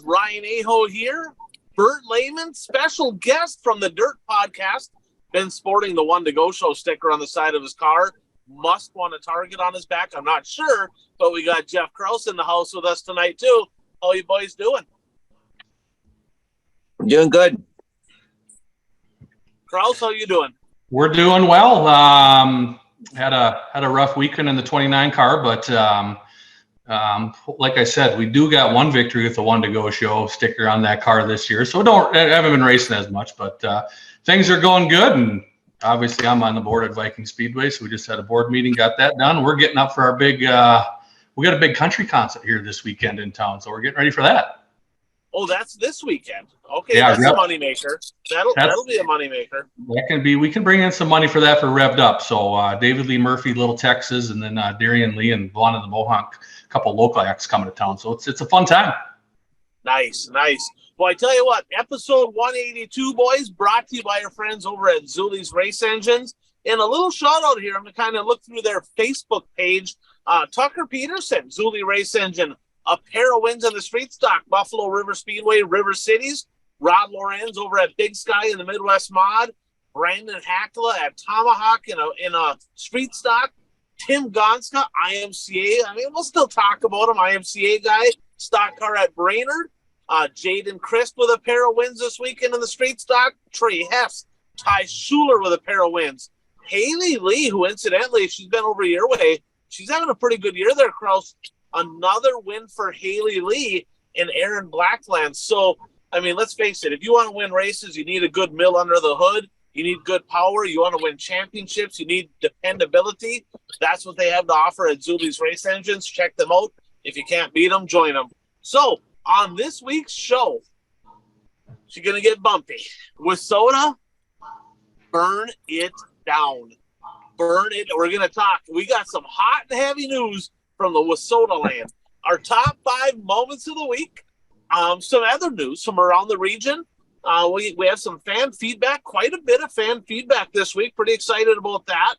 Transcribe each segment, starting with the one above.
Ryan Aho here. Bert Lehman, special guest from the Dirt Podcast, been sporting the One to Go Show sticker on the side of his car. Must want a target on his back. I'm not sure, but we got Jeff Krause in the house with us tonight too. How you boys doing? I'm doing good. Krause, how you doing? We're doing well. Had a rough weekend in the 29 car, but like I said, we do got one victory with the One to Go Show sticker on that car this year. So I haven't been racing as much, but things are going good. And obviously, I'm on the board at Viking Speedway, so we just had a board meeting, got that done. We're getting up for our big. We got a big country concert here this weekend in town, so we're getting ready for that. Oh, that's this weekend. Okay, yeah, that's a moneymaker. That'll be a moneymaker. That can be. We can bring in some money for that for Revved Up. So David Lee Murphy, Little Texas, and then Darian Lee and Vaughn and the Mohawk, a couple of local acts coming to town. So it's a fun time. Nice. Well, I tell you what, episode 182, boys, brought to you by our friends over at Zeuli's Race Engines. And a little shout out here. I'm going to kind of look through their Facebook page. Tucker Peterson, Zeuli Race Engine, a pair of wins in the street stock, Buffalo River Speedway, River Cities. Rod Lorenz over at Big Sky in the Midwest Mod. Brandon Hackla at Tomahawk in a street stock. Tim Gonska, IMCA. I mean, we'll still talk about him, IMCA guy. Stock car at Brainerd. Jaden Crisp with a pair of wins this weekend in the street stock. Trey Hess. Ty Schuler with a pair of wins. Haley Lee, who incidentally, she's been over your way. She's having a pretty good year there, Krause. Another win for Haley Lee and Aaron Blackland. So, I mean, let's face it. If you want to win races, you need a good mill under the hood. You need good power. You want to win championships. You need dependability. That's what they have to offer at Zeuli's Race Engines. Check them out. If you can't beat them, join them. So, on this week's show, she's going to get bumpy. Wissota, burn it down. Burn it. We're going to talk. We got some hot and heavy news from the Wissota land. Our top 5 moments of the week. Some other news from around the region. We have some fan feedback, quite a bit of fan feedback this week. Pretty excited about that.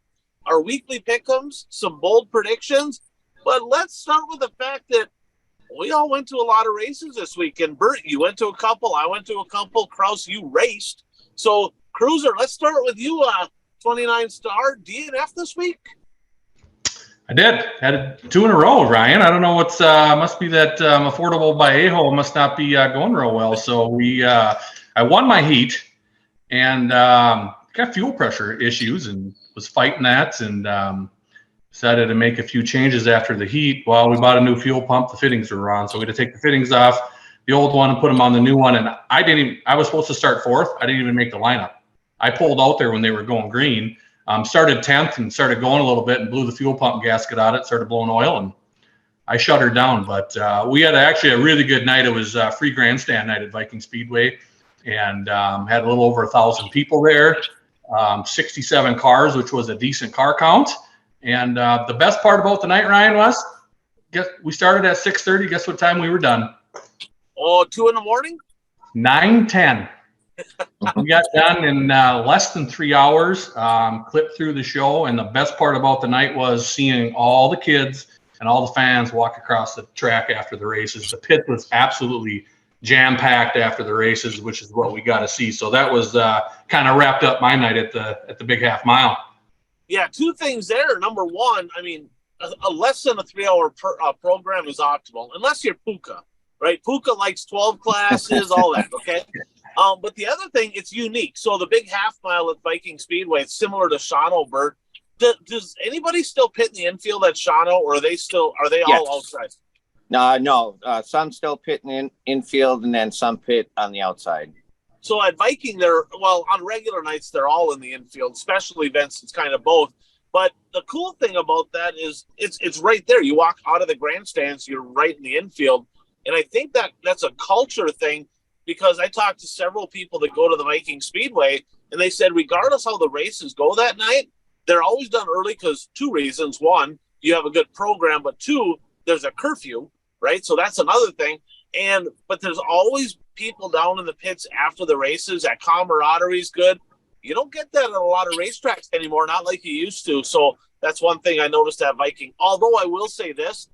Our weekly pick'ems, some bold predictions. But let's start with the fact that we all went to a lot of races this week. And Bert, you went to a couple. I went to a couple. Krause, you raced. So, Cruiser, let's start with you. 29 star DNF this week. I did. Had 2 in a row, Ryan. I don't know what's must be that affordable by Aho must not be going real well. So I won my heat and got fuel pressure issues and was fighting that and decided to make a few changes after the heat. Well, we bought a new fuel pump. The fittings were on, so we had to take the fittings off the old one and put them on the new one. And I was supposed to start 4th. I didn't even make the lineup. I pulled out there when they were going green. Started 10th and started going a little bit and blew the fuel pump gasket out. It started blowing oil and I shut her down. But we had actually a really good night. It was free grandstand night at Viking Speedway and had a little over 1,000 people there, 67 cars, which was a decent car count. And the best part about the night, Ryan, was we started at 6:30. Guess what time we were done? Oh, 2 in the morning? 9:10. We got done in less than 3 hours, clipped through the show, and the best part about the night was seeing all the kids and all the fans walk across the track after the races. The pit was absolutely jam-packed after the races, which is what we got to see. So that was kind of wrapped up my night at the big half mile. Yeah, 2 things there. Number one, I mean, a less than a 3-hour program is optimal, unless you're Puka, right? Puka likes 12 classes, all that, okay? But the other thing, it's unique. So the big half mile at Viking Speedway, it's similar to Shawano, Bert. Does anybody still pit in the infield at Shawano, or are they all outside? No. Some still pit in infield, and then some pit on the outside. So at Viking, on regular nights, they're all in the infield. Special events, it's kind of both. But the cool thing about that is it's right there. You walk out of the grandstands, you're right in the infield. And I think that's a culture thing, because I talked to several people that go to the Viking Speedway, and they said regardless how the races go that night, they're always done early because 2 reasons. 1, you have a good program, but 2, there's a curfew, right? So that's another thing. But there's always people down in the pits after the races. That camaraderie is good. You don't get that at a lot of racetracks anymore, not like you used to. So that's one thing I noticed at Viking. Although I will say this,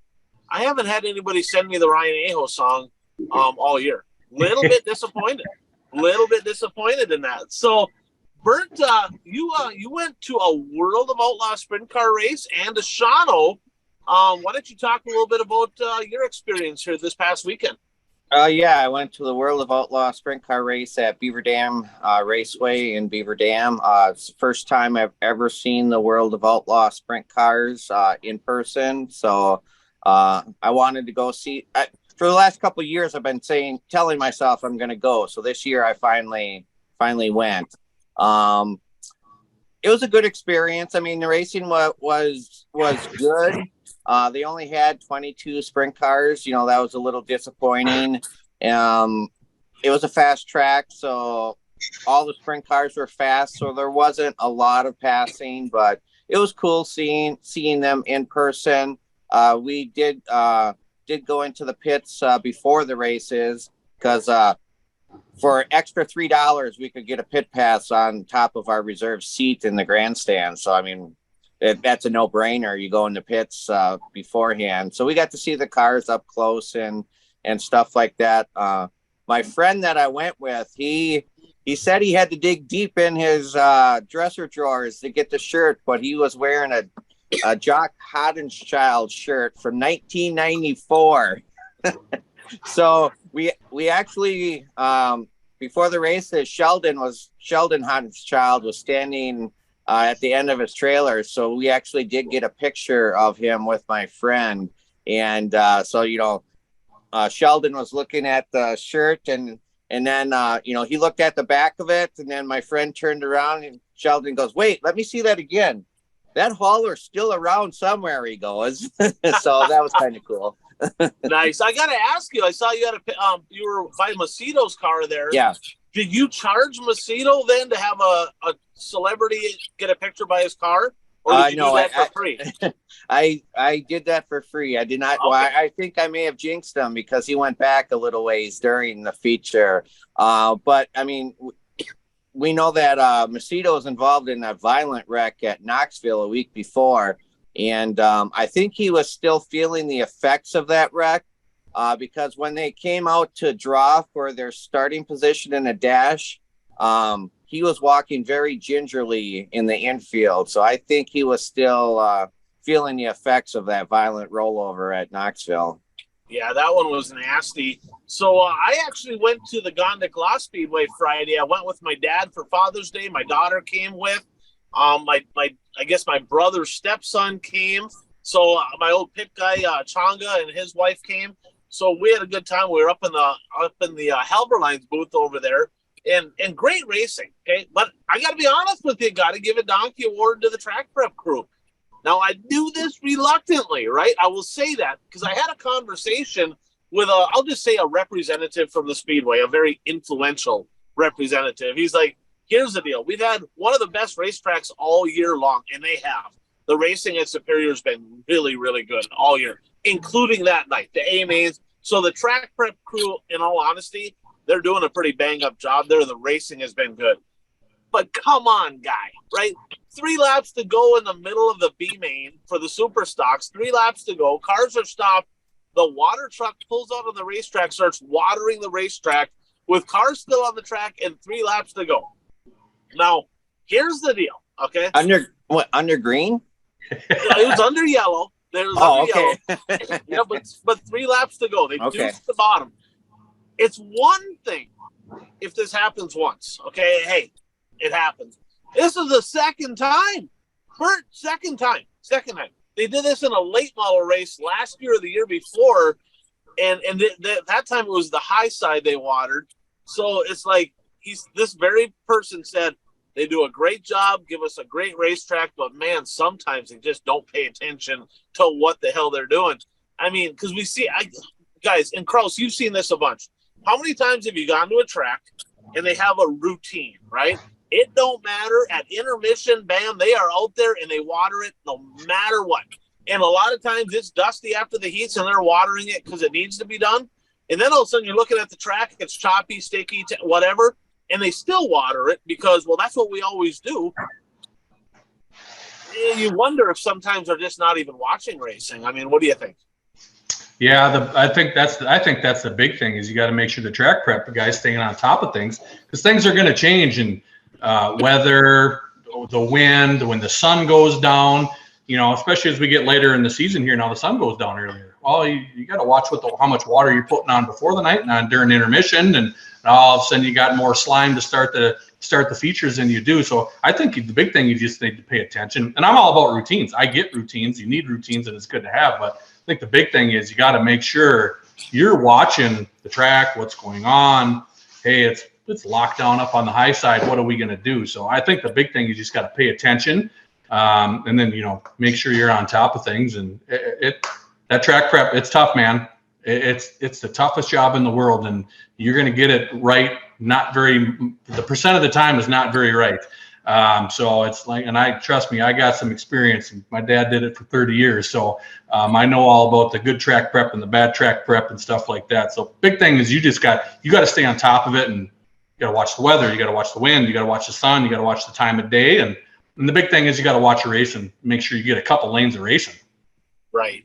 I haven't had anybody send me the Ryan Aho song all year. Little bit disappointed. Little bit disappointed in that. So, Bert, you went to a World of Outlaw sprint car race and a Shawano. Why don't you talk a little bit about your experience here this past weekend? Yeah, I went to the World of Outlaw sprint car race at Beaver Dam Raceway in Beaver Dam. It's the first time I've ever seen the World of Outlaw sprint cars in person. So I wanted to go see. For the last couple of years, I've been telling myself I'm going to go. So this year, I finally went. It was a good experience. I mean, the racing was good. They only had 22 sprint cars. You know, that was a little disappointing. It was a fast track, so all the sprint cars were fast, so there wasn't a lot of passing, but it was cool seeing them in person. We did go into the pits before the races because for extra $3 we could get a pit pass on top of our reserve seat in the grandstand. So I mean, that's a no-brainer. You go in the pits beforehand. So we got to see the cars up close and stuff like that. My friend that I went with, he said he had to dig deep in his dresser drawers to get the shirt, but he was wearing a Jock Hodenschild shirt from 1994. So we actually before the races, Sheldon Hodenschild was standing at the end of his trailer. So we actually did get a picture of him with my friend. And so, you know, Sheldon was looking at the shirt and then, you know, he looked at the back of it. And then my friend turned around and Sheldon goes, "Wait, let me see that again. That hauler's still around somewhere," he goes. So that was kind of cool. Nice. I got to ask you, I saw you had you were by Wissito's car there. Yeah. Did you charge Wissota then to have a celebrity get a picture by his car? Or did you do that for free? I did that for free. I did not. Okay. Well, I think I may have jinxed him because he went back a little ways during the feature. But I mean, we know that Wissota was involved in a violent wreck at Knoxville a week before. And I think he was still feeling the effects of that wreck. Because when they came out to draw for their starting position in a dash, he was walking very gingerly in the infield. So I think he was still feeling the effects of that violent rollover at Knoxville. Yeah, that one was nasty. So I actually went to the Gondik Law Speedway Friday. I went with my dad for Father's Day. My daughter came with. I guess my brother's stepson came. So my old pit guy, Changa, and his wife came. So we had a good time. We were up in the Halberlines booth over there, and great racing. Okay, but I got to be honest with you, got to give a donkey award to the track prep crew. Now I do this reluctantly, right? I will say that because I had a conversation with I'll just say a representative from the Speedway, a very influential representative. He's like, "Here's the deal: we've had one of the best racetracks all year long, and they have. The racing at Superior has been really, really good all year, including that night, the AMAs. So the track prep crew, in all honesty, they're doing a pretty bang-up job there. The racing has been good. But come on, guy, right? 3 laps to go in the middle of the B-main for the super stocks. 3 laps to go. Cars are stopped. The water truck pulls out of the racetrack, starts watering the racetrack with cars still on the track and 3 laps to go. Now, here's the deal, okay? Under green? It was under yellow. Okay. Yeah, but 3 laps to go. They deuced the bottom. It's one thing if this happens once. Okay, hey, it happens. This is the second time. Bert, second time. They did this in a late model race last year or the year before, and that time it was the high side they watered. So it's like this very person said, they do a great job, give us a great racetrack, but man, sometimes they just don't pay attention to what the hell they're doing. I mean, because we see, guys, and Kraus, you've seen this a bunch. How many times have you gone to a track and they have a routine, right? It don't matter. At intermission, bam, they are out there and they water it no matter what. And a lot of times it's dusty after the heats and they're watering it because it needs to be done. And then all of a sudden you're looking at the track, it's choppy, sticky, whatever. And they still water it because, well, that's what we always do. You wonder if sometimes they're just not even watching racing. I mean, what do you think? Yeah, I think that's the big thing is you got to make sure the track prep guys staying on top of things because things are going to change in weather, the wind, when the sun goes down. You know, especially as we get later in the season here, now the sun goes down earlier. Well, you got to watch how much water you're putting on before the night and on during intermission, and all of a sudden you got more slime to start the features than you do. So I think the big thing you just need to pay attention. And I'm all about routines. I get routines. You need routines, and it's good to have. But I think the big thing is you got to make sure you're watching the track, what's going on. Hey, it's locked down up on the high side. What are we going to do? So I think the big thing is you just got to pay attention. And then, make sure you're on top of things. And that track prep, it's tough, man. It's the toughest job in the world, and you're going to get it right. The percent of the time is not very right. So it's like, and trust me, I got some experience. My dad did it for 30 years. So I know all about the good track prep and the bad track prep and stuff like that. So big thing is you got to stay on top of it, and you got to watch the weather. You got to watch the wind. You got to watch the sun. You got to watch the time of day. And the big thing is you got to watch your race and make sure you get a couple lanes of racing. Right.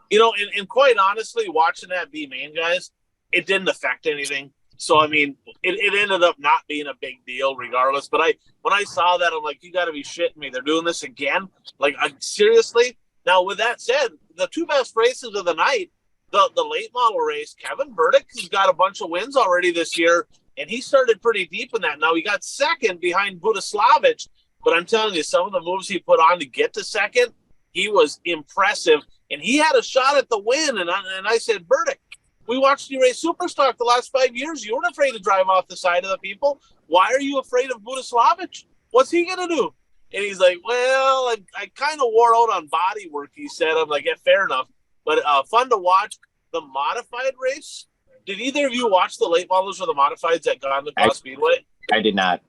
And quite honestly, watching that B main, guys, it didn't affect anything. So, I mean, it ended up not being a big deal regardless. But when I saw that, I'm like, you got to be shitting me. They're doing this again? Like, seriously? Now, with that said, the two best races of the night, the late model race, Kevin Burdick has got a bunch of wins already this year, and he started pretty deep in that. Now, he got second behind Budislavich. But I'm telling you, some of the moves he put on to get to second, he was impressive. And he had a shot at the win. And I said, Burdick, we watched you race Superstock the last 5 years. You weren't afraid to drive off the side of the people. Why are you afraid of Budislavich? What's he going to do? And he's like, well, I kind of wore out on body work, he said. I'm like, yeah, fair enough. But fun to watch. The modified race. Did either of you watch the late models or the modifieds at Gondikwa Speedway? I did not.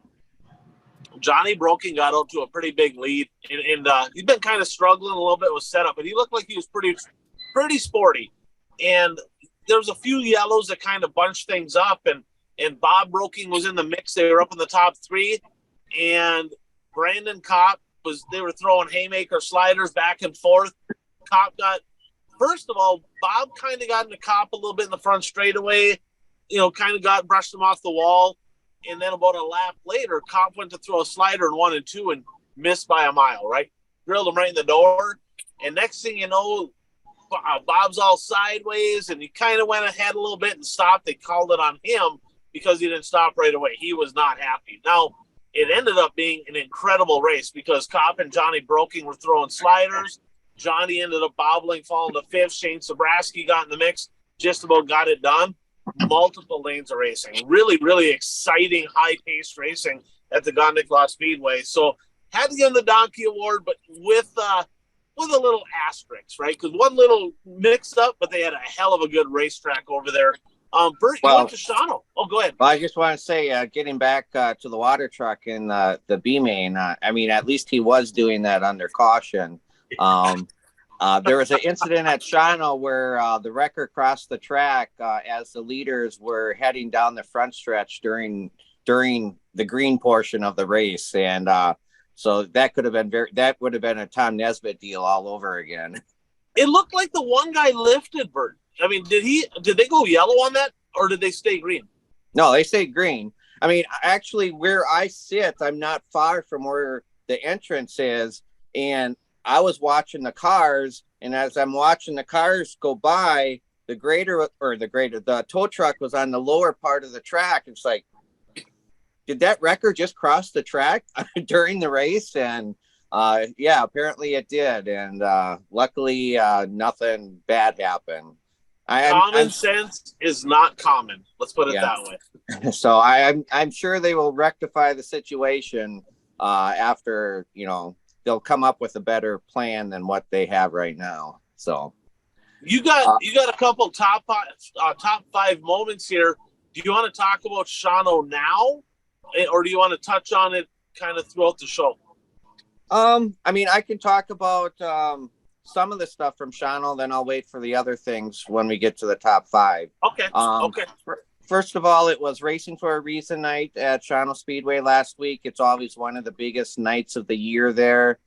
Johnny Broken got out to a pretty big lead, and he's been kind of struggling a little bit with setup, but he looked like he was pretty sporty. And there was a few yellows that kind of bunched things up, and Bob Broking was in the mix. They were up in the top three, and Brandon Kopp they were throwing haymaker sliders back and forth. Kopp first of all, Bob kind of got into Kopp a little bit in the front straightaway, kind of brushed him off the wall. And then about a lap later, Kopp went to throw a slider in 1 and 2 and missed by a mile, right? Drilled him right in the door. And next thing you know, Bob's all sideways, and he kind of went ahead a little bit and stopped. They called it on him because he didn't stop right away. He was not happy. Now, it ended up being an incredible race because Kopp and Johnny Broking were throwing sliders. Johnny ended up bobbling, falling to fifth. Shane Sobraski got in the mix, just about got it done. Multiple lanes of racing. Really, really exciting, high-paced racing at the Gondikwa Speedway. So had to give them the Donkey Award, but with a little asterisk, right? Because one little mix-up, but they had a hell of a good racetrack over there. Bert, you went to Shawano. Oh, go ahead. Well, I just want to say, getting back to the water truck in the B-Main, I mean, at least he was doing that under caution. There was an incident at Shawano where the wrecker crossed the track as the leaders were heading down the front stretch during the green portion of the race, and so that would have been a Tom Nesbitt deal all over again. It looked like the one guy lifted, Bert. I mean, did they go yellow on that, or did they stay green? No, they stayed green. I mean, actually, where I sit, I'm not far from where the entrance is, and I was watching the cars, and as I'm watching the cars go by, the tow truck was on the lower part of the track. It's like, did that wrecker just cross the track during the race? And yeah, apparently it did. And luckily, nothing bad happened. Common sense is not common. Let's put it that way. So I'm sure they will rectify the situation after, they'll come up with a better plan than what they have right now. So you got a couple top five moments here. Do you want to talk about Shawano now, or do you want to touch on it kind of throughout the show? I mean, I can talk about some of the stuff from Shawano, then I'll wait for the other things when we get to the top five. Okay. Okay. First of all, it was Racing for a Reason night at Shawano Speedway last week. It's always one of the biggest nights of the year there.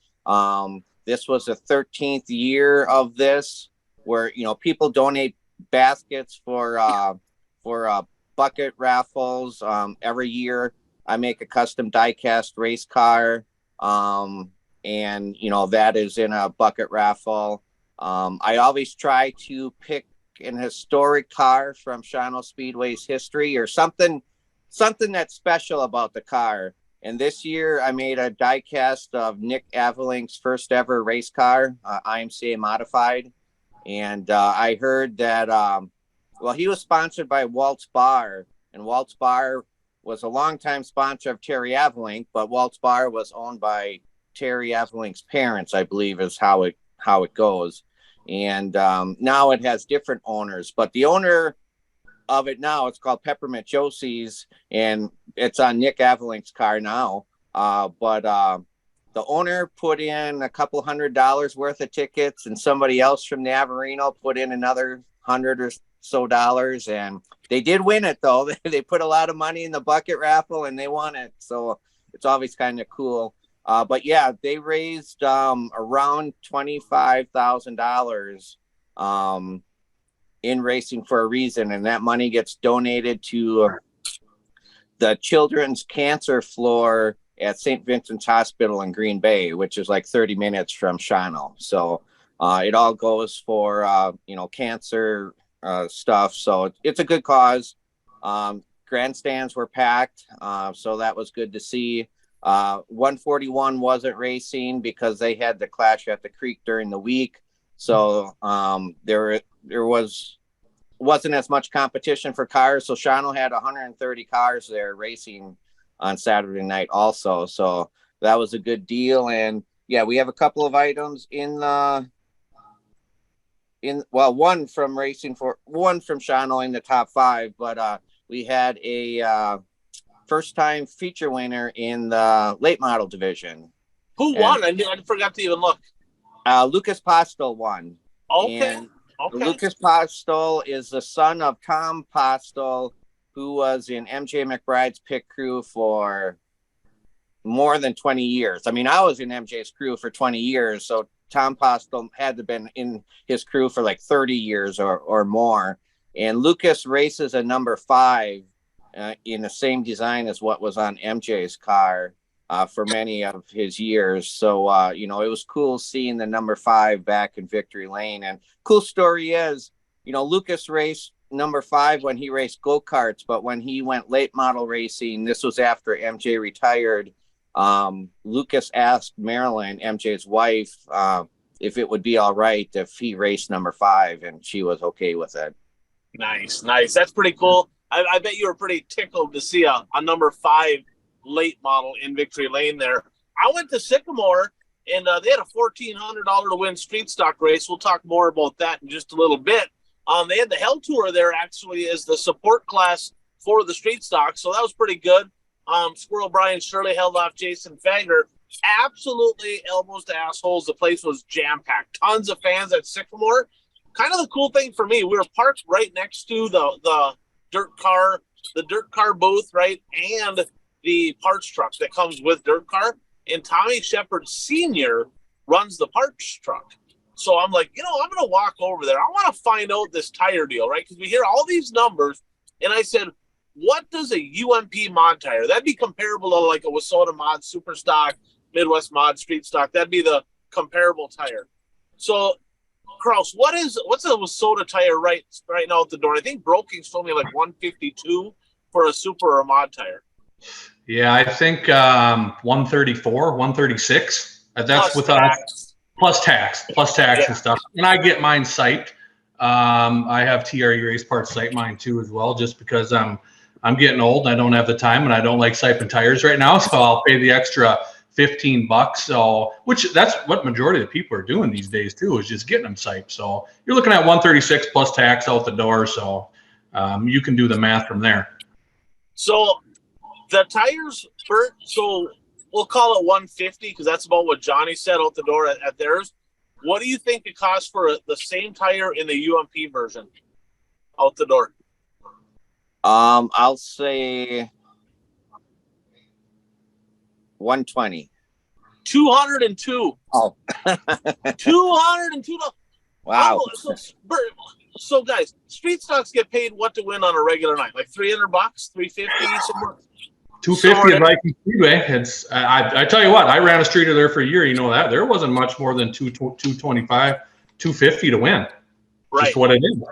This was the 13th year of this, where people donate baskets for bucket raffles. Every year I make a custom die-cast race car, and that is in a bucket raffle. I always try to pick an historic car from Shawano Speedway's history, or something that's special about the car. And this year I made a die cast of Nick Avelink's first ever race car, IMCA modified. And I heard that, he was sponsored by Waltz Bar, and Waltz Bar was a longtime sponsor of Terry Avelink, but Waltz Bar was owned by Terry Avelink's parents, I believe is how it goes. And now it has different owners, but the owner of it now, it's called Peppermint Josie's, and it's on Nick Avelink's car now. But the owner put in a couple $100 worth of tickets, and somebody else from Navarino put in another $100 or so, and they did win it though. They put a lot of money in the bucket raffle and they won it. So it's always kind of cool. But yeah, they raised around $25,000 in racing for a reason, and that money gets donated to the children's cancer floor at St. Vincent's Hospital in Green Bay, which is like 30 minutes from Shawano. So it all goes for cancer stuff. So it's a good cause. Grandstands were packed, so that was good to see. 141 wasn't racing because they had the clash at the creek during the week. So there wasn't as much competition for cars. So Shawano had 130 cars there racing on Saturday night also. So that was a good deal. And yeah, we have a couple of items one from Shawano in the top 5, but we had a first time feature winner in the late model division. Who won? I forgot to even look. Lucas Postel won. Okay. And Lucas Postel is the son of Tom Postel, who was in MJ McBride's pit crew for more than 20 years. I mean, I was in MJ's crew for 20 years, so Tom Postel had to have been in his crew for like 30 years or more. And Lucas races a number 5 in the same design as what was on MJ's car for many of his years. So, it was cool seeing the number 5 back in Victory Lane. And cool story is, Lucas raced number 5 when he raced go-karts, but when he went late model racing, this was after MJ retired. Lucas asked Marilyn, MJ's wife, if it would be all right if he raced number 5, and she was okay with it. Nice. That's pretty cool. I bet you were pretty tickled to see a number 5 late model in Victory Lane there. I went to Sycamore, and they had a $1,400 to win street stock race. We'll talk more about that in just a little bit. They had the Hell Tour there actually as the support class for the street stock, so that was pretty good. Squirrel Brian Shirley held off Jason Fager. Absolutely elbows to assholes. The place was jam-packed. Tons of fans at Sycamore. Kind of the cool thing for me, we were parked right next to the dirt car booth, right, and the parts truck that comes with dirt car. And Tommy Shepard Sr. runs the parts truck. So I'm like, I'm going to walk over there. I want to find out this tire deal, right? Because we hear all these numbers. And I said, what does a UMP mod tire? That'd be comparable to like a Wissota mod, super stock, Midwest mod, street stock. That'd be the comparable tire. So, Kraus, what's a Wissota tire right now at the door? I think Brokings told me like 152 for a super or a mod tire. Yeah, I think 134, 136. That's with plus tax and stuff. And I get mine siped. I have TRE Race Parts site mine too as well, just because I'm getting old and I don't have the time and I don't like siping tires right now, so I'll pay the extra $15. So, which that's what majority of the people are doing these days too, is just getting them siped. So you're looking at 136 plus tax out the door. So you can do the math from there. So the tires, Bert, so we'll call it 150 because that's about what Johnny said out the door at theirs. What do you think it costs for the same tire in the UMP version out the door? I'll say 120. 202. Oh. $202. Wow. So, Bert, So guys, street stocks get paid what to win on a regular night? Like $300, $350, somewhere. $250 at Viking Speedway. It's I tell you what, I ran a streeter there for a year. You know that there wasn't much more than $225, $250 to win. Right. Just what I did.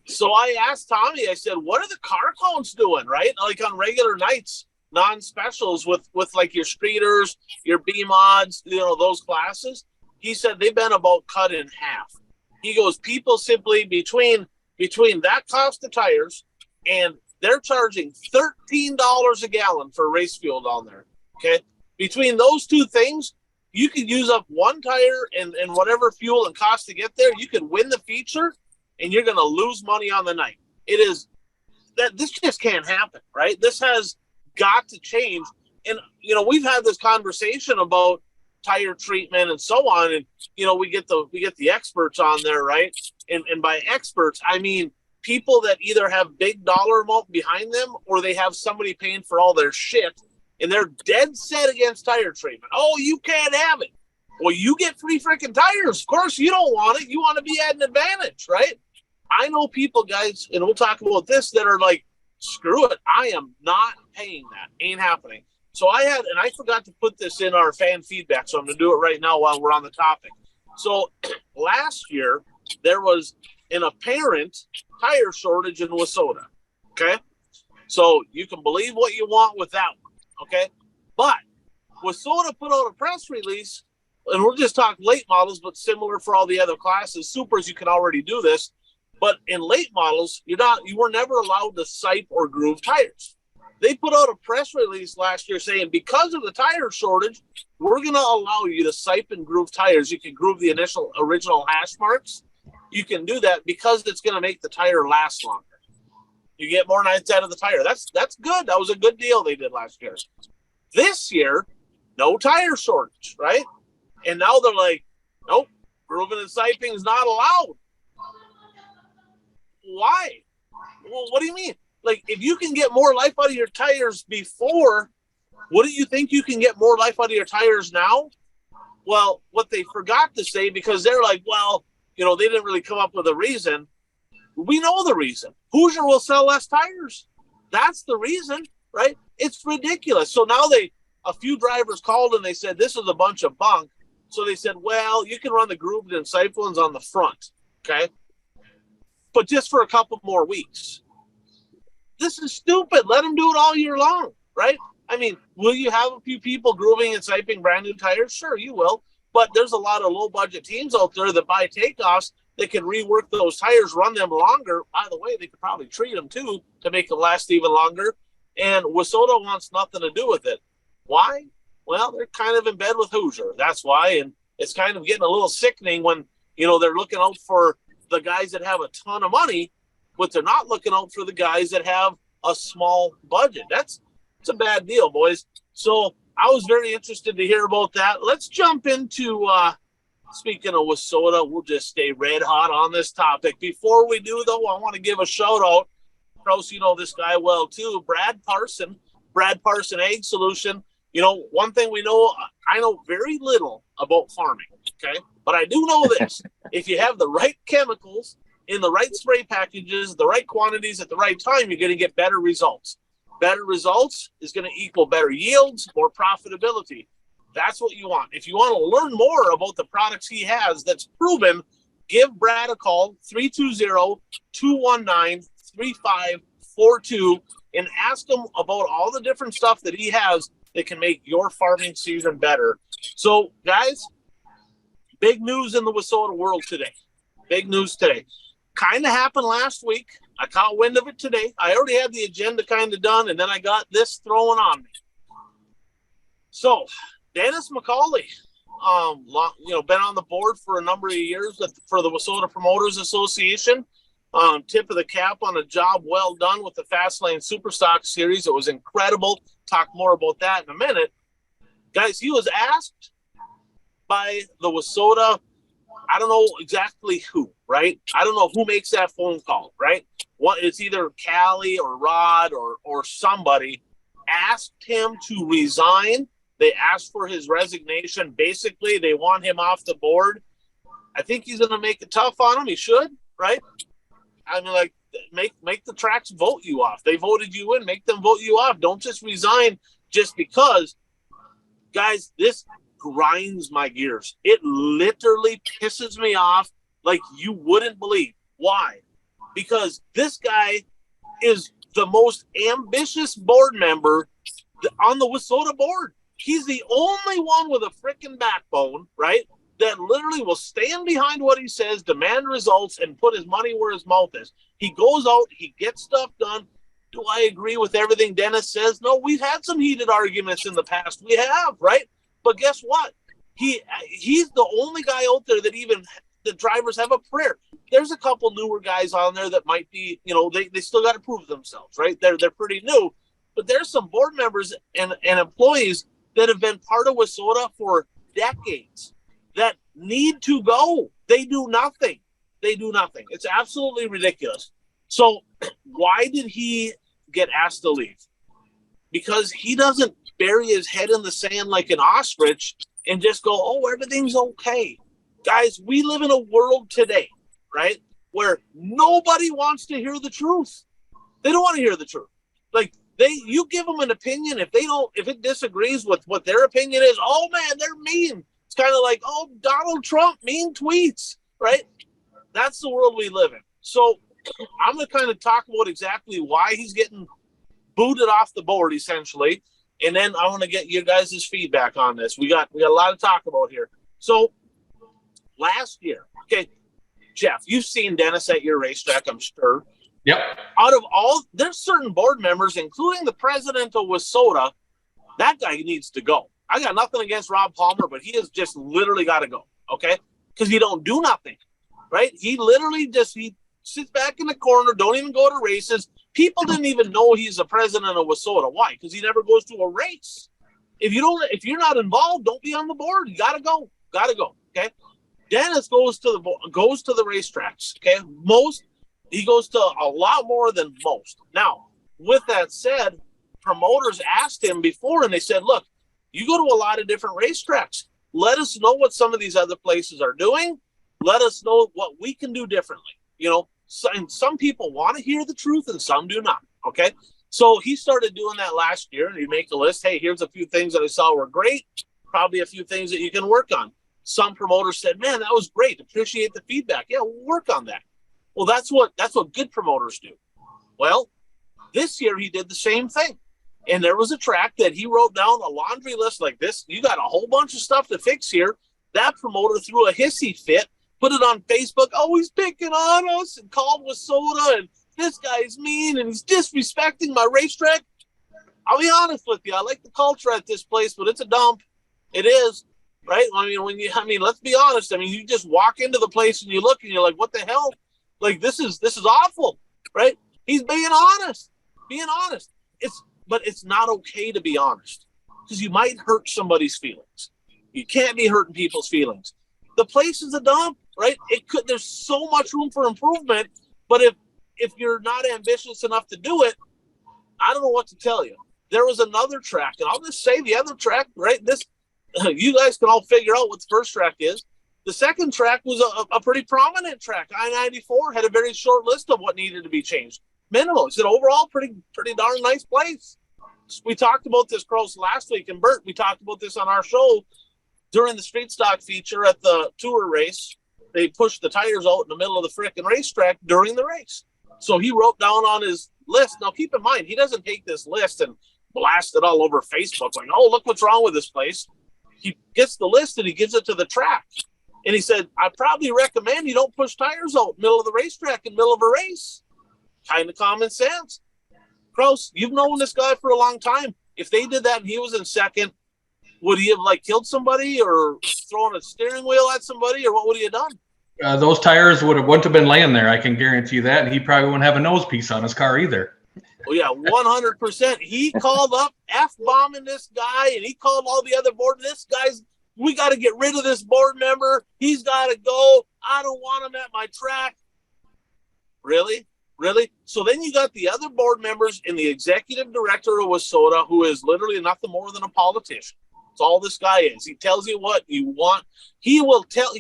So I asked Tommy. I said, "What are the car counts doing? Right, like on regular nights, non-specials with like your streeters, your B mods, those classes." He said they've been about cut in half. He goes, people simply between that cost of tires and they're charging $13 a gallon for race fuel down there. Okay. Between those two things, you could use up one tire and whatever fuel and cost to get there. You could win the feature and you're going to lose money on the night. It is that this just can't happen, right? This has got to change. And, we've had this conversation about tire treatment and so on. And, we get the experts on there, right? And by experts, I mean, people that either have big dollar amount behind them or they have somebody paying for all their shit and they're dead set against tire treatment. Oh, you can't have it. Well, you get free freaking tires. Of course, you don't want it. You want to be at an advantage, right? I know people, guys, and we'll talk about this, that are like, screw it. I am not paying that. Ain't happening. So I forgot to put this in our fan feedback. So I'm going to do it right now while we're on the topic. So last year, there was an apparent tire shortage in Wissota. Okay. So you can believe what you want with that one. Okay. But Wissota put out a press release, and we're just talking late models, but similar for all the other classes. Supers, you can already do this. But in late models, you were never allowed to sipe or groove tires. They put out a press release last year saying, because of the tire shortage, we're going to allow you to sipe and groove tires. You can groove the original hash marks. You can do that because it's going to make the tire last longer. You get more nights out of the tire. That's good. That was a good deal they did last year. This year, no tire shortage, right? And now they're like, nope, grooving and siping is not allowed. Why? Well, what do you mean? Like, if you can get more life out of your tires before, wouldn't you think you can get more life out of your tires now? Well, what they forgot to say, because they're like, well, they didn't really come up with a reason. We know the reason. Hoosier will sell less tires. That's the reason, right? It's ridiculous. So now a few drivers called and they said, this is a bunch of bunk. So they said, well, you can run the grooved and sipe ones on the front. Okay. But just for a couple more weeks. This is stupid. Let them do it all year long, right? I mean, will you have a few people grooving and siping brand new tires? Sure, you will. But there's a lot of low-budget teams out there that buy takeoffs that can rework those tires, run them longer. By the way, they could probably treat them, too, to make them last even longer. And Wissota wants nothing to do with it. Why? Well, they're kind of in bed with Hoosier. That's why. And it's kind of getting a little sickening when, they're looking out for the guys that have a ton of money, but they're not looking out for the guys that have a small budget. It's a bad deal, boys. So I was very interested to hear about that. Let's jump into, speaking of Wissota, we'll just stay red hot on this topic. Before we do, though, I want to give a shout out. Kraus, you know this guy well, too. Brad Parson Ag Solution. One thing we know, I know very little about farming, okay? But I do know this. If you have the right chemicals in the right spray packages, the right quantities at the right time, you're going to get better results. Better results is going to equal better yields, more profitability. That's what you want. If you want to learn more about the products he has that's proven, give Brad a call, 320-219-3542, and ask him about all the different stuff that he has that can make your farming season better. So, guys, big news in the Wissota world today. Big news today. Kind of happened last week. I caught wind of it today. I already had the agenda kind of done, and then I got this thrown on me. So, Dennis McCauley, been on the board for a number of years for the Wissota Promoters Association. Tip of the cap on a job well done with the Fastlane Superstock Series. It was incredible. Talk more about that in a minute. Guys, he was asked by the Wissota, I don't know exactly who, right? I don't know who makes that phone call, right? It's either Callie or Rod or somebody asked him to resign. They asked for his resignation. Basically, they want him off the board. I think he's going to make it tough on him. He should, right? I mean, like, make the tracks vote you off. They voted you in. Make them vote you off. Don't just resign just because. Guys, this grinds my gears. It literally pisses me off like you wouldn't believe. Why? Because this guy is the most ambitious board member on the Wissota board. He's the only one with a freaking backbone, right? That literally will stand behind what he says, demand results, and put his money where his mouth is. He goes out, he gets stuff done. Do I agree with everything Dennis says? No, we've had some heated arguments in the past. We have, right? But guess what? He's the only guy out there that even the drivers have a prayer. There's a couple newer guys on there that might be, they still got to prove themselves, right? They're pretty new. But there's some board members and employees that have been part of Wissota for decades that need to go. They do nothing. It's absolutely ridiculous. So why did he get asked to leave? Because he doesn't bury his head in the sand like an ostrich and just go, oh, everything's okay. Guys, we live in a world today, right, where nobody wants to hear the truth. They don't want to hear the truth. Like, you give them an opinion. If it disagrees with what their opinion is, oh man, they're mean. It's kind of like, oh, Donald Trump, mean tweets, right? That's the world we live in. So I'm going to kind of talk about exactly why he's getting booted off the board, essentially. And then I want to get you guys' feedback on this. We got a lot to talk about here. So last year, okay, Jeff, you've seen Dennis at your racetrack, I'm sure. Yep. Out of all, there's certain board members, including the president of Wissota, that guy needs to go. I got nothing against Rob Palmer, but he has just literally got to go, okay? Because he don't do nothing, right? He literally he sits back in the corner, don't even go to races. People didn't even know he's the president of Wissota. Why? Because he never goes to a race. If you're not involved, don't be on the board. You gotta go. Okay. Dennis goes to the racetracks. Okay. He goes to a lot more than most. Now, with that said, promoters asked him before, and they said, "Look, you go to a lot of different racetracks. Let us know what some of these other places are doing. Let us know what we can do differently." And some people want to hear the truth and some do not. Okay. So he started doing that last year, and he'd make a list. Hey, here's a few things that I saw were great. Probably a few things that you can work on. Some promoters said, man, that was great. Appreciate the feedback. Yeah, we'll work on that. Well, that's what good promoters do. Well, this year he did the same thing. And there was a track that he wrote down a laundry list like this. You got a whole bunch of stuff to fix here. That promoter threw a hissy fit, put it on Facebook. Oh, he's picking on us, and called Wissota, and this guy's mean, and he's disrespecting my racetrack. I'll be honest with you. I like the culture at this place, but it's a dump. It is, right? I mean, let's be honest. I mean, you just walk into the place and you look and you're like, what the hell? Like, this is awful, right? He's being honest. But it's not okay to be honest, because you might hurt somebody's feelings. You can't be hurting people's feelings. The place is a dump, right? There's so much room for improvement, but if you're not ambitious enough to do it, I don't know what to tell you. There was another track, and I'll just say the other track, right? You guys can all figure out what the first track is. The second track was a pretty prominent track. I-94 had a very short list of what needed to be changed. Minimal. It's an overall pretty darn nice place. We talked about this, Cross, last week, and Bert, we talked about this on our show during the street stock feature at the tour race. They pushed the tires out in the middle of the frickin' racetrack during the race. So he wrote down on his list. Now, keep in mind, he doesn't take this list and blast it all over Facebook like, oh, look what's wrong with this place. He gets the list and he gives it to the track. And he said, I probably recommend you don't push tires out in the middle of the racetrack in the middle of a race. Kind of common sense. Kraus, you've known this guy for a long time. If they did that and he was in second, would he have killed somebody or thrown a steering wheel at somebody, or what would he have done? Those tires wouldn't have been laying there. I can guarantee you that. And he probably wouldn't have a nose piece on his car either. Oh yeah, 100%. He called up F-bombing this guy, and he called all the other board. We got to get rid of this board member. He's got to go. I don't want him at my track. Really? So then you got the other board members and the executive director of Wissota, who is literally nothing more than a politician. That's all this guy is. He tells you what you want. He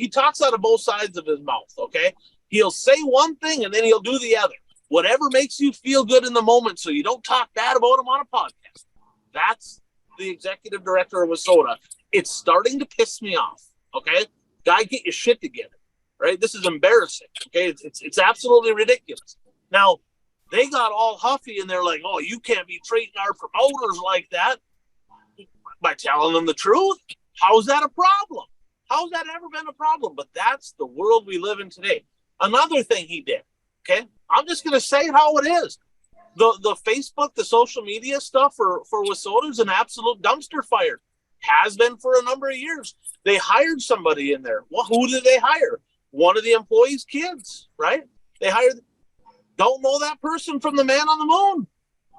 talks out of both sides of his mouth, okay? He'll say one thing and then he'll do the other. Whatever makes you feel good in the moment so you don't talk bad about him on a podcast. That's the executive director of Wissota. It's starting to piss me off, okay? Guy, get your shit together, right? This is embarrassing, okay? It's absolutely ridiculous. Now, they got all huffy and they're like, oh, you can't be treating our promoters like that by telling them the truth. How's that a problem? How's that ever been a problem? But that's the world we live in today. Another thing he did, okay? I'm just going to say it how it is. The Facebook, the social media stuff for Wissota is an absolute dumpster fire. Has been for a number of years. They hired somebody in there. Well, who did they hire? One of the employees' kids, right? They hired, don't know that person from the man on the moon.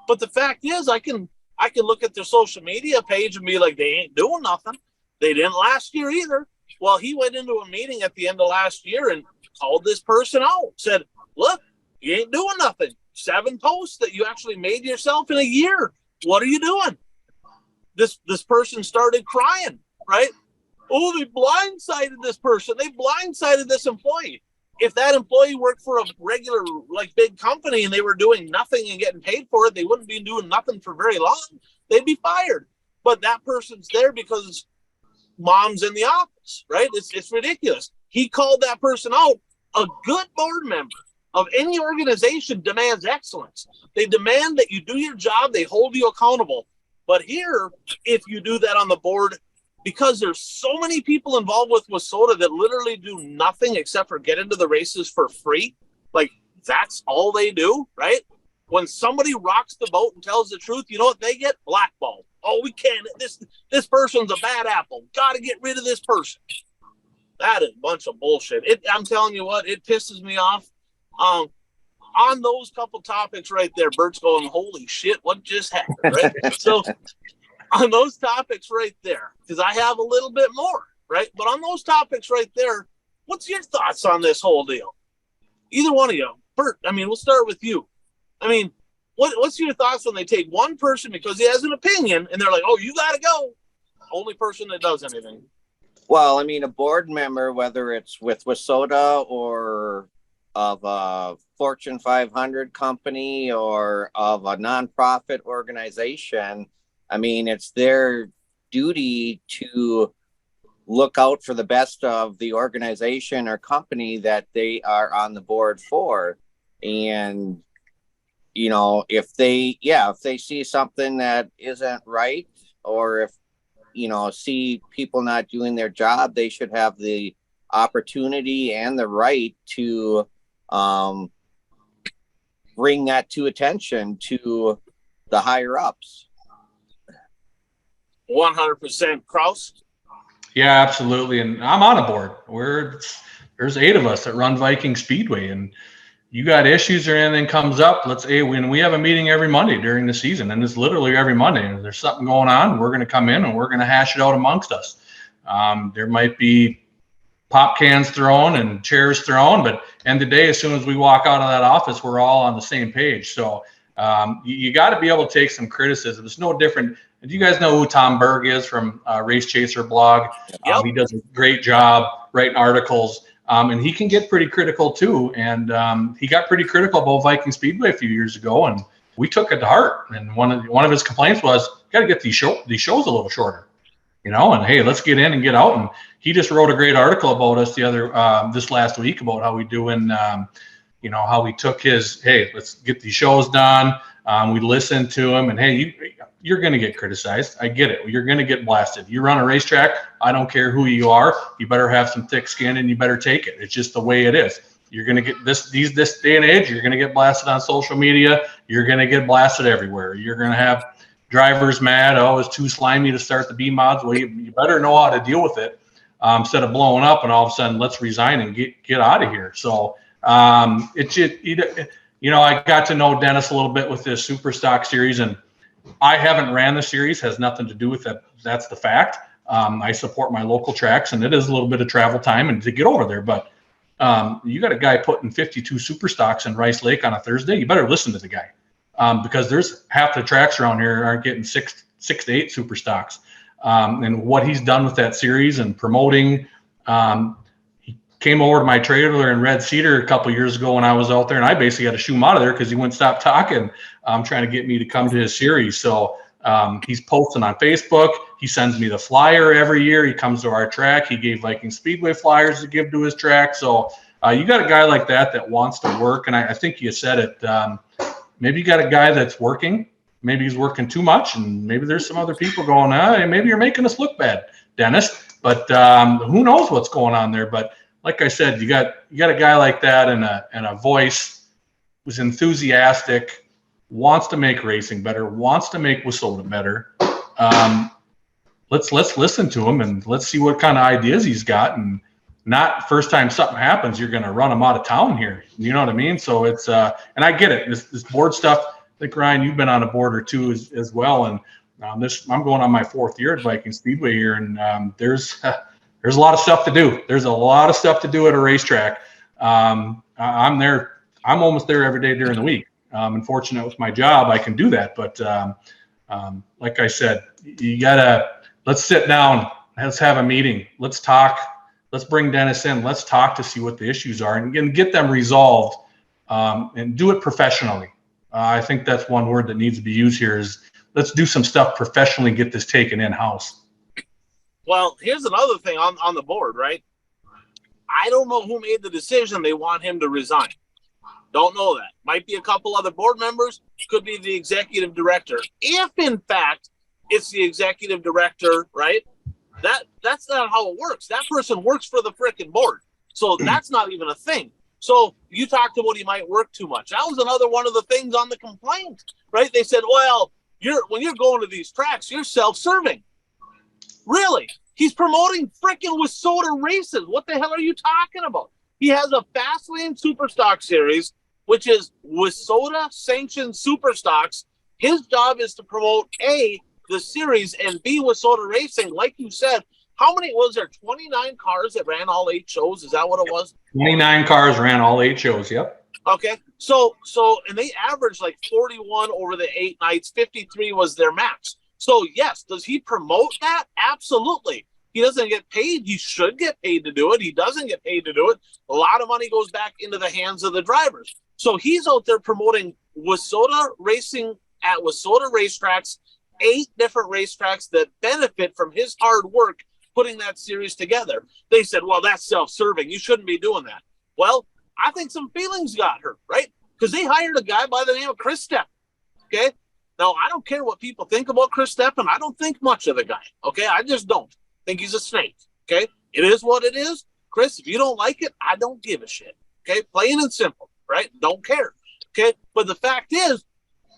But the fact is, I can look at their social media page and be like, they ain't doing nothing. They didn't last year either. Well, he went into a meeting at the end of last year and called this person out. Said, look, you ain't doing nothing. 7 posts that you actually made yourself in a year. What are you doing? This person started crying, right? Oh, they blindsided this person. They blindsided this employee. If that employee worked for a regular, like, big company and they were doing nothing and getting paid for it, they wouldn't be doing nothing for very long. They'd be fired. But that person's there because mom's in the office, right? It's ridiculous. He called that person out. A good board member of any organization demands excellence. They demand that you do your job. They hold you accountable. But here, if you do that on the board, because there's so many people involved with Wissota that literally do nothing except for get into the races for free, like, that's all they do, right? When somebody rocks the boat and tells the truth, you know what they get? Blackballed. Oh, we can't. This person's a bad apple. Got to get rid of this person. That is a bunch of bullshit. I'm telling you what, it pisses me off. On those couple topics right there, Bert's going, holy shit, what just happened, right? So on those topics right there, because I have a little bit more, right? But on those topics right there, what's your thoughts on this whole deal? Either one of you. Bert, I mean, we'll start with you. I mean, what's your thoughts when they take one person because he has an opinion and they're like, oh, you got to go. Only person that does anything. Well, I mean, a board member, whether it's with Wissota or of a Fortune 500 company or of a nonprofit organization, I mean, it's their duty to look out for the best of the organization or company that they are on the board for. And, you know, if they see something that isn't right, or if, you know, see people not doing their job, they should have the opportunity and the right to bring that to attention to the higher ups. 100%. Kraus? Yeah, absolutely. And I'm on a board. There's 8 of us that run Viking Speedway, and you got issues or anything comes up, when we have a meeting every Monday during the season, and it's literally every Monday, and if there's something going on, we're going to come in and we're going to hash it out amongst us. There might be pop cans thrown and chairs thrown, but end of the day, as soon as we walk out of that office, we're all on the same page. So you got to be able to take some criticism. It's no different. Do you guys know who Tom Berg is from Race Chaser blog? Yep. He does a great job writing articles, and he can get pretty critical too. And he got pretty critical about Viking Speedway a few years ago, and we took it to heart. And one of his complaints was, got to get these shows a little shorter, you know. And hey, let's get in and get out. And he just wrote a great article about us this last week about how we doing. You know, how we took his, hey, let's get these shows done. We listened to him, and hey, you're going to get criticized. I get it. You're going to get blasted. You run a racetrack, I don't care who you are. You better have some thick skin and you better take it. It's just the way it is. You're going to get this day and age, you're going to get blasted on social media. You're going to get blasted everywhere. You're going to have drivers mad. Oh, it's too slimy to start the B mods. Well, you better know how to deal with it instead of blowing up and all of a sudden let's resign and get out of here. So it's just, you know, I got to know Dennis a little bit with this Super Stock series, and I haven't ran the series, has nothing to do with that. That's the fact. I support my local tracks, and it is a little bit of travel time and to get over there. But you got a guy putting 52 Super Stocks in Rice Lake on a Thursday. You better listen to the guy because there's half the tracks around here aren't getting six to 8 Super Stocks. And what he's done with that series and promoting, came over to my trailer in Red Cedar a couple years ago when I was out there, and I basically had to shoo him out of there because he wouldn't stop talking, trying to get me to come to his series. So he's posting on Facebook. He sends me the flyer every year. He comes to our track. He gave Viking Speedway flyers to give to his track. So you got a guy like that wants to work, and I think you said it. Maybe you got a guy that's working. Maybe he's working too much, and maybe there's some other people going, maybe you're making us look bad, Dennis. But who knows what's going on there? But like I said, you got a guy like that and a voice who's enthusiastic, wants to make racing better, wants to make Wissota better. Let's listen to him and let's see what kind of ideas he's got. And not first time something happens, you're going to run him out of town here. You know what I mean? So it's and I get it. This board stuff. I think Ryan, you've been on a board or two as well. And I'm going on my 4th year at Viking Speedway here, and there's a lot of stuff to do. There's a lot of stuff to do at a racetrack. I'm there. I'm almost there every day during the week. I'm fortunate with my job, I can do that. But like I said, let's sit down. Let's have a meeting. Let's talk. Let's bring Dennis in. Let's talk to see what the issues are and get them resolved and do it professionally. I think that's one word that needs to be used here is let's do some stuff professionally, get this taken in-house. Well, here's another thing on the board, right? I don't know who made the decision they want him to resign. Don't know that. Might be a couple other board members. Could be the executive director. If, in fact, it's the executive director, right? That's not how it works. That person works for the frickin' board. So that's not even a thing. So you talked about he might work too much. That was another one of the things on the complaint, right? They said, well, when you're going to these tracks, you're self-serving. Really? He's promoting freaking Wissota races. What the hell are you talking about? He has a Fastlane Superstock series, which is Wissota sanctioned Superstocks. His job is to promote A, the series, and B, Wissota racing. Like you said, how many was there? 29 cars that ran all 8 shows. Is that what it was? 29 cars ran all 8 shows. Yep. Okay. So, and they averaged like 41 over the 8 nights. 53 was their max. So yes, does he promote that? Absolutely. He doesn't get paid. He should get paid to do it. He doesn't get paid to do it. A lot of money goes back into the hands of the drivers. So he's out there promoting Wissota racing at Wissota racetracks, 8 different racetracks that benefit from his hard work putting that series together. They said, well, that's self-serving. You shouldn't be doing that. Well, I think some feelings got hurt, right? Because they hired a guy by the name of Chris Stepp. Okay. Now, I don't care what people think about Chris Stepp, and I don't think much of the guy. Okay. I just don't think he's a snake. Okay. It is what it is. Chris, if you don't like it, I don't give a shit. Okay. Plain and simple, right? Don't care. Okay. But the fact is,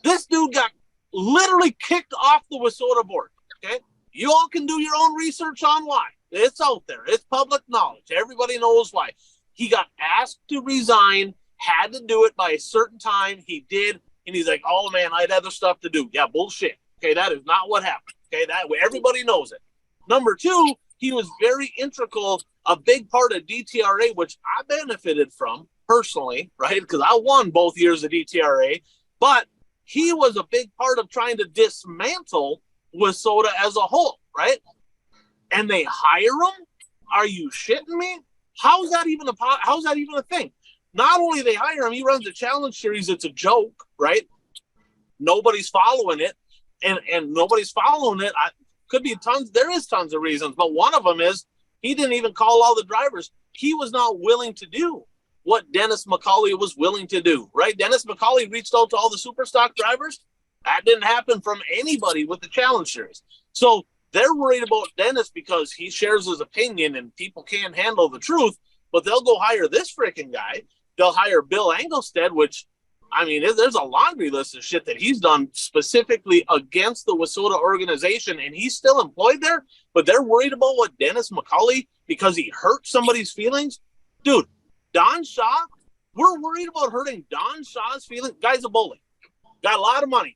this dude got literally kicked off the Wissota board. Okay. You all can do your own research on why. It's out there. It's public knowledge. Everybody knows why. He got asked to resign, had to do it by a certain time. He did. And he's like, oh, man, I had other stuff to do. Yeah, bullshit. Okay, that is not what happened. Okay, that everybody knows it. Number 2, he was very integral, a big part of DTRA, which I benefited from personally, right? Because I won both years of DTRA. But he was a big part of trying to dismantle Wissota as a whole, right? And they hire him? Are you shitting me? How's that even a thing? Not only they hire him, he runs a challenge series. It's a joke, right? Nobody's following it, and nobody's following it. Could be tons. There is tons of reasons, but one of them is he didn't even call all the drivers. He was not willing to do what Dennis McCauley was willing to do, right? Dennis McCauley reached out to all the Superstock drivers. That didn't happen from anybody with the challenge series. So they're worried about Dennis because he shares his opinion and people can't handle the truth, but they'll go hire this freaking guy. They'll hire Bill Engelstead, which, I mean, there's a laundry list of shit that he's done specifically against the Wissota organization, and he's still employed there, but they're worried about what Dennis McCauley, because he hurt somebody's feelings. Dude, Don Shaw, we're worried about hurting Don Shaw's feelings. Guy's a bully. Got a lot of money.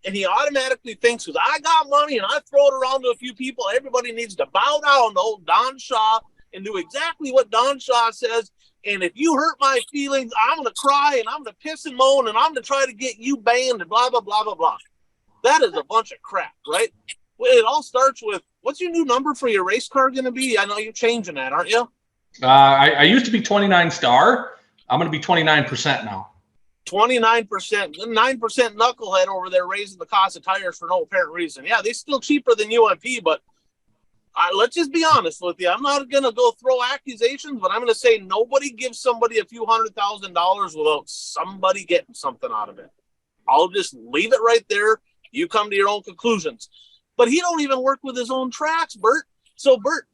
And he automatically thinks, because I got money and I throw it around to a few people, everybody needs to bow down to old Don Shaw and do exactly what Don Shaw says. And if you hurt my feelings, I'm going to cry and I'm going to piss and moan and I'm going to try to get you banned and blah, blah, blah, blah, blah. That is a bunch of crap, right? Well, it all starts with, what's your new number for your race car going to be? I know you're changing that, aren't you? I used to be 29 star. I'm going to be 29% now. 29%, 9% knucklehead over there raising the cost of tires for no apparent reason. Yeah, they're still cheaper than UMP, but let's just be honest with you. I'm not going to go throw accusations, but I'm going to say nobody gives somebody a few $100,000 without somebody getting something out of it. I'll just leave it right there. You come to your own conclusions. But he don't even work with his own tracks, Bert. So, Bert,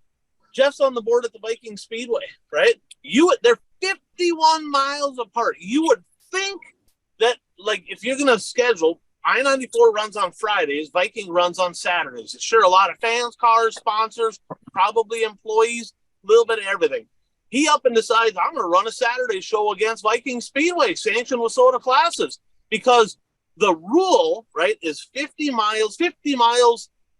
Jeff's on the board at the Viking Speedway, right? They're 51 miles apart. You would think that, like, if you're going to schedule, I-94 runs on Fridays, Viking runs on Saturdays. It's sure a lot of fans, cars, sponsors, probably employees, a little bit of everything. He up and decides, I'm going to run a Saturday show against Viking Speedway, sanctioned Wissota classes, because the rule, right, is 50 miles,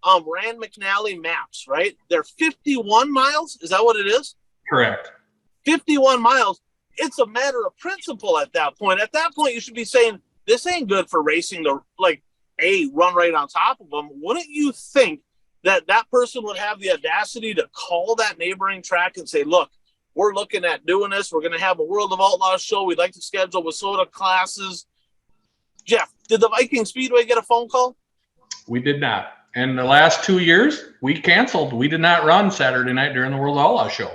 Rand McNally maps, right? They're 51 miles. Is that what it is? Correct. 51 miles. It's a matter of principle at that point. At that point, you should be saying, this ain't good for racing to, like, run right on top of them. Wouldn't you think that that person would have the audacity to call that neighboring track and say, look, we're looking at doing this. We're going to have a World of Outlaws show. We'd like to schedule Wissota classes. Jeff, did the Viking Speedway get a phone call? We did not. And the last 2 years, we canceled. We did not run Saturday night during the World of Outlaws show.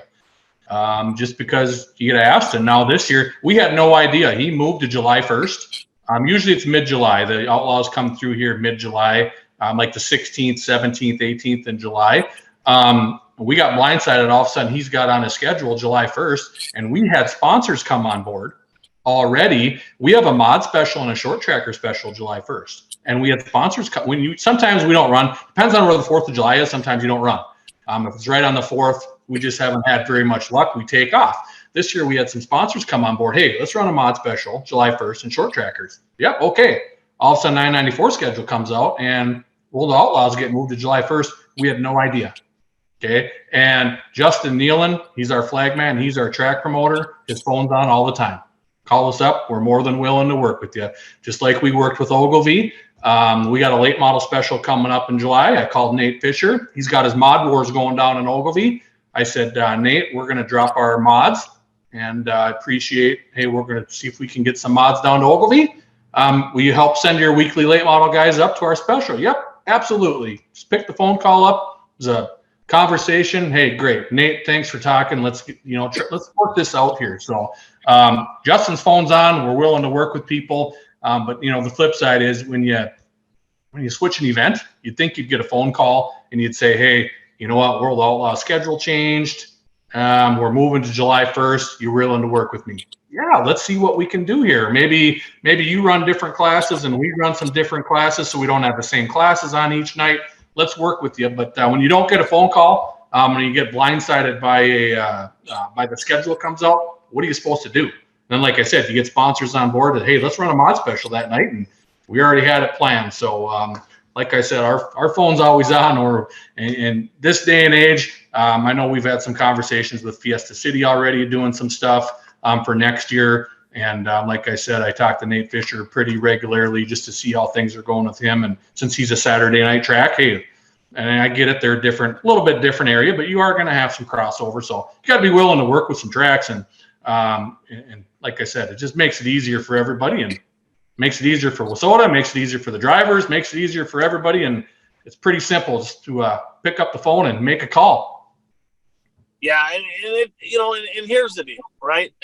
Just because you get asked. And now this year, we had no idea. He moved to July 1st. Usually it's mid-July. The Outlaws come through here mid-July, like the 16th, 17th, 18th in July. We got blindsided. All of a sudden, he's got on his schedule July 1st, and we had sponsors come on board already. We have a mod special and a short tracker special July 1st. And we had sponsors come. Sometimes we don't run. Depends on where the 4th of July is. Sometimes you don't run. If it's right on the 4th, we just haven't had very much luck. We take off. This year, we had some sponsors come on board. Hey, let's run a mod special July 1st and short trackers. Yep, okay. All of a sudden, 994 schedule comes out, and World of Outlaws get moved to July 1st. We had no idea. Okay, and Justin Nealon, he's our flag man. He's our track promoter. His phone's on all the time. Call us up. We're more than willing to work with you. Just like we worked with Ogilvy. We got a late model special coming up in July. I called Nate Fisher. He's got his mod wars going down in Ogilvy. I said, Nate, we're going to drop our mods, and appreciate, hey, we're going to see if we can get some mods down to Ogilvy. Will you help send your weekly late model guys up to our special? Yep, absolutely. Just pick the phone call up. It was a conversation. Hey, great. Nate, thanks for talking. Let's let's work this out here. So Justin's phone's on. We're willing to work with people. But the flip side is when you switch an event, you'd think you'd get a phone call and you'd say, hey, you know what, World Outlaw schedule changed. We're moving to July 1st. You're willing to work with me? Yeah, let's see what we can do here. Maybe you run different classes and we run some different classes, so we don't have the same classes on each night. Let's work with you. But when you don't get a phone call, when you get blindsided by the schedule comes out, what are you supposed to do? Then, like I said, you get sponsors on board that, hey, let's run a mod special that night, and we already had it planned. So, like I said, our phone's always on. Or in this day and age, I know we've had some conversations with Fiesta City already, doing some stuff for next year. And like I said, I talk to Nate Fisher pretty regularly just to see how things are going with him. And since he's a Saturday night track, hey, and I get it, they're different, a little bit different area, but you are going to have some crossover. So you got to be willing to work with some tracks. And like I said, it just makes it easier for everybody, and makes it easier for Wissota, makes it easier for the drivers, makes it easier for everybody. And it's pretty simple just to pick up the phone and make a call. Yeah, and here's the deal, right?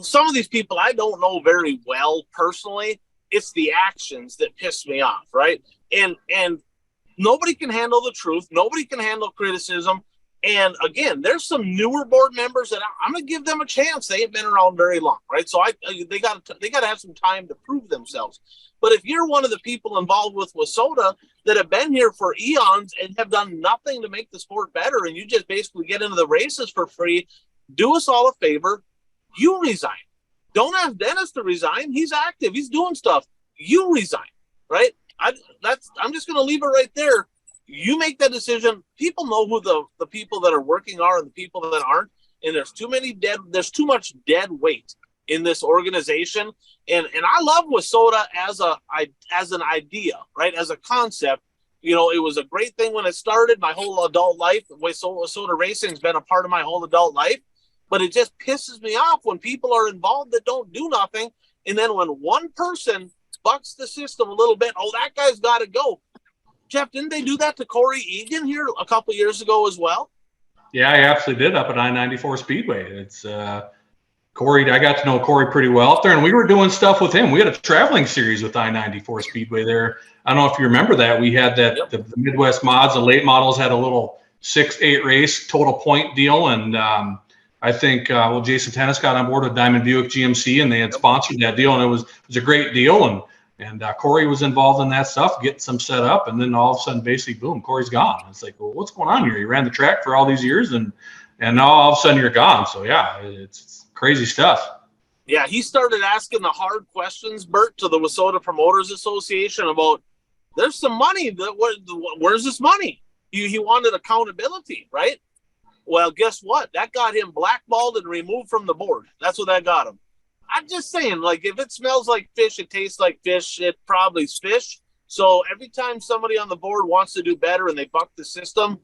Some of these people I don't know very well personally. It's the actions that piss me off, right? And nobody can handle the truth. Nobody can handle criticism. And again, there's some newer board members that I'm going to give them a chance. They ain't been around very long, right? So they got to have some time to prove themselves. But if you're one of the people involved with Wissota that have been here for eons and have done nothing to make the sport better, and you just basically get into the races for free, do us all a favor. You resign. Don't ask Dennis to resign. He's active. He's doing stuff. You resign, right? I'm just going to leave it right there. You make that decision. People know who the people that are working are and the people that aren't. And there's too much dead weight in this organization. And I love Wissota as an idea, right? As a concept. It was a great thing when it started. My whole adult life, Wissota racing has been a part of my whole adult life. But it just pisses me off when people are involved that don't do nothing. And then when one person bucks the system a little bit, oh, that guy's got to go. Jeff, didn't they do that to Corey Egan here a couple years ago as well? Yeah, I absolutely did up at I-94 Speedway. It's Corey. I got to know Corey pretty well up there, and we were doing stuff with him. We had a traveling series with I-94 Speedway there. I don't know if you remember that. We had that the Midwest mods, the late models had a little 6-8 race total point deal, and I think Jason Tennis got on board with Diamond Buick GMC, and they had sponsored that deal, and it was a great deal. And Corey was involved in that stuff, getting some set up, and then all of a sudden, basically, boom, Corey's gone. It's like, well, what's going on here? You ran the track for all these years, and now all of a sudden you're gone. So yeah, it's crazy stuff. Yeah, he started asking the hard questions, Bert, to the Wissota Promoters Association about there's some money. Where's this money? He wanted accountability, right? Well, guess what? That got him blackballed and removed from the board. That's what that got him. I'm just saying, like, if it smells like fish, it tastes like fish, it probably's fish. So every time somebody on the board wants to do better and they buck the system,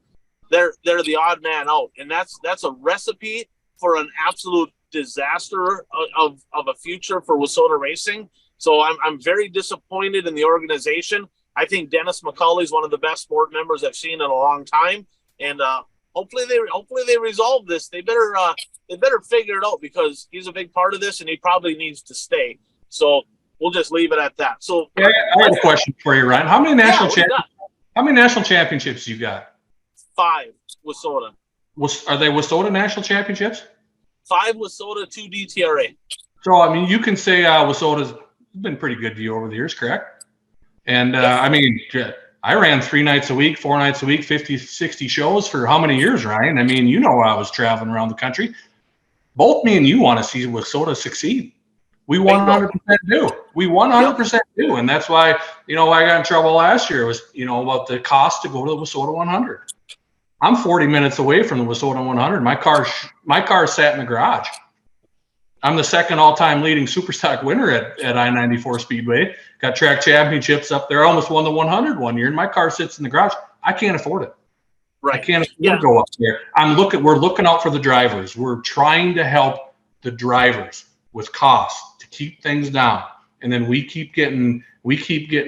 they're the odd man out. And that's a recipe for an absolute disaster of a future for Wissota Racing. So I'm very disappointed in the organization. I think Dennis McCauley is one of the best board members I've seen in a long time. And hopefully they resolve this. They better figure it out because he's a big part of this and he probably needs to stay. So we'll just leave it at that. So I have a question for you, Ryan. How many national championships you got? 5 Wissota. Are they Wissota national championships? 5 Wissota, 2 DTRA. So I mean, you can say Wissota's been pretty good to you over the years, correct? And I mean, I ran 3 nights a week, 4 nights a week, 50, 60 shows for how many years, Ryan? I mean, I was traveling around the country. Both me and you want to see Wissota succeed. We 100% do. We 100% do. And that's why, I got in trouble last year was, about the cost to go to the Wissota 100. I'm 40 minutes away from the Wissota 100. My car sat in the garage. I'm the second all-time leading Superstock winner at I-94 Speedway. Got track championships up there. I almost won the 100 one year, and my car sits in the garage. I can't afford it. Right. I can't afford to go up there. We're looking out for the drivers. We're trying to help the drivers with costs to keep things down. And then we keep getting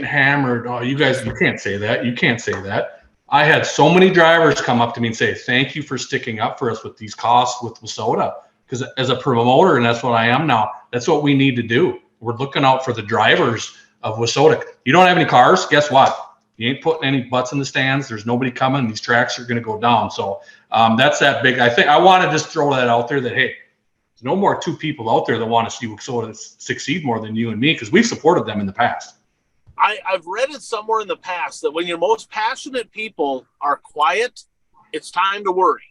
hammered. Oh, you guys, you can't say that. You can't say that. I had so many drivers come up to me and say, thank you for sticking up for us with these costs with Wissota. Because as a promoter, and that's what I am now, that's what we need to do. We're looking out for the drivers of Wissota. You don't have any cars? Guess what? You ain't putting any butts in the stands. There's nobody coming. These tracks are going to go down. So that's that big. I think I want to just throw that out there that, hey, there's no more 2 people out there that want to see Wissota succeed more than you and me because we've supported them in the past. I've read it somewhere in the past that when your most passionate people are quiet, it's time to worry,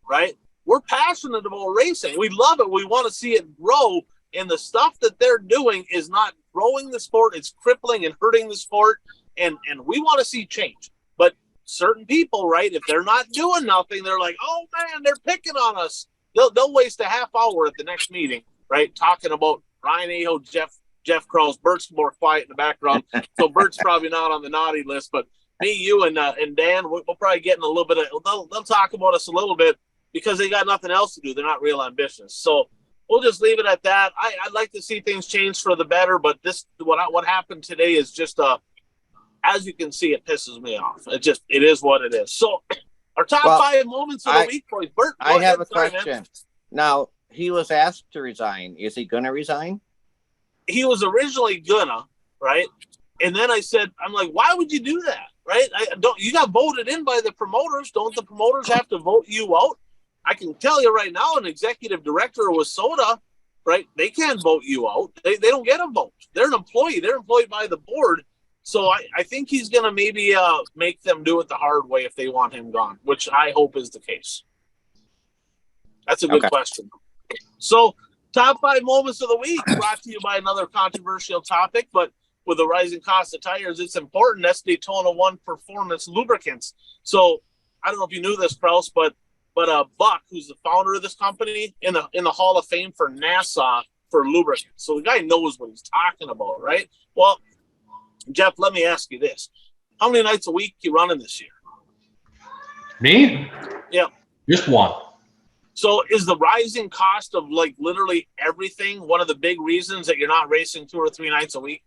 right? We're passionate about racing. We love it. We want to see it grow. And the stuff that they're doing is not growing the sport. It's crippling and hurting the sport. And we want to see change. But certain people, right, if they're not doing nothing, they're like, oh, man, they're picking on us. They'll waste a half hour at the next meeting, right, talking about Ryan Aho, Jeff Krause. Bert's more quiet in the background. So Bert's probably not on the naughty list. But me, you, and Dan, we'll probably get in a little bit of – they'll talk about us a little bit because they got nothing else to do. They're not real ambitious. So we'll just leave it at that. I'd like to see things change for the better, but what happened today is just as you can see, it pisses me off. It is what it is. So our top 5 moments of the week, boys. Bert, I have a question. Now, he was asked to resign. Is he going to resign? He was originally gonna, right? And then I said, I'm like, why would you do that, right? You got voted in by the promoters. Don't the promoters have to vote you out? I can tell you right now, an executive director of Wissota, right? They can't vote you out. They don't get a vote. They're an employee. They're employed by the board. So I think he's going to maybe make them do it the hard way if they want him gone, which I hope is the case. That's a good question. So top 5 moments of the week brought to you by another controversial topic, but with the rising cost of tires, it's important. That's Daytona 1 Performance Lubricants. So I don't know if you knew this, Krause, but Buck, who's the founder of this company, in the Hall of Fame for NASA for lubricants. So the guy knows what he's talking about, right? Well, Jeff, let me ask you this. How many nights a week you running this year? Me? Yeah. Just 1. So is the rising cost of like literally everything one of the big reasons that you're not racing 2 or 3 nights a week?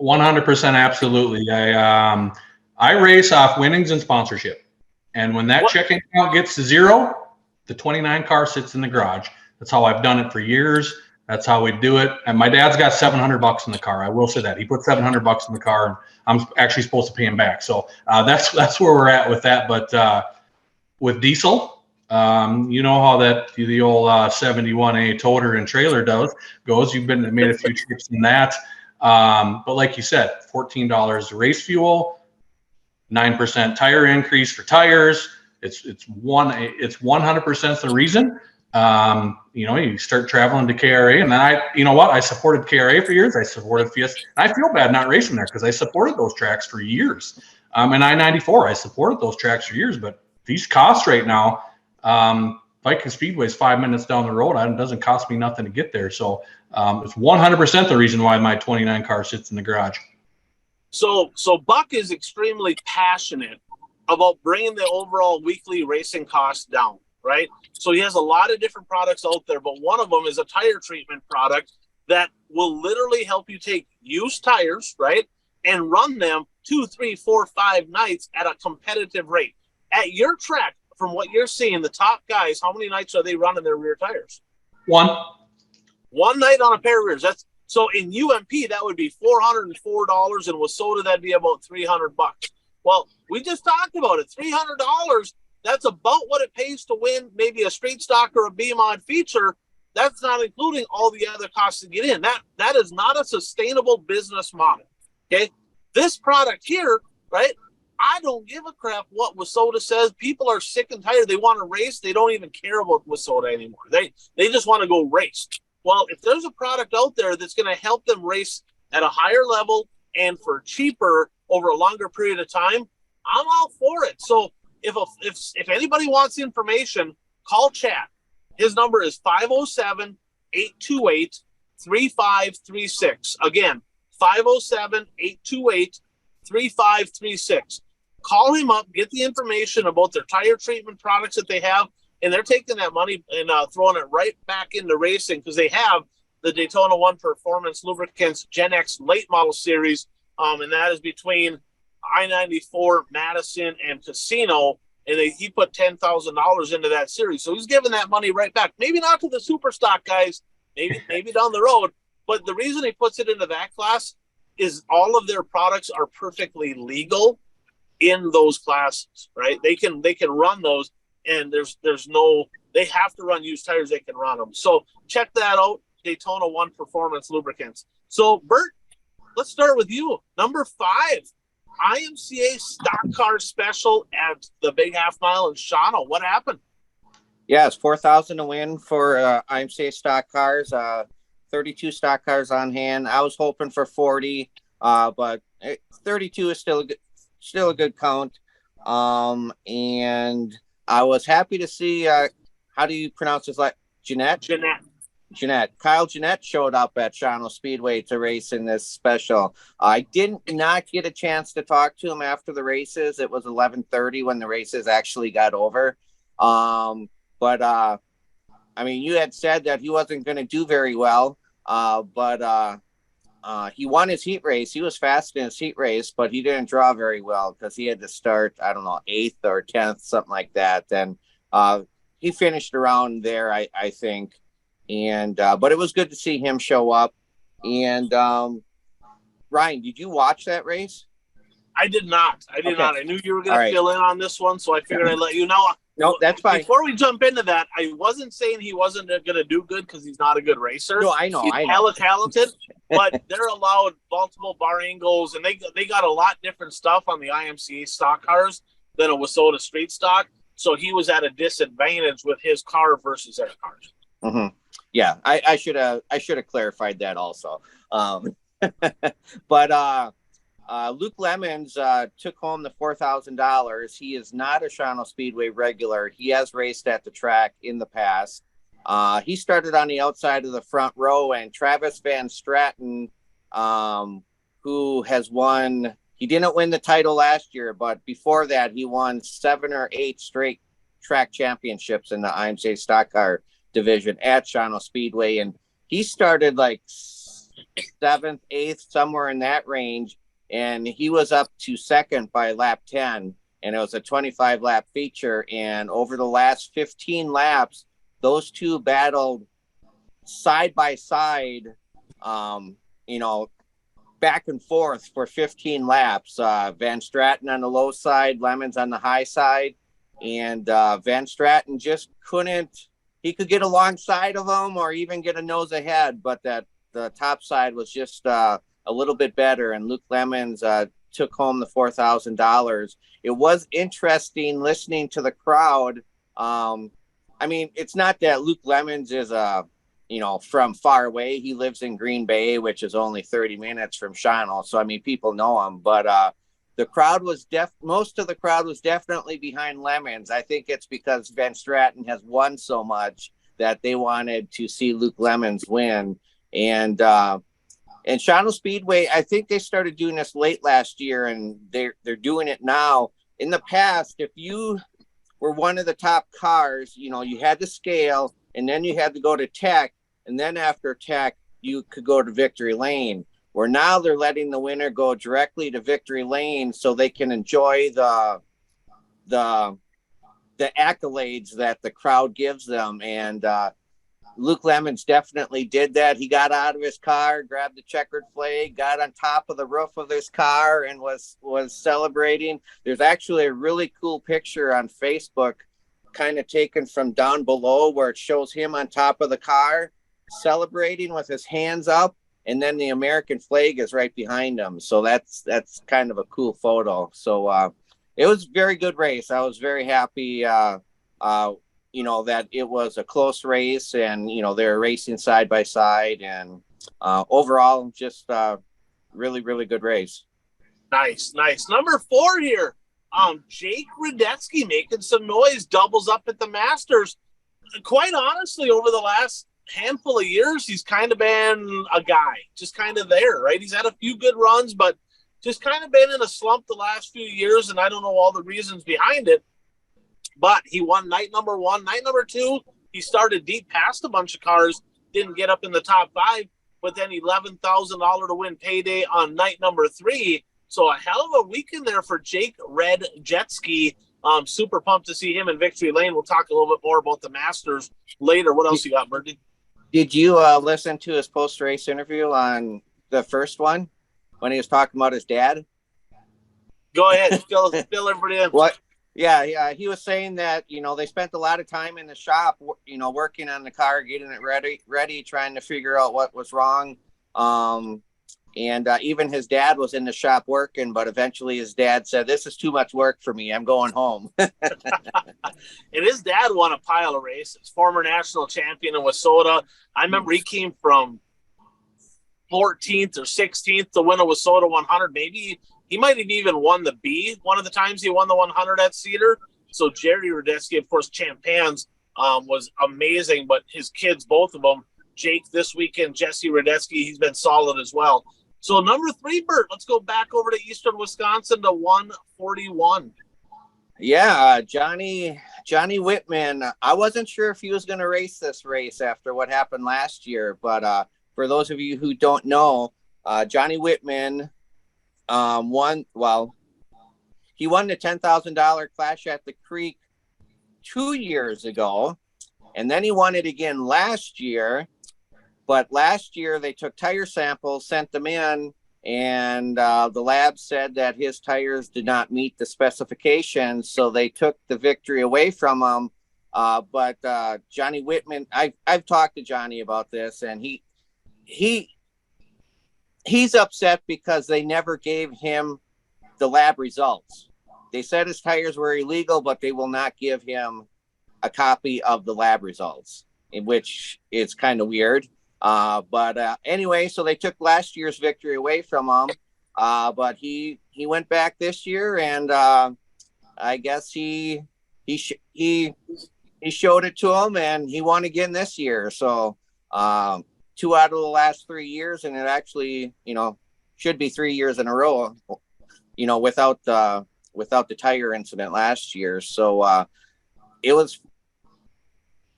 100%, absolutely. I race off winnings and sponsorship, and when that checking account gets to zero, the 29 car sits in the garage. That's how I've done it for years. That's how we do it. And my dad's got $700 in the car. I will say that he put $700 in the car, and I'm actually supposed to pay him back. So that's where we're at with that. But with diesel, you know how that the old 71A toter and trailer goes. You've made a few trips in that. But like you said, $14 race fuel, 9% tire increase for tires. It's 100% the reason. You start traveling to KRA, and then I supported KRA for years. I supported Fiesta. I feel bad not racing there because I supported those tracks for years. And I-94, I supported those tracks for years. But these costs right now, Viking Speedway is 5 minutes down the road. It doesn't cost me nothing to get there. So it's 100% the reason why my 29 car sits in the garage. So Buck is extremely passionate about bringing the overall weekly racing costs down, right? So he has a lot of different products out there, but one of them is a tire treatment product that will literally help you take used tires, right, and run them 2, 3, 4, 5 nights at a competitive rate. At your track, from what you're seeing, the top guys, how many nights are they running their rear tires? One night on a pair of rears. So in UMP, that would be $404. In Wissota, that'd be about $300. Well, we just talked about it. $300, that's about what it pays to win maybe a straight stock or a B-mod feature. That's not including all the other costs to get in. That is not a sustainable business model, okay? This product here, right, I don't give a crap what Wissota says. People are sick and tired. They want to race. They don't even care about Wissota anymore. They just want to go race. Well, if there's a product out there that's going to help them race at a higher level and for cheaper over a longer period of time, I'm all for it. So if anybody wants information, call Chad. His number is 507-828-3536. Again, 507-828-3536. Call him up, get the information about their tire treatment products that they have, and they're taking that money and throwing it right back into racing because they have the Daytona 1 Performance Lubricants Gen X late model series, and that is between I-94, Madison, and Casino, and he put $10,000 into that series. So he's giving that money right back. Maybe not to the super stock guys, maybe down the road, but the reason he puts it into that class is all of their products are perfectly legal in those classes, right? They can run those. And there's no, they have to run used tires, they can run them. So check that out, Daytona 1 Performance Lubricants. So Bert, let's start with you. Number 5, IMCA stock car special at the Big Half Mile in Shawano. What happened? Yes, 4,000 to win for IMCA stock cars. 32 stock cars on hand. I was hoping for 40, but 32 is still a good count. And I was happy to see, how do you pronounce his last? Jeanette. Kyle Jeanette showed up at Shawano Speedway to race in this special. I did not get a chance to talk to him after the races. It was 11:30 when the races actually got over. But I mean, you had said that he wasn't going to do very well, but he won his heat race. He was fast in his heat race, but he didn't draw very well because he had to start, I don't know, 8th or 10th, something like that. And he finished around there, I think. And but it was good to see him show up. And Ryan, did you watch that race? I did not. I knew you were going to fill in on this one, so I figured I'd let you know. No, that's fine. Before we jump into that, I wasn't saying he wasn't going to do good because he's not a good racer. No, I know. He's hella talented, but they're allowed multiple bar angles, and they got a lot different stuff on the IMCA stock cars than a Wissota street stock. So he was at a disadvantage with his car versus their cars. Mm-hmm. Yeah, I should have clarified that also. But Luke Lemons took home the $4,000. He is not a Shawano Speedway regular. He has raced at the track in the past. He started on the outside of the front row, and Travis Van Straten, who has won, he didn't win the title last year, but before that he won 7 or 8 straight track championships in the IMCA stock car division at Shawano Speedway. And he started like 7th, 8th, somewhere in that range. And he was up to second by lap 10. And it was a 25 lap feature. And over the last 15 laps, those two battled side by side, back and forth for 15 laps. Van Straten on the low side, Lemons on the high side. And Van Straten just he could get alongside of him or even get a nose ahead, but the top side was just a little bit better. And Luke Lemons took home the $4,000. It was interesting listening to the crowd. It's not that Luke Lemons is from far away. He lives in Green Bay, which is only 30 minutes from Shawano. So, people know him, but the crowd was most of the crowd was definitely behind Lemons. I think it's because Van Straten has won so much that they wanted to see Luke Lemons win. And Shawano Speedway, I think they started doing this late last year, and they're doing it now. In the past, if you were one of the top cars, you had to scale, and then you had to go to tech, and then after tech, you could go to victory lane. Where now they're letting the winner go directly to victory lane so they can enjoy the accolades that the crowd gives them. And Luke Lemons definitely did that. He got out of his car, grabbed the checkered flag, got on top of the roof of his car, and was celebrating. There's actually a really cool picture on Facebook kind of taken from down below where it shows him on top of the car celebrating with his hands up, and then the American flag is right behind him. So that's kind of a cool photo. So it was a very good race. I was very happy that it was a close race, and they're racing side by side, and overall just really, really good race. Nice. Number 4 here. Jake Radetsky making some noise, doubles up at the Masters. Quite honestly, over the last handful of years, he's kind of been a guy, just kind of there, right? He's had a few good runs, but just kind of been in a slump the last few years, and I don't know all the reasons behind it. But he won night number 1. Night number 2, he started deep past a bunch of cars, didn't get up in the top 5, but then $11,000 to win payday on night number 3. So a hell of a weekend there for Jake Radetsky. Super pumped to see him in victory lane. We'll talk a little bit more about the Masters later. What else you got, Birdie? Did you listen to his post-race interview on the first one when he was talking about his dad? Go ahead. Fill everybody in. What? Yeah. He was saying that, they spent a lot of time in the shop, working on the car, getting it ready, trying to figure out what was wrong. And even his dad was in the shop working, but eventually his dad said, "This is too much work for me. I'm going home." And his dad won a pile of races, former national champion in Wissota. I remember he came from 14th or 16th to win a Wissota 100. Maybe he might have even won the B one of the times he won the 100 at Cedar. So Jerry Radetsky, of course, Champagnes, was amazing, but his kids, both of them, Jake this weekend, Jesse Radetsky, he's been solid as well. So number 3, Bert, let's go back over to Eastern Wisconsin to 141. Yeah, Johnny Whitman. I wasn't sure if he was going to race this race after what happened last year, but for those of you who don't know, Johnny Whitman won. Well, he won the $10,000 Clash at the Creek 2 years ago, and then he won it again last year. But last year they took tire samples, sent them in, and the lab said that his tires did not meet the specifications, so they took the victory away from him. But Johnny Whitman, I've talked to Johnny about this, and he's upset because they never gave him the lab results. They said his tires were illegal, but they will not give him a copy of the lab results, which is kind of weird. But anyway, so they took last year's victory away from him. But he went back this year, and I guess he showed it to him, and he won again this year. So 2 out of the last 3 years, and it actually, should be 3 years in a row, without the tire incident last year. So it was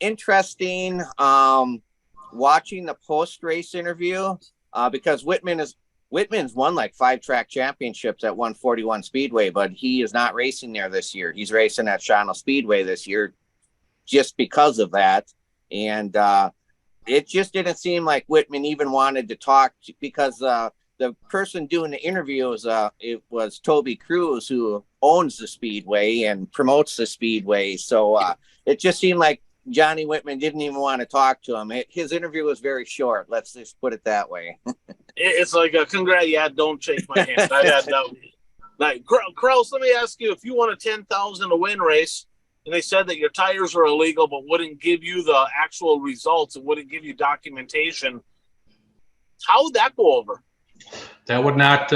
interesting watching the post-race interview because Whitman's won like 5 track championships at 141 Speedway, but he is not racing there this year. He's racing at Shawano Speedway this year just because of that. And it just didn't seem like Whitman even wanted to talk because the person doing the interview was Toby Cruz, who owns the Speedway and promotes the Speedway. So it just seemed like Johnny Whitman didn't even want to talk to him. His interview was very short. Let's just put it that way. It's like a congrats. Yeah, don't shake my hand. I had that. Like, Kraus, let me ask you, if you won a 10,000 to win race and they said that your tires were illegal but wouldn't give you the actual results and wouldn't give you documentation, how would that go over? That would not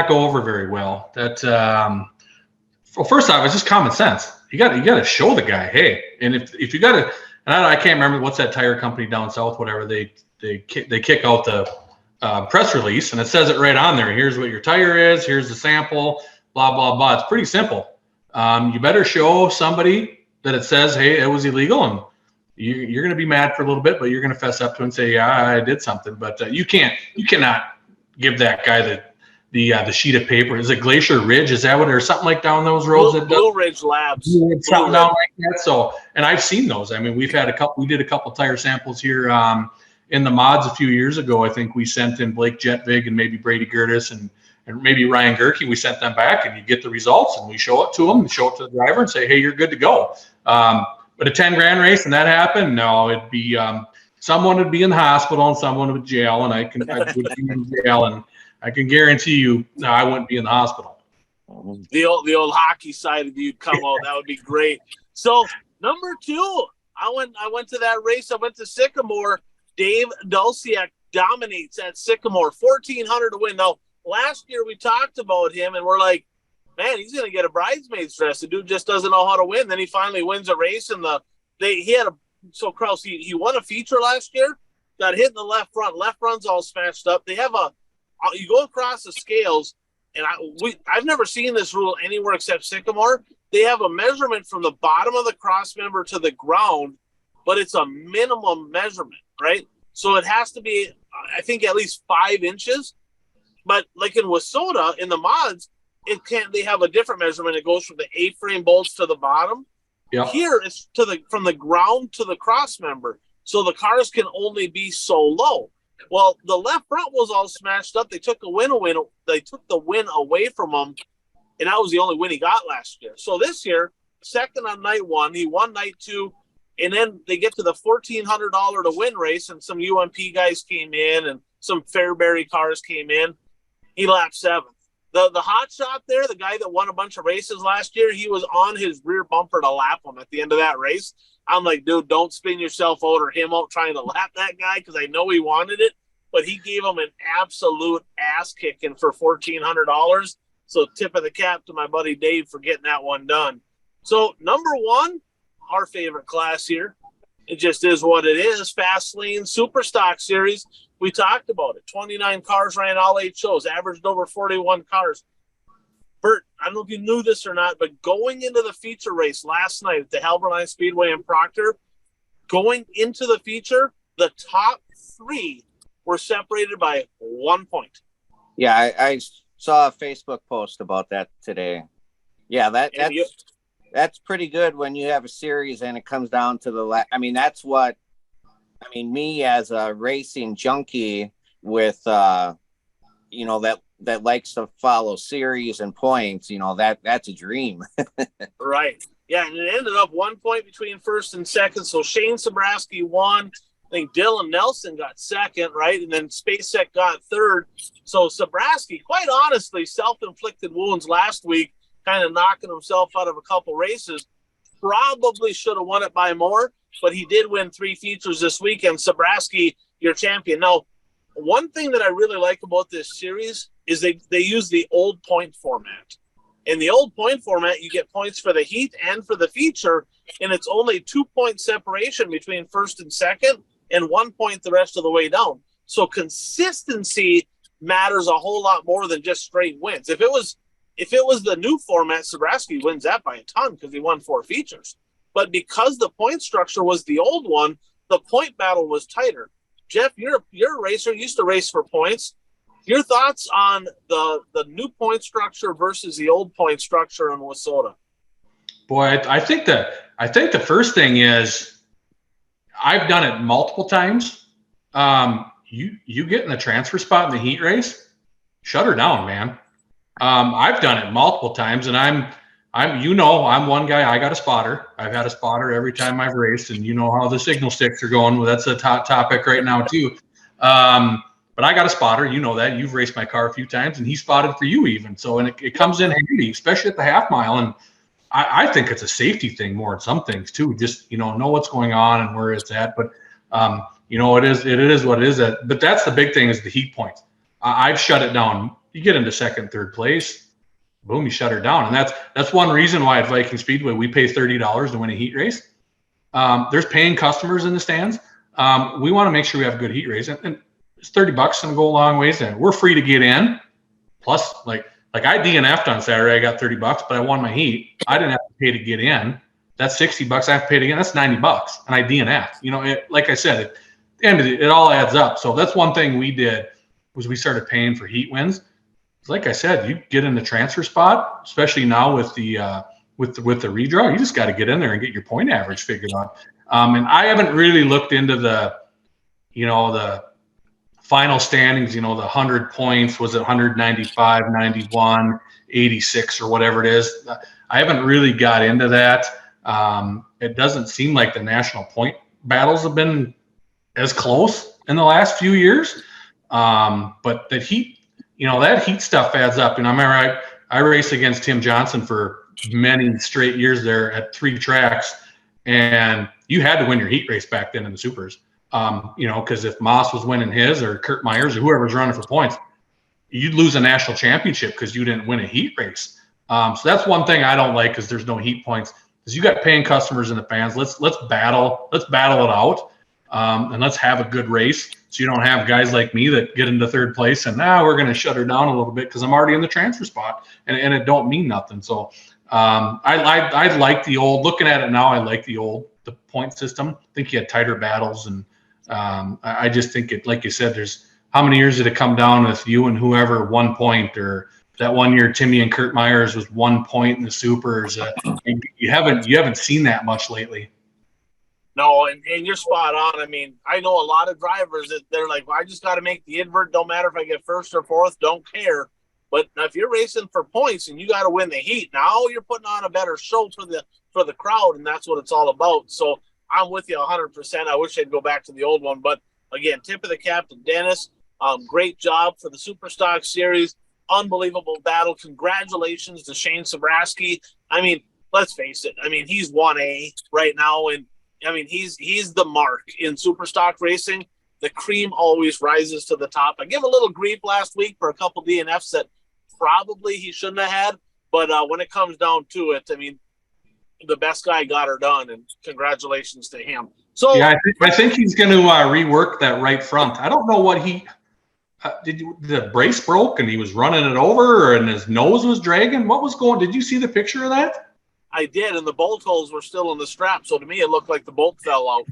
go over very well. That well, first off, it's just common sense. You got to show the guy, hey, and if you got to, and I can't remember what's that tire company down south, whatever they kick out the press release and it says it right on there. Here's what your tire is. Here's the sample. Blah blah blah. It's pretty simple. You better show somebody that it says, hey, it was illegal, and you're going to be mad for a little bit, but you're going to fess up to it and say, yeah, I did something. But you cannot give that guy the sheet of paper. Is it Glacier Ridge? Is that what, or something like down those roads? Blue Ridge Labs. Something down like that. So, and I've seen those. I mean, we did a couple tire samples here in the mods a few years ago. I think we sent in Blake Jetvig and maybe Brady Gertis and maybe Ryan Gerke. We sent them back, and you get the results, and we show it to them, show it to the driver, and say, hey, you're good to go. But a 10 grand race and that happened, no, it'd be someone would be in the hospital and someone would jail, and I would be in jail, and I can guarantee you, no, I wouldn't be in the hospital. The old hockey side of you'd come out. That would be great. So number 2, I went to that race. I went to Sycamore. Dave Dulciak dominates at Sycamore, 1,400 to win. Now, last year we talked about him, and we're like, man, he's going to get a bridesmaid's dress. The dude just doesn't know how to win. Then he finally wins a race, and so Kraus, he won a feature last year, got hit in the left front. Left front's all smashed up. They have you go across the scales, and I've never seen this rule anywhere except Sycamore. They have a measurement from the bottom of the cross member to the ground, but it's a minimum measurement, right? So it has to be, I think, at least 5 inches. But like in Wissota, in the mods, they have a different measurement. It goes from the A-frame bolts to the bottom. Yeah. Here it's from the ground to the cross member. So the cars can only be so low. Well, the left front was all smashed up. They took the win away from him, and that was the only win he got last year. So this year, second on night 1, he won night 2, and then they get to the $1,400 to win race, and some UMP guys came in, and some Fairbury cars came in. He lapped 7th. The hot shot there, the guy that won a bunch of races last year, he was on his rear bumper to lap him at the end of that race. I'm like, dude, don't spin yourself out or him out trying to lap that guy, because I know he wanted it, but he gave him an absolute ass kicking for $1,400. So tip of the cap to my buddy Dave for getting that one done. So number 1, our favorite class here. It just is what it is. Fast Lane Superstock Series. We talked about it. 29 cars ran all 8 shows, averaged over 41 cars. Bert, I don't know if you knew this or not, but going into the feature race last night at the Halberline Speedway in Proctor, going into the feature, the top 3 were separated by 1 point. Yeah, I saw a Facebook post about that today. Yeah, that's pretty good when you have a series and it comes down to the I mean, that's what, I mean, me as a racing junkie with, that likes to follow series and points, that's a dream. Right. Yeah, and it ended up 1 point between first and second. So Shane Sobraski won. I think Dylan Nelson got second, right? And then Spacek got third. So Sobraski, quite honestly, self-inflicted wounds last week, kind of knocking himself out of a couple races. Probably should have won it by more, but he did win 3 features this weekend. Sobraski, your champion. Now, one thing that I really like about this series is they use the old point format. In the old point format, you get points for the heat and for the feature, and it's only 2-point separation between first and second, and 1 point the rest of the way down. So consistency matters a whole lot more than just straight wins. If it was the new format, Sobraski wins that by a ton because he won 4 features. but because the point structure was the old one, the point battle was tighter. Jeff, you're a racer, used to race for points. Your thoughts on the new point structure versus the old point structure in Wissota? Boy, I think the first thing is I've done it multiple times. You get in the transfer spot in the heat race, shut her down, man. I've done it multiple times, and I'm one guy. I got a spotter. I've had a spotter every time I've raced, and you know how the signal sticks are going. Well, that's a top topic right now too. But I got a spotter. You know that. You've raced my car a few times, and he spotted for you even. So, and it comes in handy, especially at the half mile. And I think it's a safety thing more than some things too. Just know what's going on and where it's at. But it is what it is. But that's the big thing is the heat points. I've shut it down. You get into second, third place, boom, you shut her down. And that's one reason why at Viking Speedway we pay $30 to win a heat race. There's paying customers in the stands. We want to make sure we have a good heat race, and it's $30 going to go a long ways. And we're free to get in. Plus, like I DNF'd on Saturday, I got $30, but I won my heat. I didn't have to pay to get in. That's $60 I have to pay to get in. That's $90, and I DNF'd. Like I said, at the end of it all adds up. So that's one thing we did was we started paying for heat wins. Like I said, you get in the transfer spot, especially now with the with the redraw. You just got to get in there and get your point average figured out. And I haven't really looked into the final standings. The 100 points, was it 195, 91, 86, or whatever it is. I haven't really got into that. It doesn't seem like the national point battles have been as close in the last few years. But that heat. That heat stuff adds up. And I remember I raced against Tim Johnson for many straight years there at 3 tracks, and you had to win your heat race back then in the supers. Because if Moss was winning his or Kurt Myers or whoever was running for points, you'd lose a national championship because you didn't win a heat race. So that's one thing I don't like because there's no heat points. Because you got paying customers and the fans. Let's battle it out, and let's have a good race. So you don't have guys like me that get into third place and now we're going to shut her down a little bit because I'm already in the transfer spot and it don't mean nothing. So I like the old. Looking at it now, I like the point system. I think you had tighter battles, and I just think it, like you said, there's how many years did it come down with you and whoever 1 point, or that one year Timmy and Kurt Myers was 1 point in the supers. You haven't seen that much lately. No, and you're spot on. I mean, I know a lot of drivers that they're like, well, I just got to make the invert. Don't matter if I get first or fourth. Don't care. But if you're racing for points and you got to win the heat, now you're putting on a better show for the crowd, and that's what it's all about. So I'm with you 100%. I wish I'd go back to the old one. But, again, tip of the cap to Dennis. Great job for the Superstock Series. Unbelievable battle. Congratulations to Shane Sabraski. I mean, let's face it. I mean, he's 1A right now, and I mean, he's the mark in Superstock racing. The cream always rises to the top. I gave a little grief last week for a couple DNFs that probably he shouldn't have had. But when it comes down to it, I mean, the best guy got her done, and congratulations to him. So yeah, I think he's going to rework that right front. I don't know what he the brace broke and he was running it over, and his nose was dragging. What was going? Did you see the picture of that? I did, and the bolt holes were still in the strap, so to me it looked like the bolt fell out.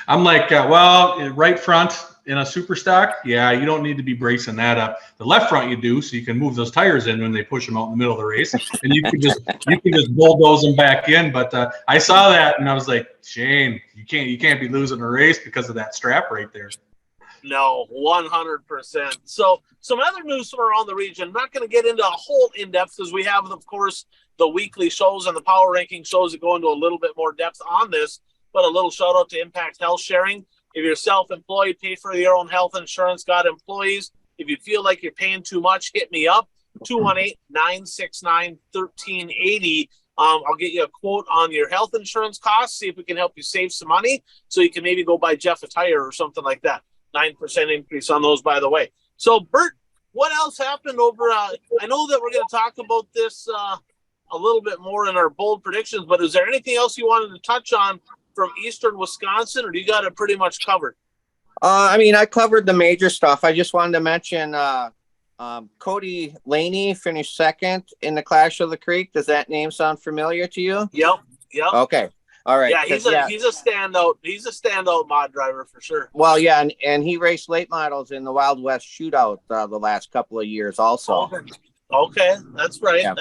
I'm like, well, right front in a super stock, yeah, you don't need to be bracing that up. The left front you do, so you can move those tires in when they push them out in the middle of the race, and you can just bulldoze them back in. But I saw that and I was like, Shane, you can't be losing a race because of that strap right there. No, 100%. So some other news from around the region. I'm not going to get into a whole in-depth because we have, of course, the weekly shows and the power ranking shows that go into a little bit more depth on this. But a little shout out to Impact Health Sharing. If you're self-employed, pay for your own health insurance, got employees. If you feel like you're paying too much, hit me up, 218-969-1380. I'll get you a quote on your health insurance costs, see if we can help you save some money so you can maybe go buy Jeff a tire or something like that. 9% increase on those, by the way. So, Bert, what else happened over? I know that we're going to talk about this a little bit more in our bold predictions, but is there anything else you wanted to touch on from Eastern Wisconsin, or do you got it pretty much covered? I mean, I covered the major stuff. I just wanted to mention Cody Laney finished second in the Clash of the Creek. Does that name sound familiar to you? Yep. Yep. Okay. All right. Yeah, he's a standout. He's a standout mod driver for sure. Well, yeah, and he raced late models in the Wild West Shootout the last couple of years also. Okay, that's right. Yeah.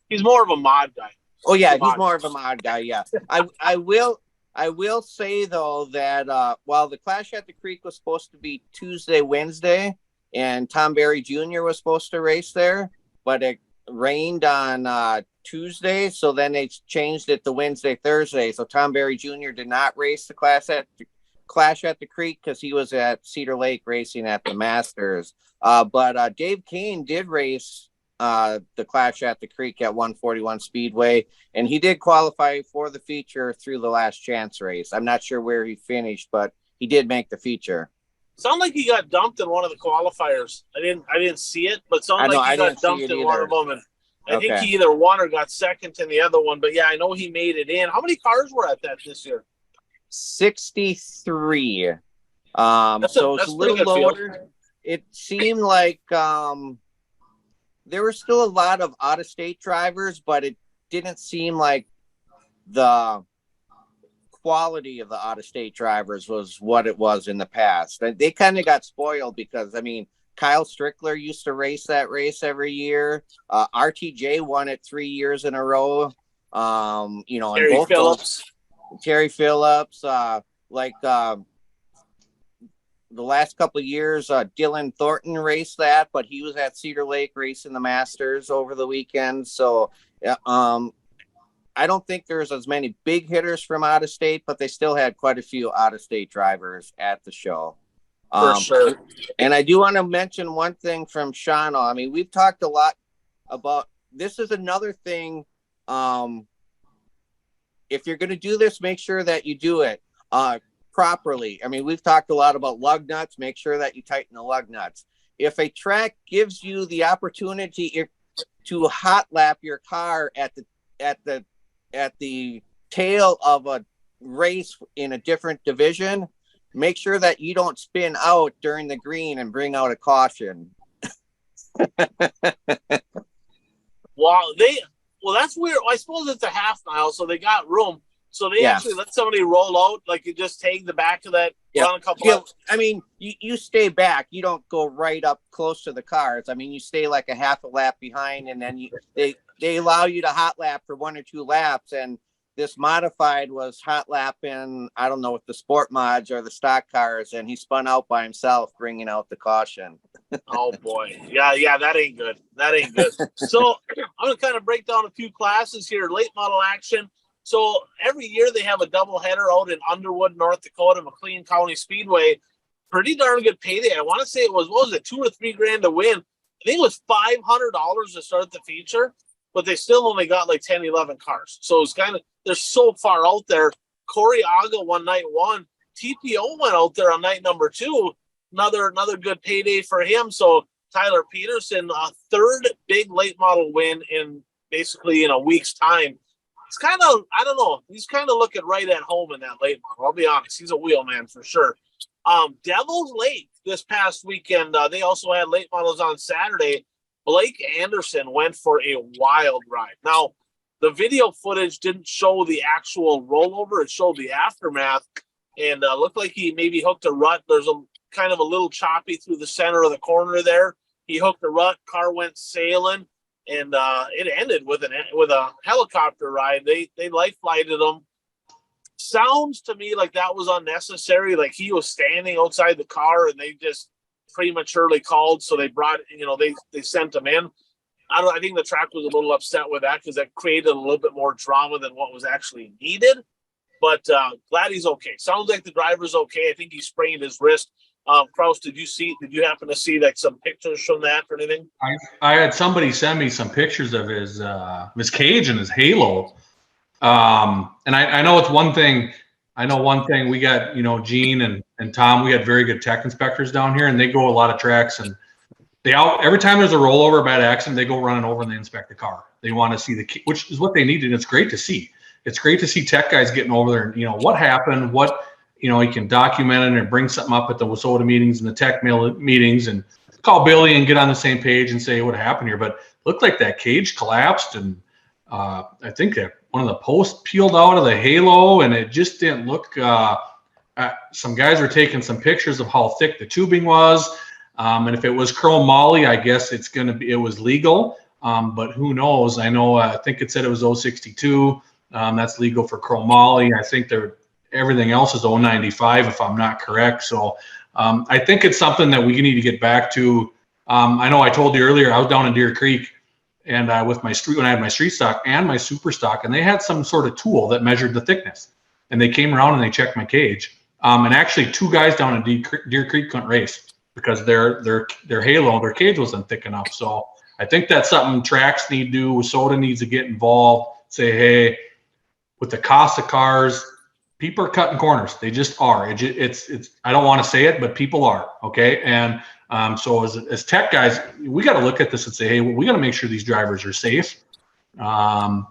He's more of a mod guy. Oh yeah, he's more of a mod guy. Yeah, I will say though that while the Clash at the Creek was supposed to be Tuesday, Wednesday, and Tom Berry Jr. was supposed to race there, but it rained on Tuesday, so then they changed it to Wednesday, Thursday. So Tom Berry Jr. did not race the Clash at the Creek because he was at Cedar Lake racing at the Masters. But Dave Kane did race the Clash at the Creek at 141 Speedway, and he did qualify for the feature through the last chance race. I'm not sure where he finished, but he did make the feature. Sound like he got dumped in one of the qualifiers. I didn't see it, but sound like he got dumped in one of them. And I think he either won or got second in the other one. But yeah, I know he made it in. How many cars were at that this year? 63. So it's a little lower. It seemed like there were still a lot of out-of-state drivers, but it didn't seem like the quality of the out-of-state drivers was what it was in the past. They kind of got spoiled because, I mean, Kyle Strickler used to race that race every year. RTJ won it 3 years in a row. Terry Phillips, the last couple of years, Dylan Thornton raced that, but he was at Cedar Lake racing the Masters over the weekend. So, I don't think there's as many big hitters from out of state, but they still had quite a few out of state drivers at the show. For sure. And I do want to mention one thing from Shano. I mean, we've talked a lot about this. Is another thing. If you're going to do this, make sure that you do it properly. I mean, we've talked a lot about lug nuts. Make sure that you tighten the lug nuts. If a track gives you the opportunity to hot lap your car at the tail of a race in a different division, make sure that you don't spin out during the green and bring out a caution. Well, that's weird. I suppose it's a half mile, so they got room. So they actually let somebody roll out, like you just take the back of that. Run a couple. Yeah, I mean, you stay back. You don't go right up close to the cars. I mean, you stay like a half a lap behind, and then they allow you to hot lap for 1 or 2 laps. And this modified was hot lapping, I don't know, with the sport mods or the stock cars, and he spun out by himself, bringing out the caution. Oh boy. Yeah, that ain't good. So I'm going to kind of break down a few classes here. Late model action. So every year they have a double header out in Underwood, North Dakota, McLean County Speedway. Pretty darn good payday. I want to say it was, what was it, $2 or $3 grand to win. I think it was $500 to start the feature, but they still only got like 10, 11 cars. So it's kind of, they're so far out there. Corey Aga won night 1. TPO went out there on night number 2. Another good payday for him. So Tyler Peterson, a third big late model win in basically in a week's time. It's kind of, I don't know, he's kind of looking right at home in that late model. I'll be honest. He's a wheelman for sure. Devil's Lake this past weekend, they also had late models on Saturday. Blake Anderson went for a wild ride. Now, the video footage didn't show the actual rollover. It showed the aftermath, and looked like he maybe hooked a rut. There's a kind of a little choppy through the center of the corner there. He hooked a rut, car went sailing, and it ended with a helicopter ride. They life flighted him. Sounds to me like that was unnecessary. Like he was standing outside the car, and they just prematurely called, so they brought, they sent him in. I think the track was a little upset with that because that created a little bit more drama than what was actually needed. But glad he's okay. Sounds like the driver's okay. I think he sprained his wrist. Kraus, did you happen to see like some pictures from that or anything? I had somebody send me some pictures of his cage and his halo. And I know it's one thing. I know one thing. We got, Gene and Tom, we had very good tech inspectors down here, and they go a lot of tracks, and every time there's a rollover, bad accident, they go running over and they inspect the car. They want to see which is what they need. And it's great to see. It's great to see tech guys getting over there and, what happened, he can document it and bring something up at the Wissota meetings and the tech meetings and call Billy and get on the same page and say what happened here. But it looked like that cage collapsed, and I think that one of the posts peeled out of the halo, and it just didn't look. Some guys were taking some pictures of how thick the tubing was, and if it was chrome moly, I guess it was legal. But who knows? I know. I think it said it was 062. That's legal for chrome moly. I think everything else is 095, if I'm not correct. So I think it's something that we need to get back to. I know I told you earlier, I was down in Deer Creek and when I had my street stock and my super stock, and they had some sort of tool that measured the thickness, and they came around and they checked my cage. And actually 2 guys down in Deer Creek couldn't race because their halo, their cage wasn't thick enough. So I think that's something tracks need to do. Wissota needs to get involved. Say, hey, with the cost of cars, people are cutting corners. They just are. It's I don't want to say it, but people are. Okay. And so as tech guys, we got to look at this and say, hey, well, we got to make sure these drivers are safe. And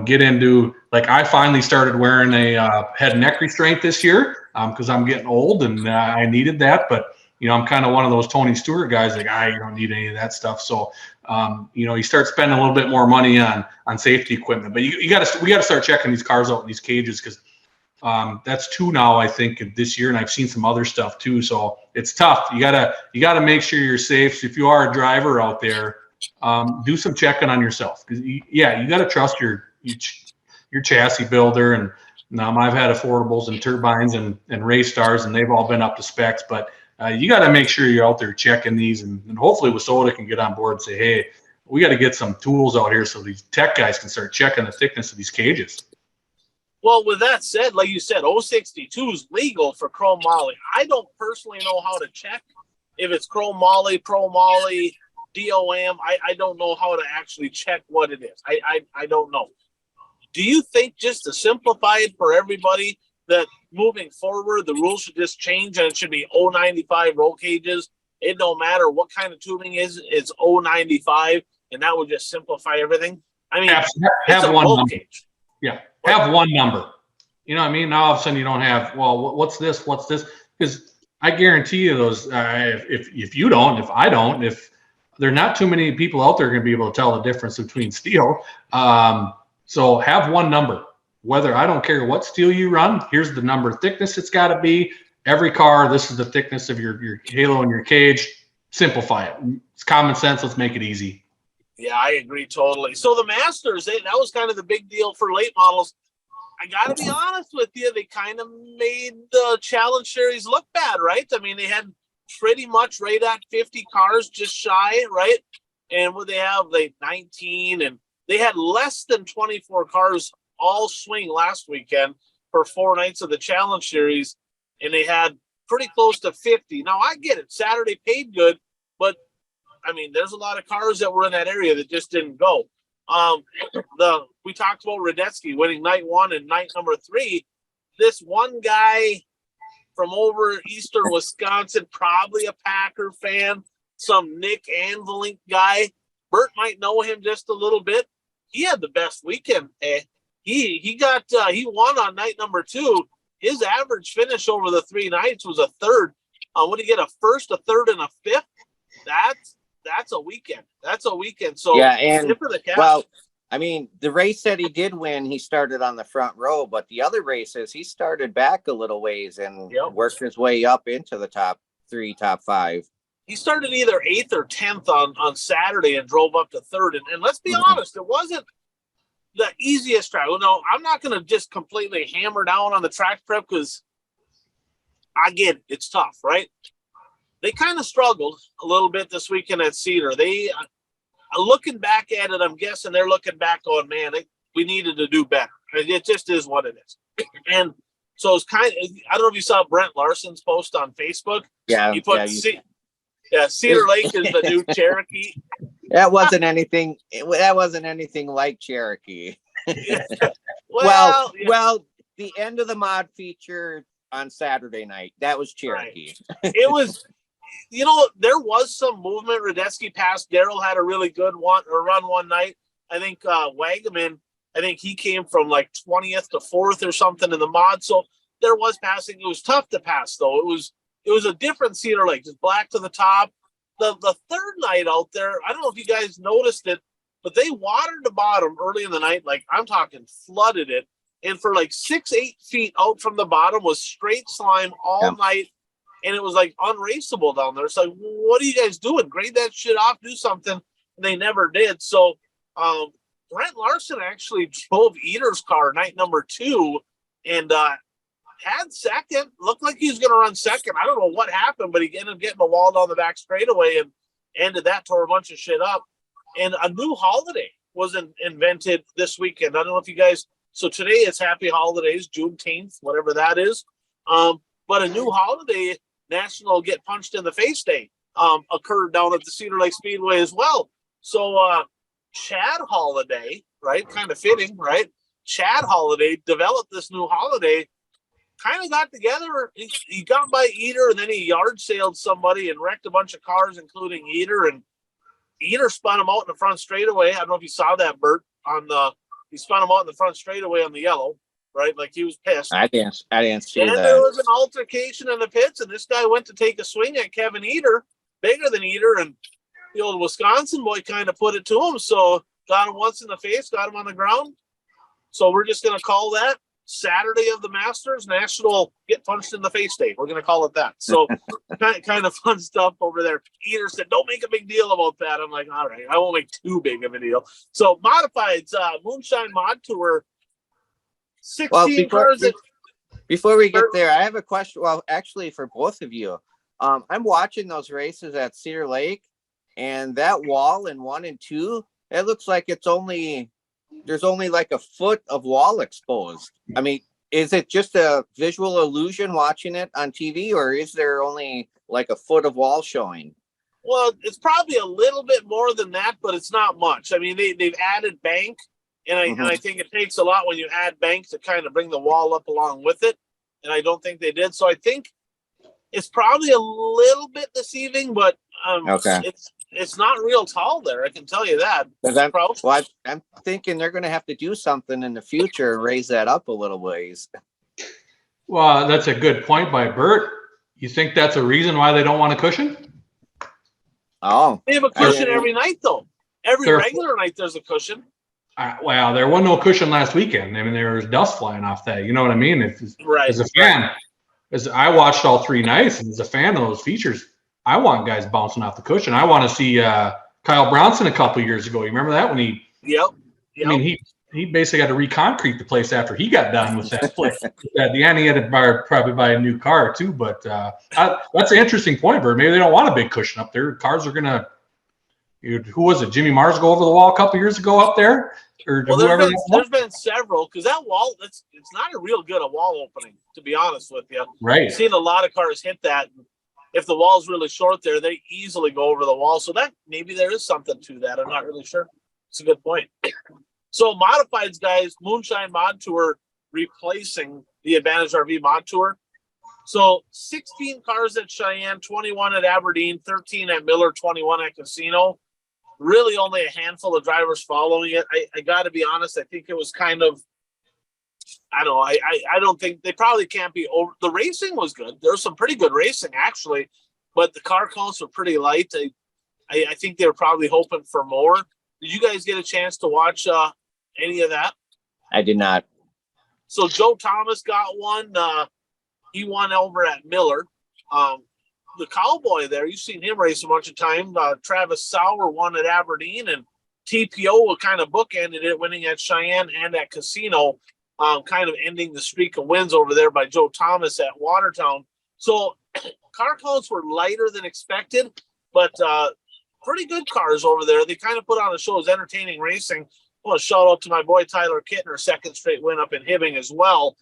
get into, like, I finally started wearing a head and neck restraint this year because I'm getting old and I needed that. But, I'm kind of one of those Tony Stewart guys, like, you don't need any of that stuff. So, you start spending a little bit more money on safety equipment. But we got to start checking these cars out in these cages because that's 2 now, I think, this year, and I've seen some other stuff too. So it's tough. You gotta make sure you're safe. So if you are a driver out there, do some checking on yourself because you got to trust your chassis builder. And I've had affordables and turbines and race stars, and they've all been up to specs. But you got to make sure you're out there checking these, and hopefully Wissota can get on board and say, hey, we got to get some tools out here so these tech guys can start checking the thickness of these cages. Well, with that said, like you said, 062 is legal for chrome moly. I don't personally know how to check if it's chrome moly, pro moly, DOM. I don't know how to actually check what it is. I don't know. Do you think, just to simplify it for everybody, that moving forward, the rules should just change and it should be 095 roll cages? It don't matter what kind of tubing it's 095, and that would just simplify everything? I mean, have one number. Cage. Yeah, have one number. You know what I mean? Now all of a sudden you don't have, well, what's this? Because I guarantee you those, if you don't, if I don't, if there are not too many people out there going to be able to tell the difference between steel. So have one number. Whether, I don't care what steel you run, here's the number of thickness it's got to be. Every car, this is the thickness of your halo and your cage. Simplify it. It's common sense. Let's make it easy. Yeah, I agree totally. So the Masters, that was kind of the big deal for late models. I got to be honest with you, they kind of made the Challenge Series look bad, right? I mean, they had pretty much right at 50 cars, just shy, right? And what they have, 19, and they had less than 24 cars all swing last weekend for 4 nights of the Challenge Series, and they had pretty close to 50. Now, I get it. Saturday paid good, but I mean, there's a lot of cars that were in that area that just didn't go. We talked about Radetzky winning night 1 and night number 3. This one guy from over eastern Wisconsin, probably a Packer fan, some Nick Anvilink guy. Bert might know him just a little bit. He had the best weekend. He won on night number 2. His average finish over the 3 nights was a third. When you get a first, a third, and a fifth, that's a weekend. That's a weekend. So yeah, and well, I mean, the race that he did win, he started on the front row, but the other races, he started back a little ways and worked his way up into the top 3, top 5. He started either 8th or 10th on Saturday and drove up to 3rd. And let's be honest, it wasn't the easiest track. Well, no, I'm not going to just completely hammer down on the track prep because I get it. It's tough, right? They kind of struggled a little bit this weekend at Cedar. They, looking back at it, I'm guessing they're looking back on, man, we needed to do better. It just is what it is. And so it's kind of, I don't know if you saw Brent Larson's post on Facebook. Yeah. He put, Cedar Lake is the new Cherokee. That wasn't anything like Cherokee. Well, the end of the mod feature on Saturday night, that was Cherokee. Right. It was, there was some movement. Radetzky passed. Daryl had a really good run one night. I think Wagaman, he came from like 20th to 4th or something in the mod. So there was passing. It was tough to pass though. It was a different Cedar Lake, just black to the top. The third night out there, I don't know if you guys noticed it. but they watered the bottom early in the night. Like, I'm talking flooded it. And for like 6-8 feet out from the bottom was straight slime all night. And it was like unraceable down there. So what are you guys doing? Grade that shit off, do something. And they never did. So Brent Larson actually drove Eater's car night number 2 and had second. Looked like he was going to run second. I don't know what happened, but he ended up getting a wall down the back straightaway and ended that, tore a bunch of shit up. And a new holiday was invented this weekend. I don't know if you guys, so today is Happy Holidays, Juneteenth, whatever that is. But a new holiday, National Get Punched in the Face Day, occurred down at the Cedar Lake Speedway as well. So Chad Holiday, right? Kind of fitting, right? Chad Holiday developed this new holiday, kind of got together. He got by Eater, and then he yard sailed somebody and wrecked a bunch of cars, including Eater. And Eater spun him out in the front straightaway. I don't know if you saw that, Bert. He spun him out in the front straightaway on the yellow, right? Like he was pissed. I didn't see and that. There was an altercation in the pits, and this guy went to take a swing at Kevin Eater, bigger than Eater, and the old Wisconsin boy kind of put it to him. So got him once in the face, got him on the ground. So we're just going to call that Saturday of the Masters, National Get Punched in the Face Day. We're going to call it that. So kind of fun stuff over there. Eater said, don't make a big deal about that. I'm like, all right, I won't make too big of a deal. So Modifieds, Moonshine Mod Tour, 16 cars. Before we get there, I have a question. Well, actually, for both of you, I'm watching those races at Cedar Lake, and that wall in 1 and 2, it looks like there's only like a foot of wall exposed. I mean, is it just a visual illusion watching it on TV, or is there only like a foot of wall showing? Well, it's probably a little bit more than that, but it's not much. I mean, they've added bank, and I think it takes a lot when you add bank to kind of bring the wall up along with it, and I don't think they did. So I think it's probably a little bit deceiving, but it's not real tall there. I can tell you that. I'm thinking they're going to have to do something in the future and raise that up a little ways. Well, that's a good point by Bert. You think that's a reason why they don't want a cushion? Oh, they have a cushion every night, though. Every regular night there's a cushion. Well, there was no cushion last weekend. I mean, there was dust flying off that. You know what I mean? As a fan, as I watched all 3 nights, and as a fan of those features, I want guys bouncing off the cushion. I want to see Kyle Brownson a couple years ago. You remember that when he? Yep. I mean, he basically had to reconcrete the place after he got done with that place. At the end, he had to probably buy a new car too. But that's an interesting point, Bert. Maybe they don't want a big cushion up there. Cars are gonna. Who was it? Jimmy Mars go over the wall a couple years ago up there, or whoever. There's been several, because that wall, it's not a real good wall opening, to be honest with you. Right. I've seen a lot of cars hit that. If the wall's really short there, they easily go over the wall. So that maybe there is something to that. I'm not really sure. It's a good point. So Modifieds, guys, Moonshine Mod Tour replacing the Advantage RV Mod Tour. So 16 cars at Cheyenne, 21 at Aberdeen, 13 at Miller, 21 at Casino. Really only a handful of drivers following it. I got to be honest. I think it was kind of, I don't know. I don't think they probably can't be over. The racing was good. There was some pretty good racing actually, but the car counts were pretty light. I think they were probably hoping for more. Did you guys get a chance to watch any of that? I did not. So Joe Thomas got one. He won over at Miller. The Cowboy there, you've seen him race a bunch of times. Travis Sauer won at Aberdeen, and TPO kind of bookended it, winning at Cheyenne and at Casino. Kind of ending the streak of wins over there by Joe Thomas at Watertown. So car counts were lighter than expected, but pretty good cars over there. They kind of put on a show. It was entertaining racing. I want to shout out to my boy Tyler Kittner, second straight win up in Hibbing as well.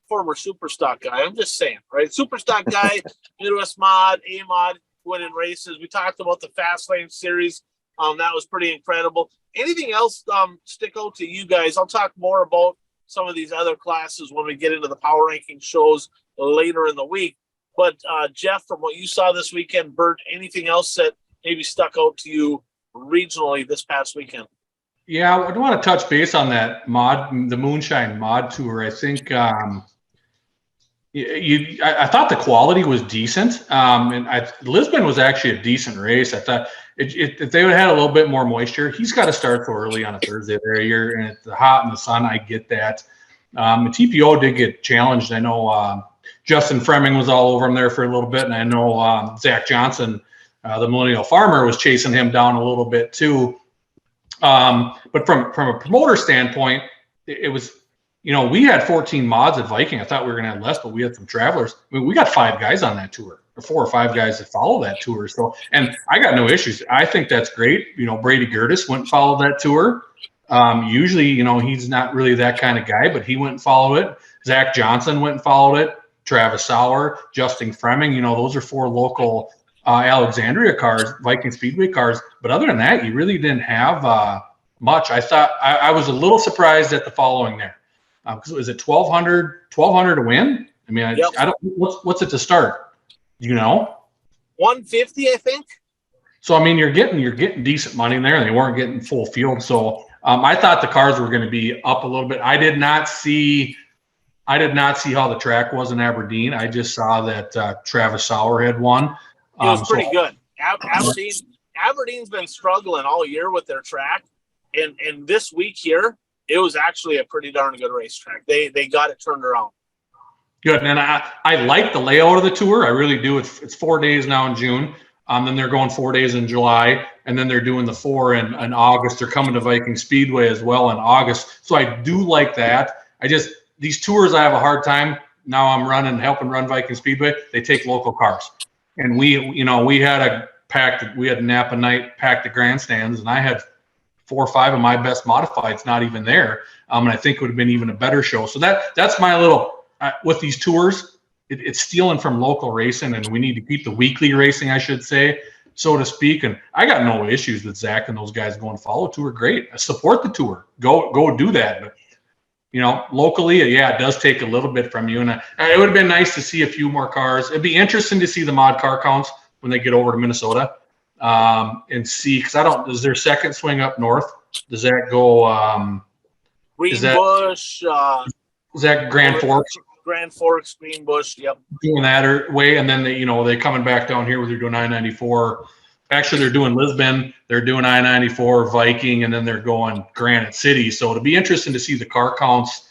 Former Superstock guy. I'm just saying, right? Superstock guy, Midwest Mod, A-Mod, winning races. We talked about the Fast Lane Series. That was pretty incredible. Anything else stick out to you guys? I'll talk more about some of these other classes when we get into the power ranking shows later in the week. But Jeff, from what you saw this weekend, Bert, anything else that maybe stuck out to you regionally this past weekend? Yeah, I want to touch base on that mod, the Moonshine Mod Tour. I think, I thought the quality was decent. Lisbon was actually a decent race. I thought if they would have had a little bit more moisture, he's got to start so early on a Thursday there. And it's hot in the sun. I get that. The TPO did get challenged. I know Justin Fremming was all over him there for a little bit. And I know Zach Johnson, the Millennial Farmer, was chasing him down a little bit too. But from a promoter standpoint, it was, we had 14 mods at Viking. I thought we were going to have less, but we had some travelers. I mean, we got 5 guys on that tour, or 4 or 5 guys that follow that tour. So, and I got no issues. I think that's great. Brady Gertis went and followed that tour. Usually, he's not really that kind of guy, but he went and followed it. Zach Johnson went and followed it. Travis Sauer, Justin Fremming, those are 4 local Alexandria cars, Viking Speedway cars. But other than that, you really didn't have much. I thought I was a little surprised at the following there. Is it 1,200 to win? I mean, Yep. I don't. What's it to start? 150, I think. So I mean, you're getting decent money in there. They weren't getting full field, so I thought the cars were going to be up a little bit. I did not see how the track was in Aberdeen. I just saw that Travis Sauer had won. It was pretty good. Aberdeen's been struggling all year with their track, and this week here, it was actually a pretty darn good racetrack. They got it turned around. Good, and I like the layout of the tour. I really do. It's 4 days now in June. Then they're going 4 days in July, and then they're doing the 4 in August. They're coming to Viking Speedway as well in August. So I do like that. These tours I have a hard time. Now I'm helping run Viking Speedway. They take local cars, and we had Napa night packed the grandstands, and I had 4 or 5 of my best modifieds not even there, and I think it would have been even a better show. So that's my little with these tours. It's stealing from local racing, and we need to keep the weekly racing, I should say, so to speak. And I got no issues with Zach and those guys going follow tour. Great, I support the tour. Go do that. But locally, it does take a little bit from you. And it would have been nice to see a few more cars. It'd be interesting to see the mod car counts when they get over to Minnesota. And see, because is there second swing up north? Does that go Greenbush? Is that Grand Forks? Grand Forks, Greenbush, yep. Doing that way, and then they coming back down here where they're doing I-94. Actually, they're doing Lisbon, they're doing I-94, Viking, and then they're going Granite City. So it'll be interesting to see the car counts.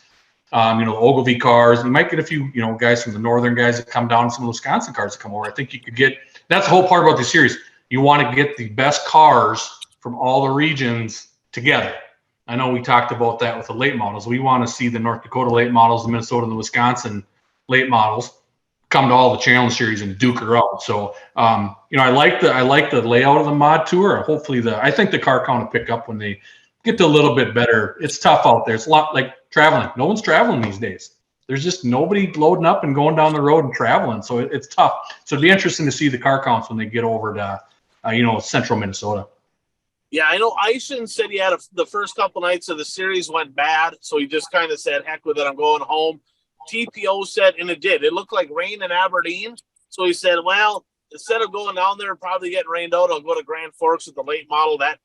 The Ogilvy cars. You might get a few, guys from the northern guys that come down, some of the Wisconsin cars that come over. I think you could get. That's the whole part about the series. You want to get the best cars from all the regions together. I know we talked about that with the late models. We want to see the North Dakota late models, the Minnesota and the Wisconsin late models come to all the challenge series and duke her out. So, I like the layout of the mod tour. Hopefully I think the car count will pick up when they get to a little bit better. It's tough out there. It's a lot like traveling. No one's traveling these days. There's just nobody loading up and going down the road and traveling. So it's tough. So it'd be interesting to see the car counts when they get over to, central Minnesota. Yeah, I know Eisen said he had the first couple nights of the series went bad, so he just kind of said, heck with it, I'm going home. TPO said, and it did. It looked like rain in Aberdeen, so he said, well, instead of going down there and probably getting rained out, I'll go to Grand Forks with the late model. That's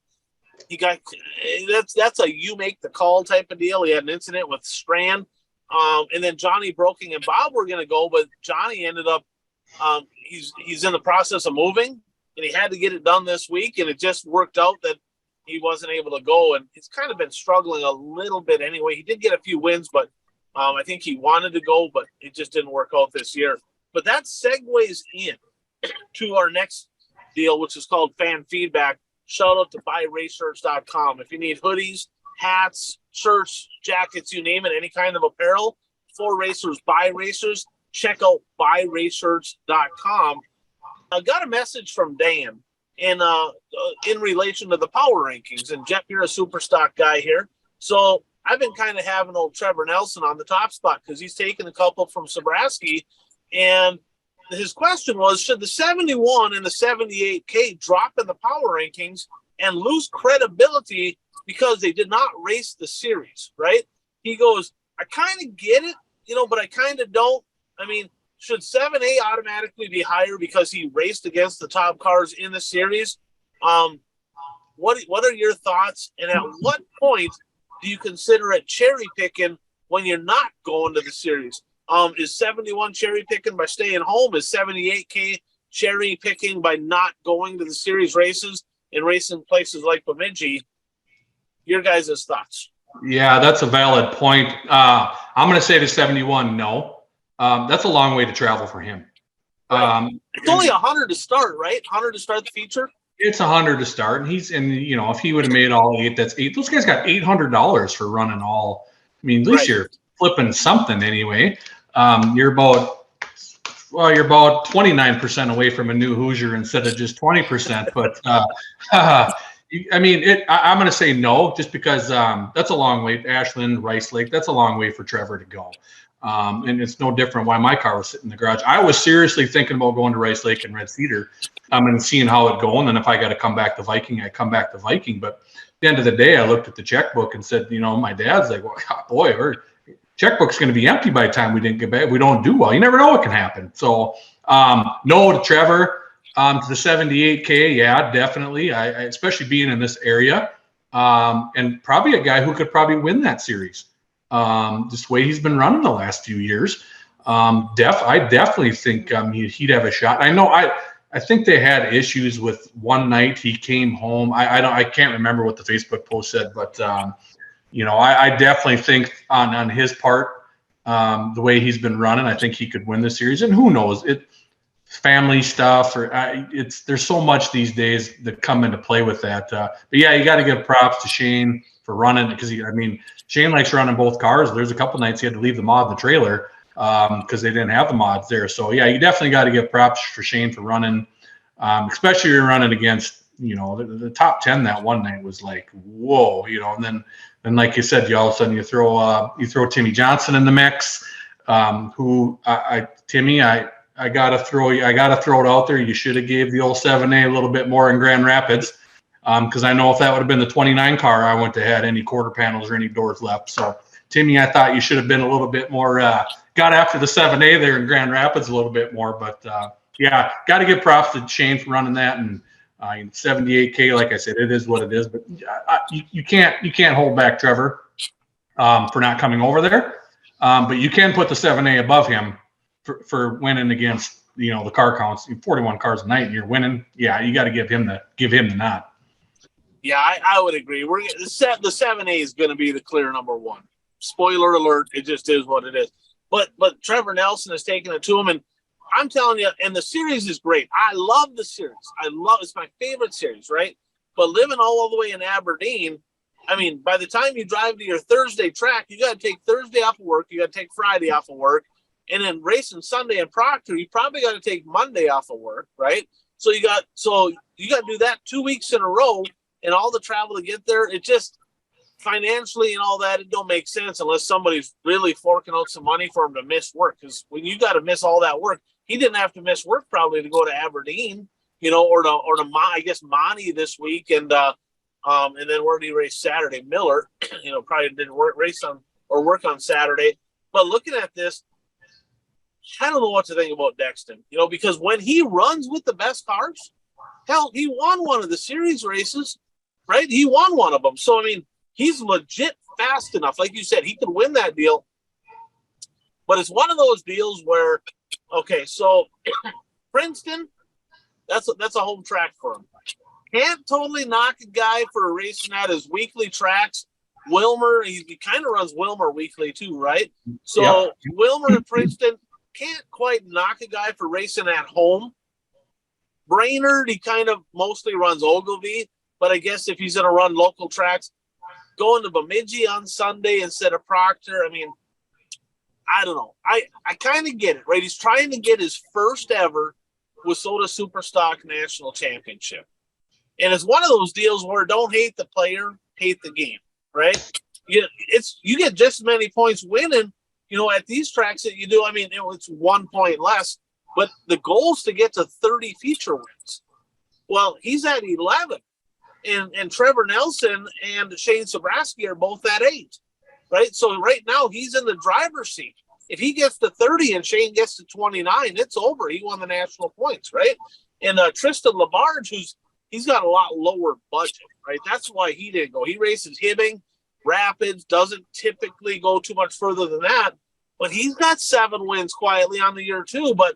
a you make the call type of deal. He had an incident with Strand, and then Johnny Broking and Bob were going to go, but Johnny ended up he's in the process of moving. And he had to get it done this week, and it just worked out that he wasn't able to go. And he's kind of been struggling a little bit anyway. He did get a few wins, but I think he wanted to go, but it just didn't work out this year. But that segues in to our next deal, which is called Fan Feedback. Shout out to buyraceshirts.com. If you need hoodies, hats, shirts, jackets, you name it, any kind of apparel for racers, by racers, check out buyraceshirts.com. I got a message from Dan in relation to the power rankings. And Jeff, you're a super stock guy here. So I've been kind of having old Trevor Nelson on the top spot because he's taken a couple from Sobraski. And his question was, should the 71 and the 78K drop in the power rankings and lose credibility because they did not race the series, right? He goes, I kind of get it, but I kind of don't. I mean, should 7A automatically be higher because he raced against the top cars in the series? What are your thoughts? And at what point do you consider it cherry picking when you're not going to the series? Is 71 cherry picking by staying home? Is 78K cherry picking by not going to the series races and racing places like Bemidji? Your guys' thoughts? Yeah, that's a valid point. I'm going to say to 71, no. That's a long way to travel for him. Right. It's only 100 to start, right? 100 to start the feature. It's 100 to start, and if he would have made all 8, that's 8. Those guys got $800 for running all. I mean, at least you're flipping something anyway. You're about 29% away from a new Hoosier instead of just 20%. But I'm going to say no, just because that's a long way. Ashland, Rice Lake, that's a long way for Trevor to go. And it's no different why my car was sitting in the garage. I was seriously thinking about going to Rice Lake and Red Cedar and seeing how it going. And if I got to come back to Viking, I come back to Viking. But at the end of the day, I looked at the checkbook and said, my dad's like, well, boy, our checkbook's going to be empty by the time we didn't get back. We don't do well. You never know what can happen. So no to Trevor. To the 78K, yeah, definitely. I especially being in this area, and probably a guy who could probably win that series. Just the way he's been running the last few years, I definitely think he'd have a shot. I think they had issues with one night he came home. I can't remember what the Facebook post said, but I definitely think on his part, the way he's been running, I think he could win the series. And who knows, family stuff there's so much these days that come into play with that. But yeah, you got to give props to Shane for running, because Shane likes running both cars. There's a couple nights he had to leave the mod in the trailer because they didn't have the mods there. So yeah, you definitely got to give props for Shane for running, especially you're running against the top 10 that one night was like, whoa, and then like you said, you all of a sudden you throw Timmy Johnson in the mix, Timmy, I gotta throw it out there. You should have gave the old 7A a little bit more in Grand Rapids, because I know if that would have been the 29 car, I wouldn't have had any quarter panels or any doors left. So Timmy, I thought you should have been a little bit more, got after the 7A there in Grand Rapids a little bit more. But yeah, got to give props to Shane for running that. And 78K, like I said, it is what it is. But you can't hold back Trevor for not coming over there. But you can put the 7A above him for winning against the car counts, 41 cars a night, and you're winning. Yeah, you got to give him the nod. Yeah, I would agree. The 7A is going to be the clear number one. Spoiler alert, it just is what it is. But Trevor Nelson has taken it to him, and I'm telling you, and the series is great. I love the series. It's my favorite series, right? But living all the way in Aberdeen, I mean, by the time you drive to your Thursday track, you got to take Thursday off of work, you got to take Friday off of work, and then racing Sunday in Proctor, you probably got to take Monday off of work, right? So you got to do that 2 weeks in a row, and all the travel to get there. It just financially and all that, it don't make sense unless somebody's really forking out some money for him to miss work. Because when you got to miss all that work, he didn't have to miss work probably to go to Aberdeen, or to I guess Monty this week, and then where did he race Saturday? Miller, probably didn't work on Saturday. But looking at this, I don't know what to think about Dexton, because when he runs with the best cars, hell, he won one of the series races, right? He won one of them. So, I mean, he's legit fast enough. Like you said, he could win that deal. But it's one of those deals where, okay, so Princeton, that's a home track for him. Can't totally knock a guy for racing at his weekly tracks. Wilmer, he kind of runs Wilmer weekly too, right? So yeah. Wilmer and Princeton, can't quite knock a guy for racing at home. Brainerd, he kind of mostly runs Ogilvy, but I guess if he's going to run local tracks, going to Bemidji on Sunday instead of Proctor, I mean, I don't know. I kind of get it, right? He's trying to get his first ever Wissota Superstock National Championship. And it's one of those deals where don't hate the player, hate the game, right? You get just as many points winning, at these tracks that you do. I mean, it's 1 point less, but the goal is to get to 30 feature wins. Well, he's at 11, and Trevor Nelson and Shane Sobraski are both at 8, right? So right now he's in the driver's seat. If he gets to 30 and Shane gets to 29, it's over. He won the national points, right? And Tristan Labarge, he's got a lot lower budget, right? That's why he didn't go. He races Hibbing, Rapids, doesn't typically go too much further than that. but he's got 7 wins quietly on the year too. But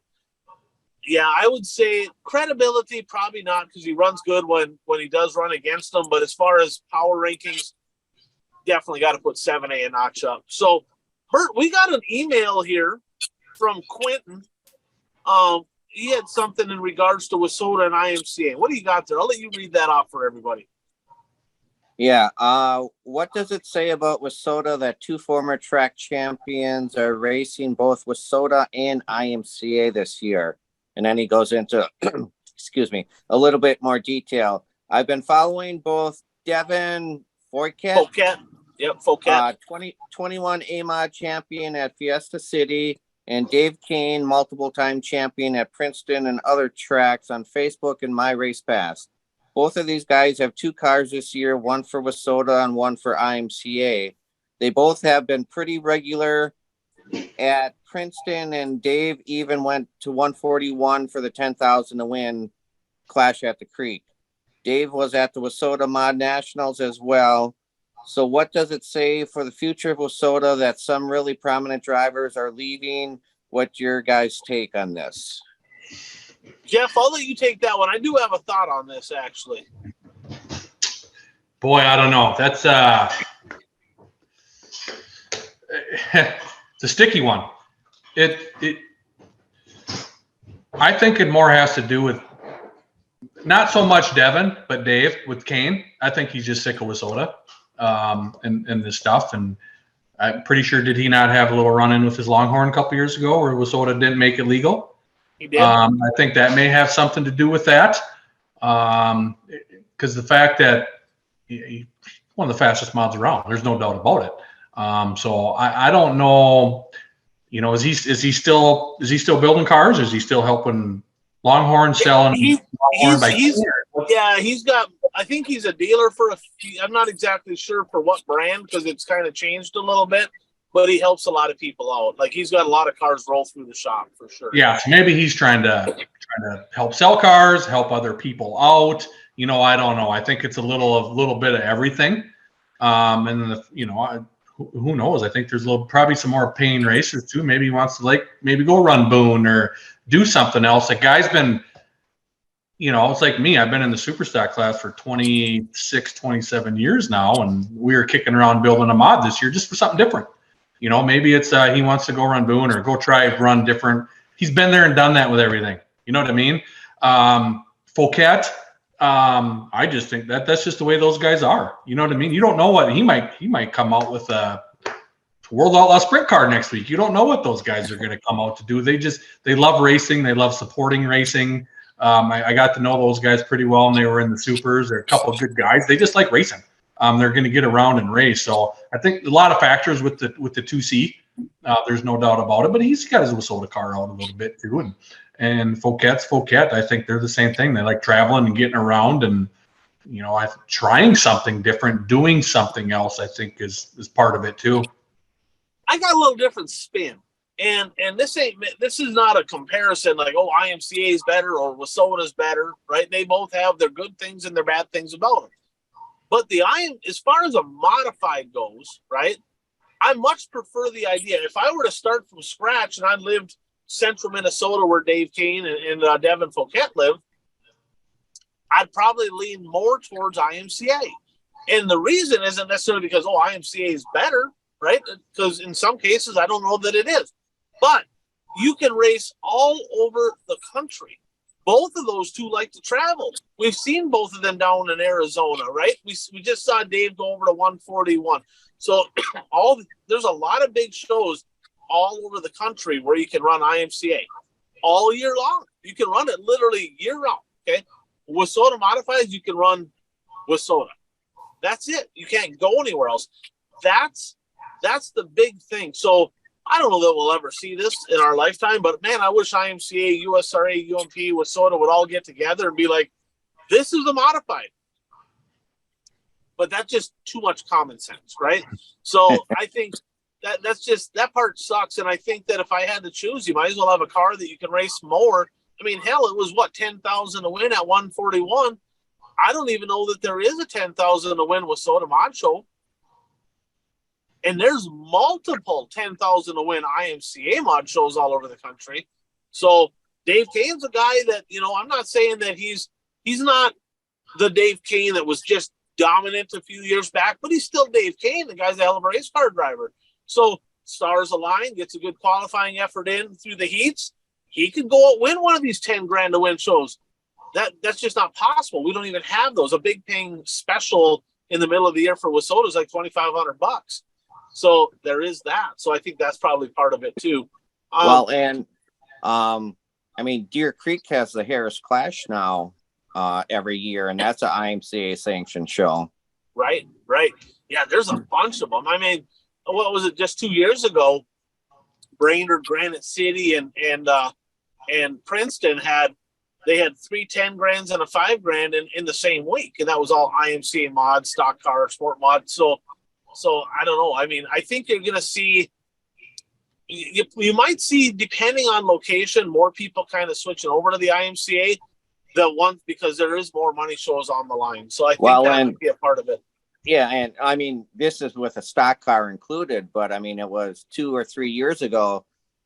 yeah, I would say credibility, probably not, because he runs good when he does run against them. But as far as power rankings, definitely got to put 7A a notch up. So, Bert, we got an email here from Quentin. He had something in regards to Wissota and IMCA. What do you got there? I'll let you read that off for everybody. Yeah. What does it say about Wissota that 2 former track champions are racing both Wissota and IMCA this year? And then he goes into, excuse me, a little bit more detail. I've been following both Devin Fouquet. Yep, Fouquet. 21 AMOD champion at Fiesta City, and Dave Kane, multiple-time champion at Princeton and other tracks on Facebook and My Race Pass. Both of these guys have 2 cars this year, one for Wissota and one for IMCA. They both have been pretty regular at Princeton, and Dave even went to 141 for the 10,000 to win Clash at the Creek. Dave was at the Wissota Mod Nationals as well. So what does it say for the future of Wissota that some really prominent drivers are leaving? What's your guys' take on this? Jeff, I'll let you take that one. I do have a thought on this, actually. Boy, I don't know. That's it's a sticky one. I think it more has to do with not so much Devin, but Dave with Kane. I think he's just sick of Wissota and this stuff. And I'm pretty sure, did he not have a little run-in with his Longhorn a couple years ago where Wissota didn't make it legal? He did. I think that may have something to do with that. Because the fact that he's one of the fastest mods around, there's no doubt about it. So I don't know, is he still building cars? Is he still helping Longhorn selling? He's got, I think he's a dealer for I'm not exactly sure for what brand, because it's kind of changed a little bit, but he helps a lot of people out. Like, he's got a lot of cars roll through the shop for sure. Yeah, so maybe he's trying to help sell cars, help other people out. I don't know. I think it's a little bit of everything. And then who knows? I think there's probably some more paying racers too. Maybe he wants to maybe go run Boone or do something else. The guy's been, it's like me. I've been in the Superstock class for 26, 27 years now, and we were kicking around building a mod this year just for something different. Maybe it's he wants to go run Boone or go run different. He's been there and done that with everything. You know what I mean? Fouquet, I just think that's just the way those guys are. You know what I mean? You don't know what he might come out with a World Outlaw Sprint car next week. You don't know what those guys are going to come out to do. They love racing. They love supporting racing. I got to know those guys pretty well, and they were in the supers. They're a couple of good guys. They just like racing. They're going to get around and race. So I think a lot of factors with the 2C. There's no doubt about it. But he's got his Wissota car out a little bit too. And Fouquet's Fouquet. I think they're the same thing. They like traveling and getting around, and trying something different, doing something else. I think is part of it too. I got a little different spin. And this is not a comparison like, oh, IMCA is better or Wissota is better, right? They both have their good things and their bad things about them. But as far as a modified goes, right, I much prefer the idea. If I were to start from scratch and I lived central Minnesota where Dave Kane and Devin Fouquet live, I'd probably lean more towards IMCA. And the reason isn't necessarily because, oh, IMCA is better, right? Because in some cases, I don't know that it is. But you can race all over the country. Both of those two like to travel. We've seen both of them down in Arizona, right? We just saw Dave go over to 141. So there's a lot of big shows all over the country where you can run IMCA all year long. You can run it literally year round, okay? Wissota Modifieds, you can run Wissota. That's it. You can't go anywhere else. That's the big thing. So I don't know that we'll ever see this in our lifetime, but man, I wish IMCA, USRA, UMP, Wissota would all get together and be like, this is the modified. But that's just too much common sense, right? So I think that part sucks. And I think that if I had to choose, you might as well have a car that you can race more. I mean, hell, it was 10,000 to win at 141. I don't even know that there is a 10,000 to win Wissota Mod Show. And there's multiple 10,000 to win IMCA mod shows all over the country. So Dave Kane's a guy that, I'm not saying that he's not the Dave Kane that was just dominant a few years back, but he's still Dave Kane. The guy's a hell of a race car driver. So stars align, gets a good qualifying effort in through the heats. He could go out win one of these 10 grand to win shows. That's just not possible. We don't even have those. A big paying special in the middle of the year for Wissota is like $2,500. So there is that. So I think that's probably part of it too. Deer Creek has the Harris Clash now every year, and that's an IMCA sanctioned show. Right. Yeah, there's a bunch of them. I mean, what was it? Just 2 years ago, Brainerd, Granite City, and Princeton had 3 10 grands and a 5 grand in the same week, and that was all IMCA mod, stock car, sport mod. So I don't know. I mean, I think you're going to see. You might see, depending on location, more people kind of switching over to the IMCA. Because there is more money shows on the line. So I think that would be a part of it. Yeah, and I mean, this is with a stock car included, but I mean, it was 2 or 3 years ago,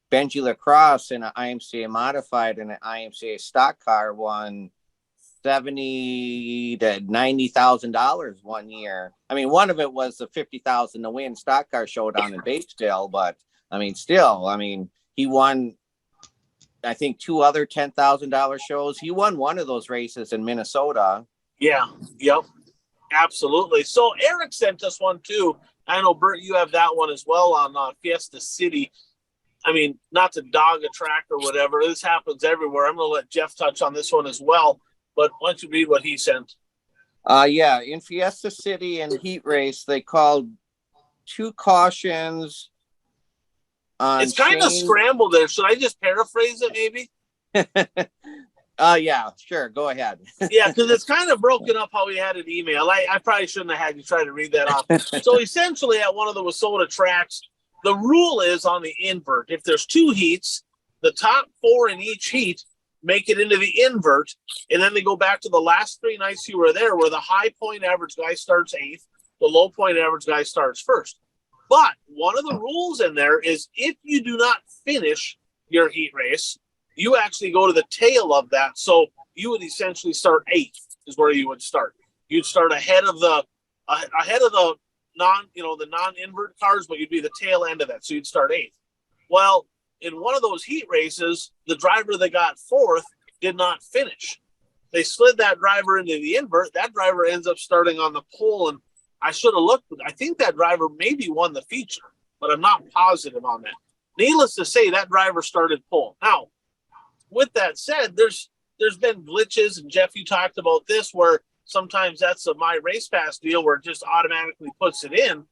Benji Lacrosse in an IMCA modified and an IMCA stock car won $70,000 to $90,000 one year. I mean, one of it was the $50,000 to win stock car showdown in Batesdale, but I mean, still, he won, I think, 2 other $10,000 shows. He won one of those races in Minnesota. Yeah. Yep. Absolutely. So Eric sent us one too. I know, Bert, you have that one as well on Fiesta City. I mean, not to dog a track or whatever. This happens everywhere. I'm going to let Jeff touch on this one as well. But why don't you read what he sent? Yeah, in Fiesta City and heat race, they called 2 cautions. It's kind of scrambled there. Should I just paraphrase it maybe? Yeah, sure. Go ahead. Yeah, because it's kind of broken up how we had an email. I probably shouldn't have had you try to read that off. So essentially at one of the Wissota tracks, the rule is on the invert. If there's 2 heats, the top 4 in each heat make it into the invert, and then they go back to the last 3 nights you were there, where the high point average guy starts 8th, the low point average guy starts 1st. But one of the rules in there is if you do not finish your heat race, you actually go to the tail of that. So you would essentially start 8th is where you would start. You'd start ahead of the non-invert cars, but you'd be the tail end of that. So you'd start 8th. Well, in one of those heat races, the driver that got 4th did not finish. They slid that driver into the invert. That driver ends up starting on the pole, and I should have looked. I think that driver maybe won the feature, but I'm not positive on that. Needless to say, that driver started pole. Now, with that said, there's been glitches, and Jeff, you talked about this, where sometimes that's a My Race Pass deal where it just automatically puts it in.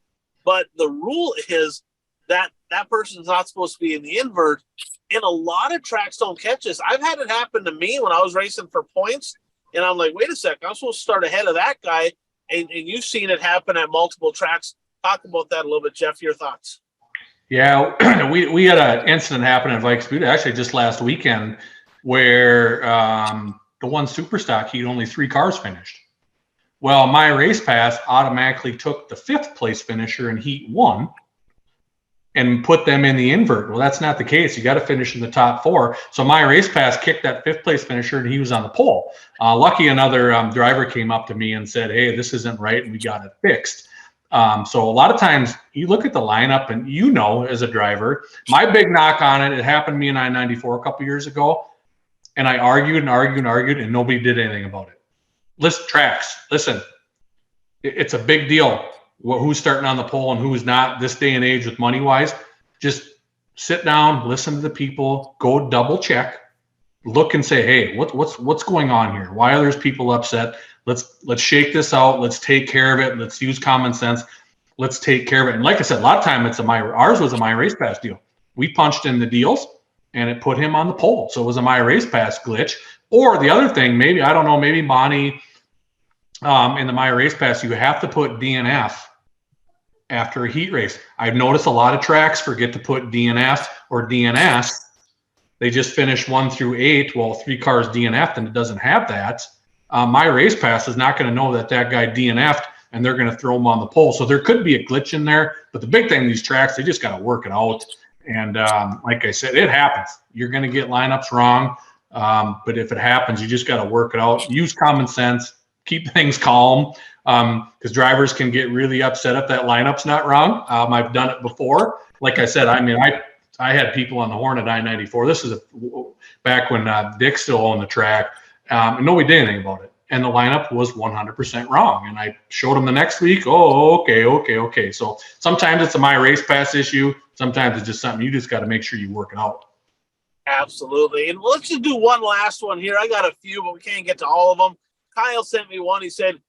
But the rule is that person's not supposed to be in the invert, and a lot of tracks don't catch this. I've had it happen to me when I was racing for points, and I'm like, wait a second, I'm supposed to start ahead of that guy. And you've seen it happen at multiple tracks. Talk about that a little bit, Jeff. Your thoughts? Yeah, we had an incident happen at Vikes Butte actually just last weekend where the one super stock heat, only 3 cars finished. Well, My Race Pass automatically took the 5th place finisher in heat 1 and put them in the invert. Well, that's not the case. You got to finish in the top 4. So My Race Pass kicked that 5th place finisher, and he was on the pole. Lucky another driver came up to me and said, hey, this isn't right, and we got it fixed. So a lot of times you look at the lineup, and as a driver, my big knock on it happened to me in I-94 a couple years ago, and I argued, and nobody did anything about it. Listen, it's a big deal. Who's starting on the pole and who's not this day and age with money wise. Just sit down, listen to the people, go double check, look and say, hey, what's going on here? Why are those people upset? Let's shake this out. Let's take care of it. Let's use common sense. Let's take care of it. And like I said, a lot of time ours was a My Race Pass deal. We punched in the deals and it put him on the pole. So it was a My Race Pass glitch. Or the other thing, maybe Bonnie in the My Race Pass, you have to put DNF after a heat race. I've noticed a lot of tracks forget to put DNF or DNS. They just finish 1 through 8. Well, 3 cars DNF'd and it doesn't have that. My Race Pass is not going to know that guy DNF'd and they're going to throw them on the pole. So there could be a glitch in there. But the big thing in these tracks, they just got to work it out. And like I said, it happens. You're going to get lineups wrong. But if it happens, you just got to work it out. Use common sense. Keep things calm, because drivers can get really upset if that lineup's not wrong. I've done it before. Like I said, I mean, I had people on the horn at I-94. This is back when Dick still owned the track, and nobody did anything about it. And the lineup was 100% wrong. And I showed them the next week. Oh, okay. So sometimes it's a My Race Pass issue. Sometimes it's just something you just got to make sure you work it out. Absolutely. And let's just do one last one here. I got a few, but we can't get to all of them. Kyle sent me one. He said,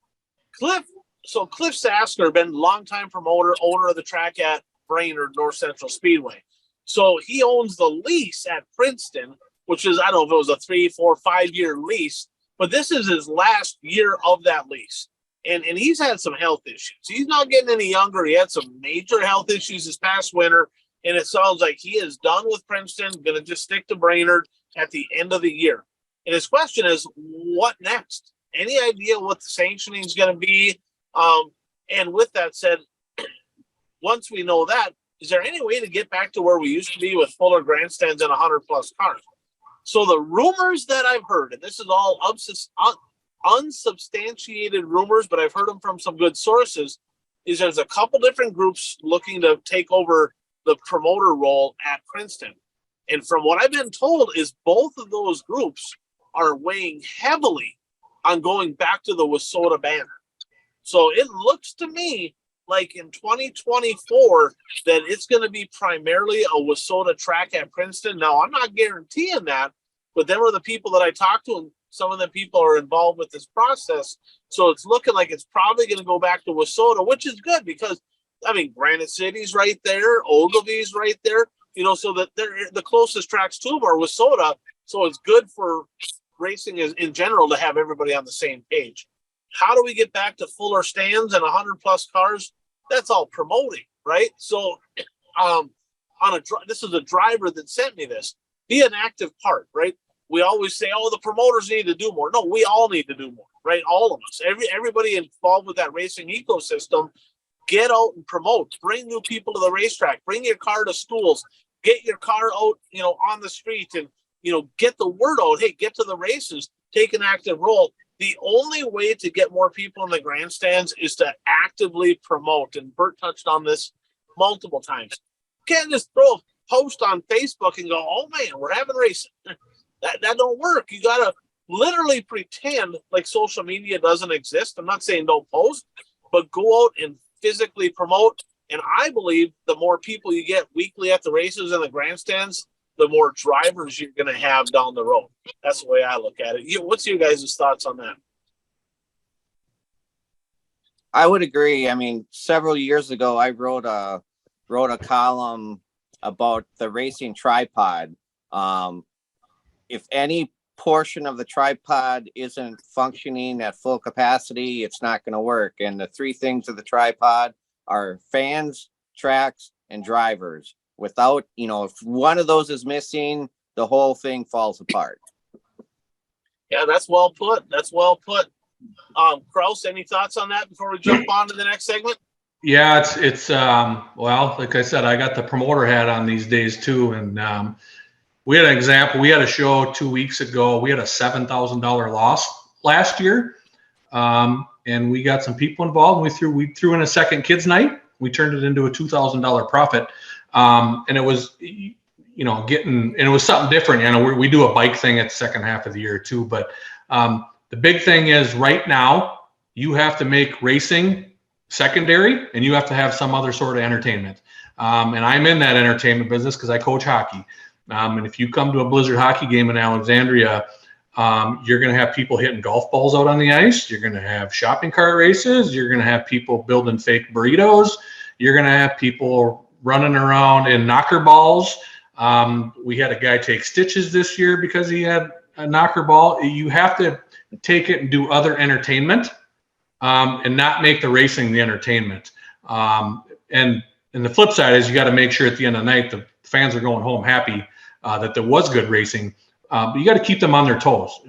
Cliff Sasker, been longtime promoter, owner of the track at Brainerd North Central Speedway. So he owns the lease at Princeton, which is, I don't know if it was a 3, 4, 5-year lease, but this is his last year of that lease. And he's had some health issues. He's not getting any younger. He had some major health issues this past winter, and it sounds like he is done with Princeton, going to just stick to Brainerd at the end of the year. And his question is, what next? Any idea what the sanctioning is going to be? And with that said, once we know that, is there any way to get back to where we used to be with fuller grandstands and 100-plus cars? So the rumors that I've heard, and this is all unsubstantiated rumors, but I've heard them from some good sources, is there's a couple different groups looking to take over the promoter role at Princeton. And from what I've been told is both of those groups are weighing heavily on going back to the Wissota banner. So it looks to me like in 2024 that it's going to be primarily a Wissota track at Princeton. Now, I'm not guaranteeing that, but them are the people that I talked to, and some of the people are involved with this process. So it's looking like it's probably going to go back to Wissota, which is good because, I mean, Granite City's right there, Ogilvy's right there, so that they're the closest tracks to them are Wissota. So it's good for racing in general to have everybody on the same page. How do we get back to fuller stands and 100-plus cars? That's all promoting, right? So this is a driver that sent me this. Be an active part, right? We always say, the promoters need to do more. No, we all need to do more, right? All of us, everybody involved with that racing ecosystem, get out and promote. Bring new people to the racetrack. Bring your car to schools. Get your car out, on the street and, get the word out. Hey, get to the races. Take an active role. The only way to get more people in the grandstands is to actively promote. And Bert touched on this multiple times. You can't just throw a post on Facebook and go, oh, man, we're having racing. That don't work. You got to literally pretend like social media doesn't exist. I'm not saying don't post, but go out and physically promote. And I believe the more people you get weekly at the races and the grandstands, the more drivers you're going to have down the road. That's the way I look at it. What's your guys' thoughts on that? I would agree. I mean, several years ago, I wrote a column about the racing tripod. If any portion of the tripod isn't functioning at full capacity, it's not going to work. And the three things of the tripod are fans, tracks, and drivers. Without, if one of those is missing, the whole thing falls apart. Yeah, that's well put. Kraus, any thoughts on that before we jump on to the next segment? Yeah, it's well, like I said, I got the promoter hat on these days too. And we had an example. We had a show 2 weeks ago. We had a $7,000 loss last year. And we got some people involved. We threw in a second kids night. We turned it into a $2,000 profit. And it was, and it was something different. We do a bike thing at the second half of the year too. But the big thing is right now you have to make racing secondary and you have to have some other sort of entertainment. And I'm in that entertainment business because I coach hockey. And if you come to a Blizzard hockey game in Alexandria, you're going to have people hitting golf balls out on the ice. You're going to have shopping cart races. You're going to have people building fake burritos. You're going to have people running around in knocker balls. We had a guy take stitches this year because he had a knocker ball. You have to take it and do other entertainment and not make the racing the entertainment. And the flip side is you got to make sure at the end of the night the fans are going home happy that there was good racing. But you got to keep them on their toes.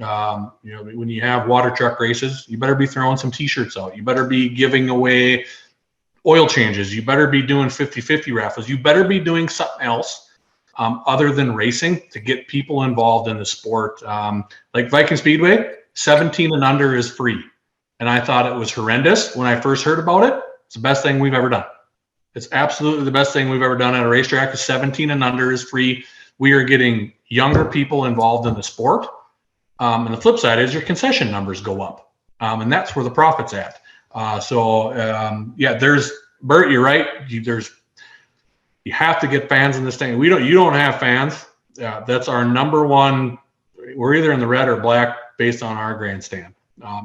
When you have water truck races, you better be throwing some T-shirts out. You better be giving away oil changes. You better be doing 50-50 raffles. You better be doing something else other than racing to get people involved in the sport. Like Viking Speedway, 17 and under is free. And I thought it was horrendous when I first heard about it. It's the best thing we've ever done. It's absolutely the best thing we've ever done at a racetrack. 17 and under is free. We are getting younger people involved in the sport. And the flip side is your concession numbers go up. And that's where the profit's at. There's Bert, you're right. You have to get fans in this thing. You don't have fans. That's our number one. We're either in the red or black based on our grandstand.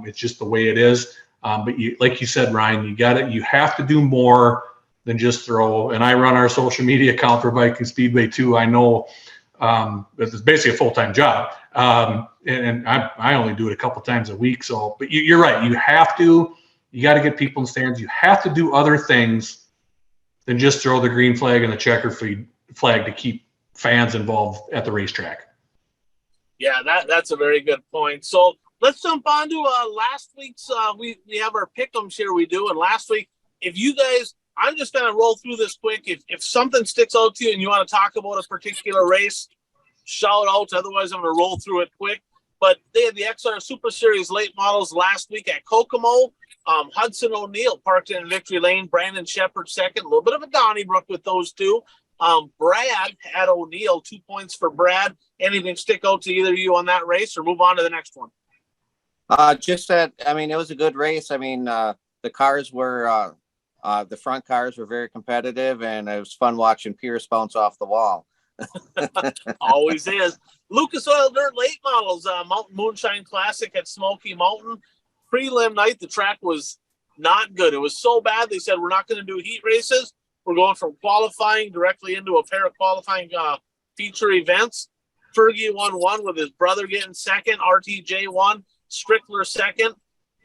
It's just the way it is. But like you said, Ryan, you have to do more than just throw. And I run our social media account for Viking Speedway too. I know it's basically a full-time job. And I only do it a couple times a week. So, but you're right. You got to get people in stands. You have to do other things than just throw the green flag and the checker flag to keep fans involved at the racetrack. Yeah, that's a very good point. So let's jump on to last week's. We have our pick'ems here. We do, and last week, if you guys, I'm just gonna roll through this quick. If something sticks out to you and you want to talk about a particular race, shout out. Otherwise, I'm gonna roll through it quick. But they had the XR Super Series late models last week at Kokomo. Hudson O'Neill parked in Victory Lane. Brandon Shepard second. A little bit of a Donnybrook with those two. Brad had O'Neill, 2 points for Brad. Anything stick out to either of you on that race, or move on to the next one? Just that, it was a good race. The cars were, the front cars were very competitive, and it was fun watching Pierce bounce off the wall. Always is. Lucas Oil Dirt late models, Mountain Moonshine Classic at Smoky Mountain. Prelim night, the track was not good. It was so bad, they said, we're not going to do heat races. We're going from qualifying directly into a pair of qualifying feature events. Fergie won one with his brother getting second. RTJ won. Strickler second.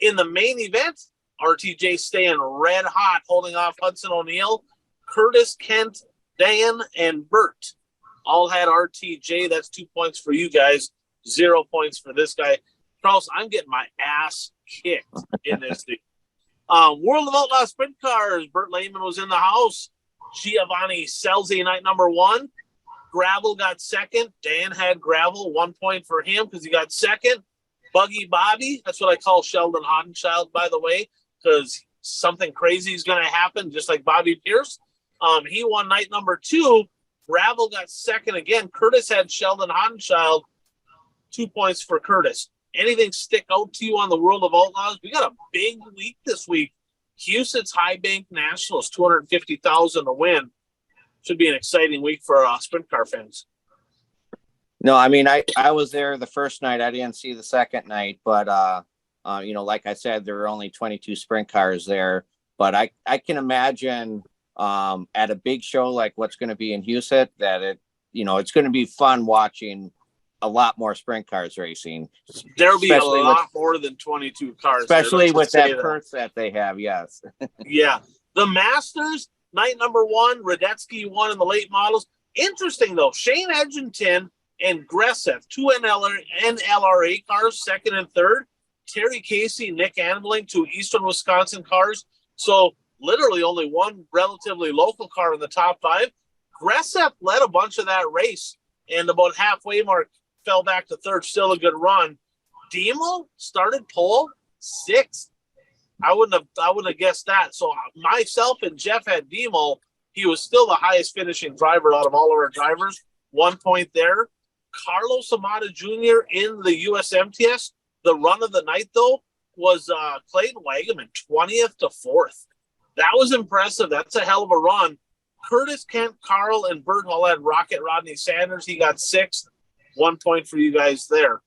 In the main event, RTJ staying red hot, holding off Hudson O'Neill. Curtis, Kent, Dan, and Bert all had RTJ. That's 2 points for you guys. 0 points for this guy. Carlos, I'm getting my ass kicked in this thing. World of Outlaw Sprint Cars. Bert Lehman was in the house. Giovanni Selzy, night number one. Gravel got second. Dan had gravel. 1 point for him because he got second. Buggy Bobby. That's what I call Sheldon Hodenschild, by the way, because something crazy is going to happen, just like Bobby Pierce. He won night number two. Gravel got second again. Curtis had Sheldon Hodenschild. 2 points for Curtis. Anything stick out to you on the World of Outlaws? We got a big week this week. Houston's High Bank Nationals, $250,000 to win. Should be an exciting week for sprint car fans. No, I was there the first night. I didn't see the second night, but like I said, there were only 22 sprint cars there. But I can imagine at a big show like what's going to be in Houston that it's going to be fun watching a lot more sprint cars racing. There'll be a lot more than 22 cars. Especially with that purse that they have, yes. Yeah. The Masters, night number one, Radetzky won in the late models. Interesting, though. Shane Edgerton and Gresseth, two NLRA cars, second and third. Terry Casey, Nick Anbling, two Eastern Wisconsin cars. So literally only one relatively local car in the top five. Gresseth led a bunch of that race, and about halfway mark, fell back to third. Still a good run. Demo started pole sixth. I wouldn't have guessed that. So myself and Jeff had Demo. He was still the highest finishing driver out of all of our drivers. 1 point there. Carlos Amata Jr. in the USMTS. The run of the night though was Clayton Wagaman, 20th to 4th. That was impressive. That's a hell of a run. Curtis, Kent, Carl, and Bert all had Rocket Rodney Sanders. He got 6th. 1 point for you guys there.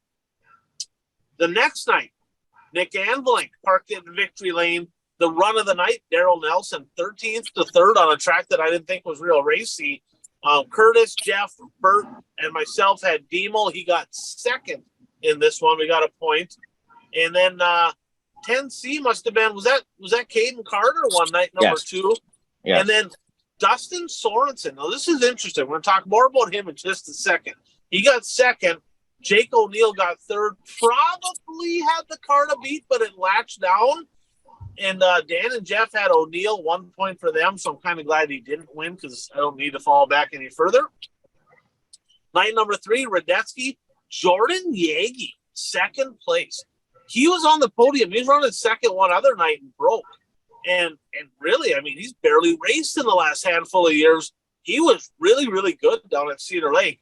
The next night, Nick Anbling parked in Victory Lane. The run of the night, Daryl Nelson, 13th to 3rd on a track that I didn't think was real racy. Curtis, Jeff, Bert, and myself had Demo. He got second in this one. We got a point. And then 10C must have been, was that Caden Carter one night number two? Yes. And then Dustin Sorensen. Now, this is interesting. We're going to talk more about him in just a second. He got second. Jake O'Neill got third. Probably had the car to beat, but it latched down. And Dan and Jeff had O'Neill, 1 point for them. So I'm kind of glad he didn't win because I don't need to fall back any further. Night number 3, Radetzky, Jordan Yagi, second place. He was on the podium. He was running second one other night and broke. And really, I mean, he's barely raced in the last handful of years. He was really, really good down at Cedar Lake.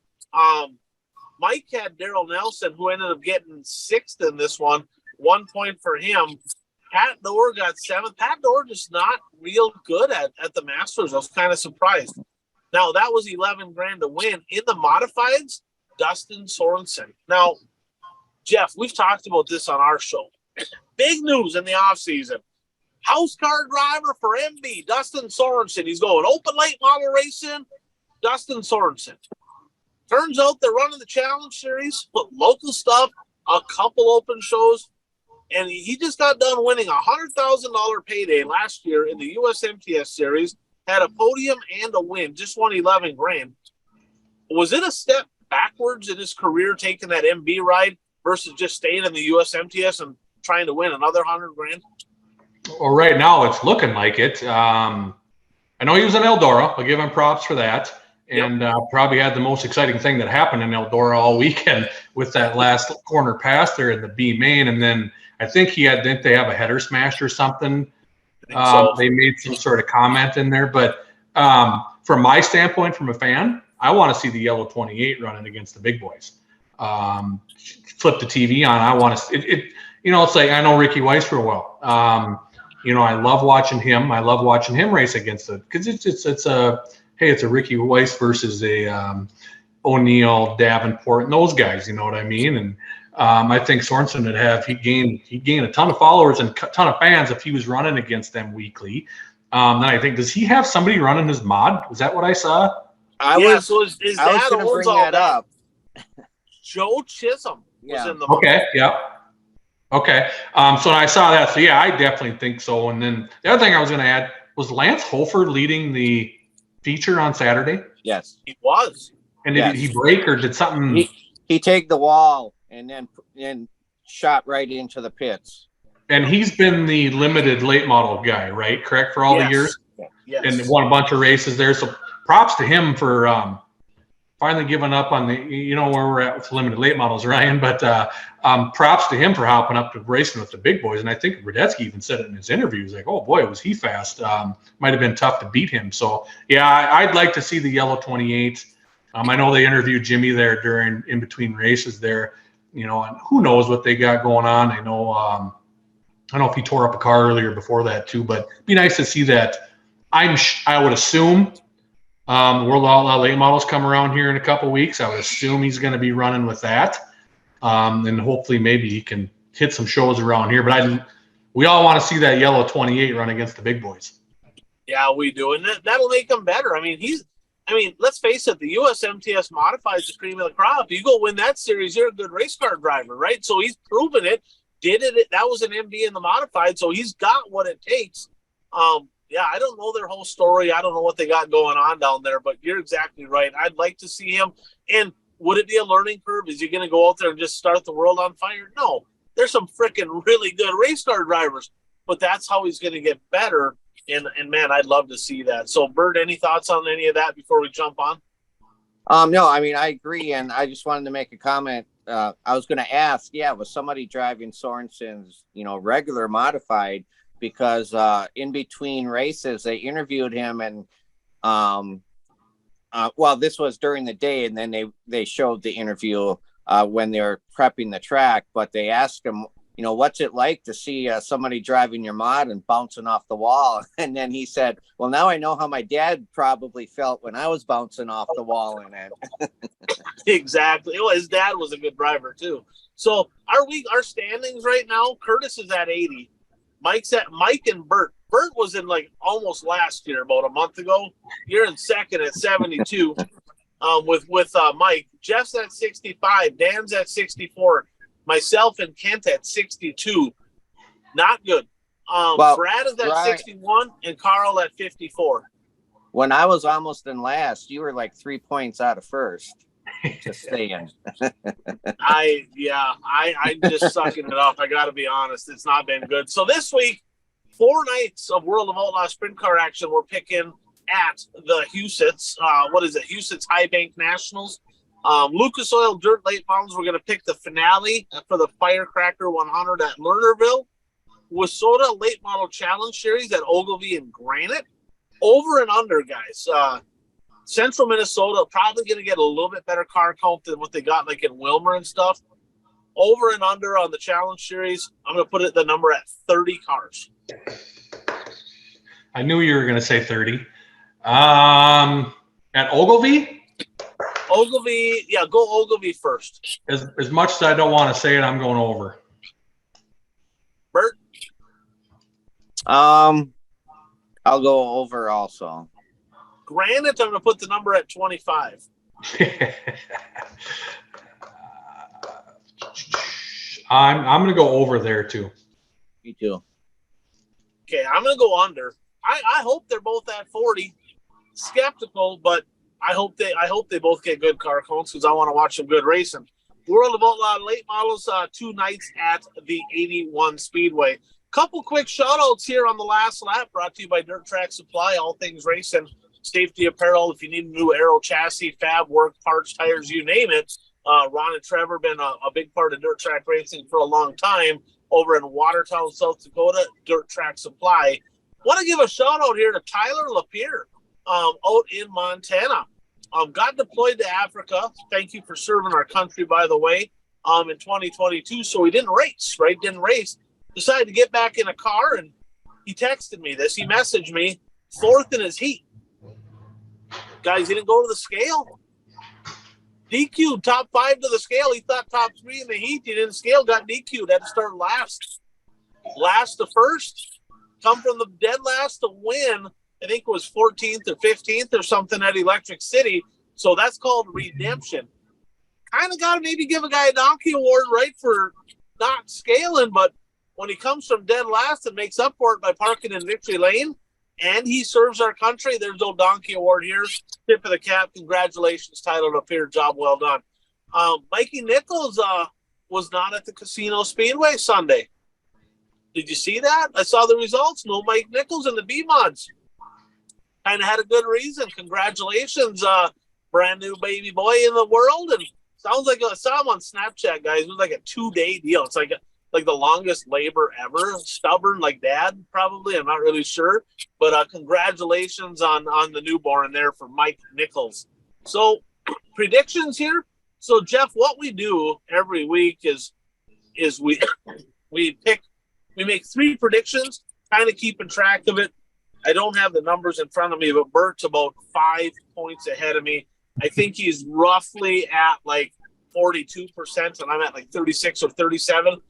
Mike had Daryl Nelson, who ended up getting 6th in this one. 1 point for him. Pat Dorr got 7th. Pat Dorr just not real good at the Masters. I was kind of surprised. Now, that was 11 grand to win. In the modifieds, Dustin Sorensen. Now, Jeff, we've talked about this on our show. Big news in the offseason. House car driver for MB, Dustin Sorensen. He's going open late model racing, Dustin Sorensen. Turns out they're running the Challenge Series, but local stuff, a couple open shows, and he just got done winning a $100,000 payday last year in the USMTS Series, had a podium and a win, just won 11 grand. Was it a step backwards in his career taking that MB ride versus just staying in the USMTS and trying to win another 100 grand? Well, right now it's looking like it. I know he was in Eldora. I'll give him props for that. And probably had the most exciting thing that happened in Eldora all weekend with that last corner pass there in the B main. And then I think didn't they have a header smash or something? So. They made some sort of comment in there. But from my standpoint, from a fan, I want to see the yellow 28 running against the big boys. Flip the TV on. I want to it's like I know Ricky Weiss real well. I love watching him. I love watching him race against it because it's a Ricky Weiss versus a O'Neill, Davenport, and those guys. You know what I mean? And I think Sorensen he'd gain a ton of followers and a ton of fans if he was running against them weekly. Then I think, does he have somebody running his mod? Was that what I saw? I was going to bring that up. Joe Chisholm was in the mod. Okay, yeah. Okay, so I saw that. So, yeah, I definitely think so. And then the other thing I was going to add, was Lance Holford leading the feature on Saturday? Yes. He was. And did he break or did something? He take the wall and then shot right into the pits. And he's been the limited late model guy, right? Correct, for all the years? Yes. And won a bunch of races there. So props to him for finally giving up on where we're at with limited late models, Ryan. But props to him for hopping up to racing with the big boys. And I think Radetzky even said it in his interview. He's like, oh, boy, was he fast. Might have been tough to beat him. So, yeah, I'd like to see the yellow 28. I know they interviewed Jimmy there in between races there, and who knows what they got going on. I know if he tore up a car earlier before that too, but it'd be nice to see that. I would assume World Outlaw late models come around here in a couple weeks. I would assume he's going to be running with that. And hopefully maybe he can hit some shows around here. But we all want to see that yellow 28 run against the big boys. Yeah, we do. And that'll make him better. I mean, let's face it, the USMTS modifies the cream of the crop. You go win that series, you're a good race car driver, right? So he's proven it. Did it. That was an MB in the modified, so he's got what it takes. Yeah, I don't know their whole story. I don't know what they got going on down there, but you're exactly right. I'd like to see him. And would it be a learning curve? Is he going to go out there and just start the world on fire? No. There's some freaking really good race car drivers, but that's how he's going to get better. And man, I'd love to see that. So, Bert, any thoughts on any of that before we jump on? No, I mean, I agree. And I just wanted to make a comment. I was going to ask, was somebody driving Sorensen's, regular modified? Because in between races, they interviewed him and, this was during the day. And then they showed the interview when they were prepping the track. But they asked him, what's it like to see somebody driving your mod and bouncing off the wall? And then he said, well, now I know how my dad probably felt when I was bouncing off the wall in it. Exactly. Well, his dad was a good driver too. So our standings right now, Curtis is at 80. Mike and Bert. Bert was in almost last year, about a month ago. You're in second at 72 with Mike. Jeff's at 65. Dan's at 64. Myself and Kent at 62. Not good. Brad is at 61 and Carl at 54. When I was almost in last, you were 3 points out of first. Just saying. I'm just sucking it up. I got to be honest. It's not been good. So this week, 4 nights of World of Outlaw sprint car action we're picking at the Huset's. Huset's High Bank Nationals. Lucas Oil Dirt Late Models, we're going to pick the finale for the Firecracker 100 at Lernerville. Wissota Late Model Challenge Series at Ogilvie and Granite. Over and under, guys. Central Minnesota probably going to get a little bit better car count than what they got like in Wilmer and stuff. Over and under on the Challenge Series, I'm going to put the number at 30 cars. I knew you were going to say 30. At Ogilvie? Ogilvie, yeah, go Ogilvie first. As much as I don't want to say it, I'm going over. Bert? I'll go over also. Granite, I'm going to put the number at 25. I'm going to go over there too. Me too. Okay, I'm going to go under. I hope they're both at 40. Skeptical, but I hope they both get good car counts because I want to watch some good racing. World of Outlaw Late Models, 2 nights at the 81 Speedway. Couple quick shout-outs here on the last lap, brought to you by Dirt Track Supply, all things racing, safety apparel. If you need a new aero chassis, fab work, parts, tires, you name it. Ron and Trevor been a big part of dirt track racing for a long time over in Watertown, South Dakota, Dirt Track Supply. Want to give a shout-out here to Tyler Lapierre out in Montana. Got deployed to Africa. Thank you for serving our country, by the way, in 2022. So he didn't race, right? Didn't race. Decided to get back in a car, and he texted me this. He messaged me, 4th in his heat. Guys, he didn't go to the scale. DQ'd top 5 to the scale. He thought top 3 in the heat. He didn't scale, got DQ'd. Had to start last. Last to first. Come from the dead last to win. I think it was 14th or 15th or something at Electric City. So that's called redemption. Kind of got to maybe give a guy a donkey award, right, for not scaling, but when he comes from dead last and makes up for it by parking in Victory Lane, and he serves our country, there's no donkey award here. Tip of the cap. Congratulations, Tyler Lapierre. Job well done. Mikey Nichols was not at the Casino Speedway Sunday. Did you see that? I saw the results. No Mike Nichols in the B-Mods. Kind of had a good reason. Congratulations, brand new baby boy in the world. And sounds like I saw him on Snapchat, guys. It was like a 2-day deal. It's like the longest labor ever. Stubborn like dad, probably. I'm not really sure. But congratulations on the newborn there for Mike Nichols. So predictions here. So Jeff, what we do every week is we make 3 predictions, kind of keeping track of it. I don't have the numbers in front of me, but Bert's about 5 points ahead of me. I think he's roughly at like 42%, and I'm at like 36 or 37%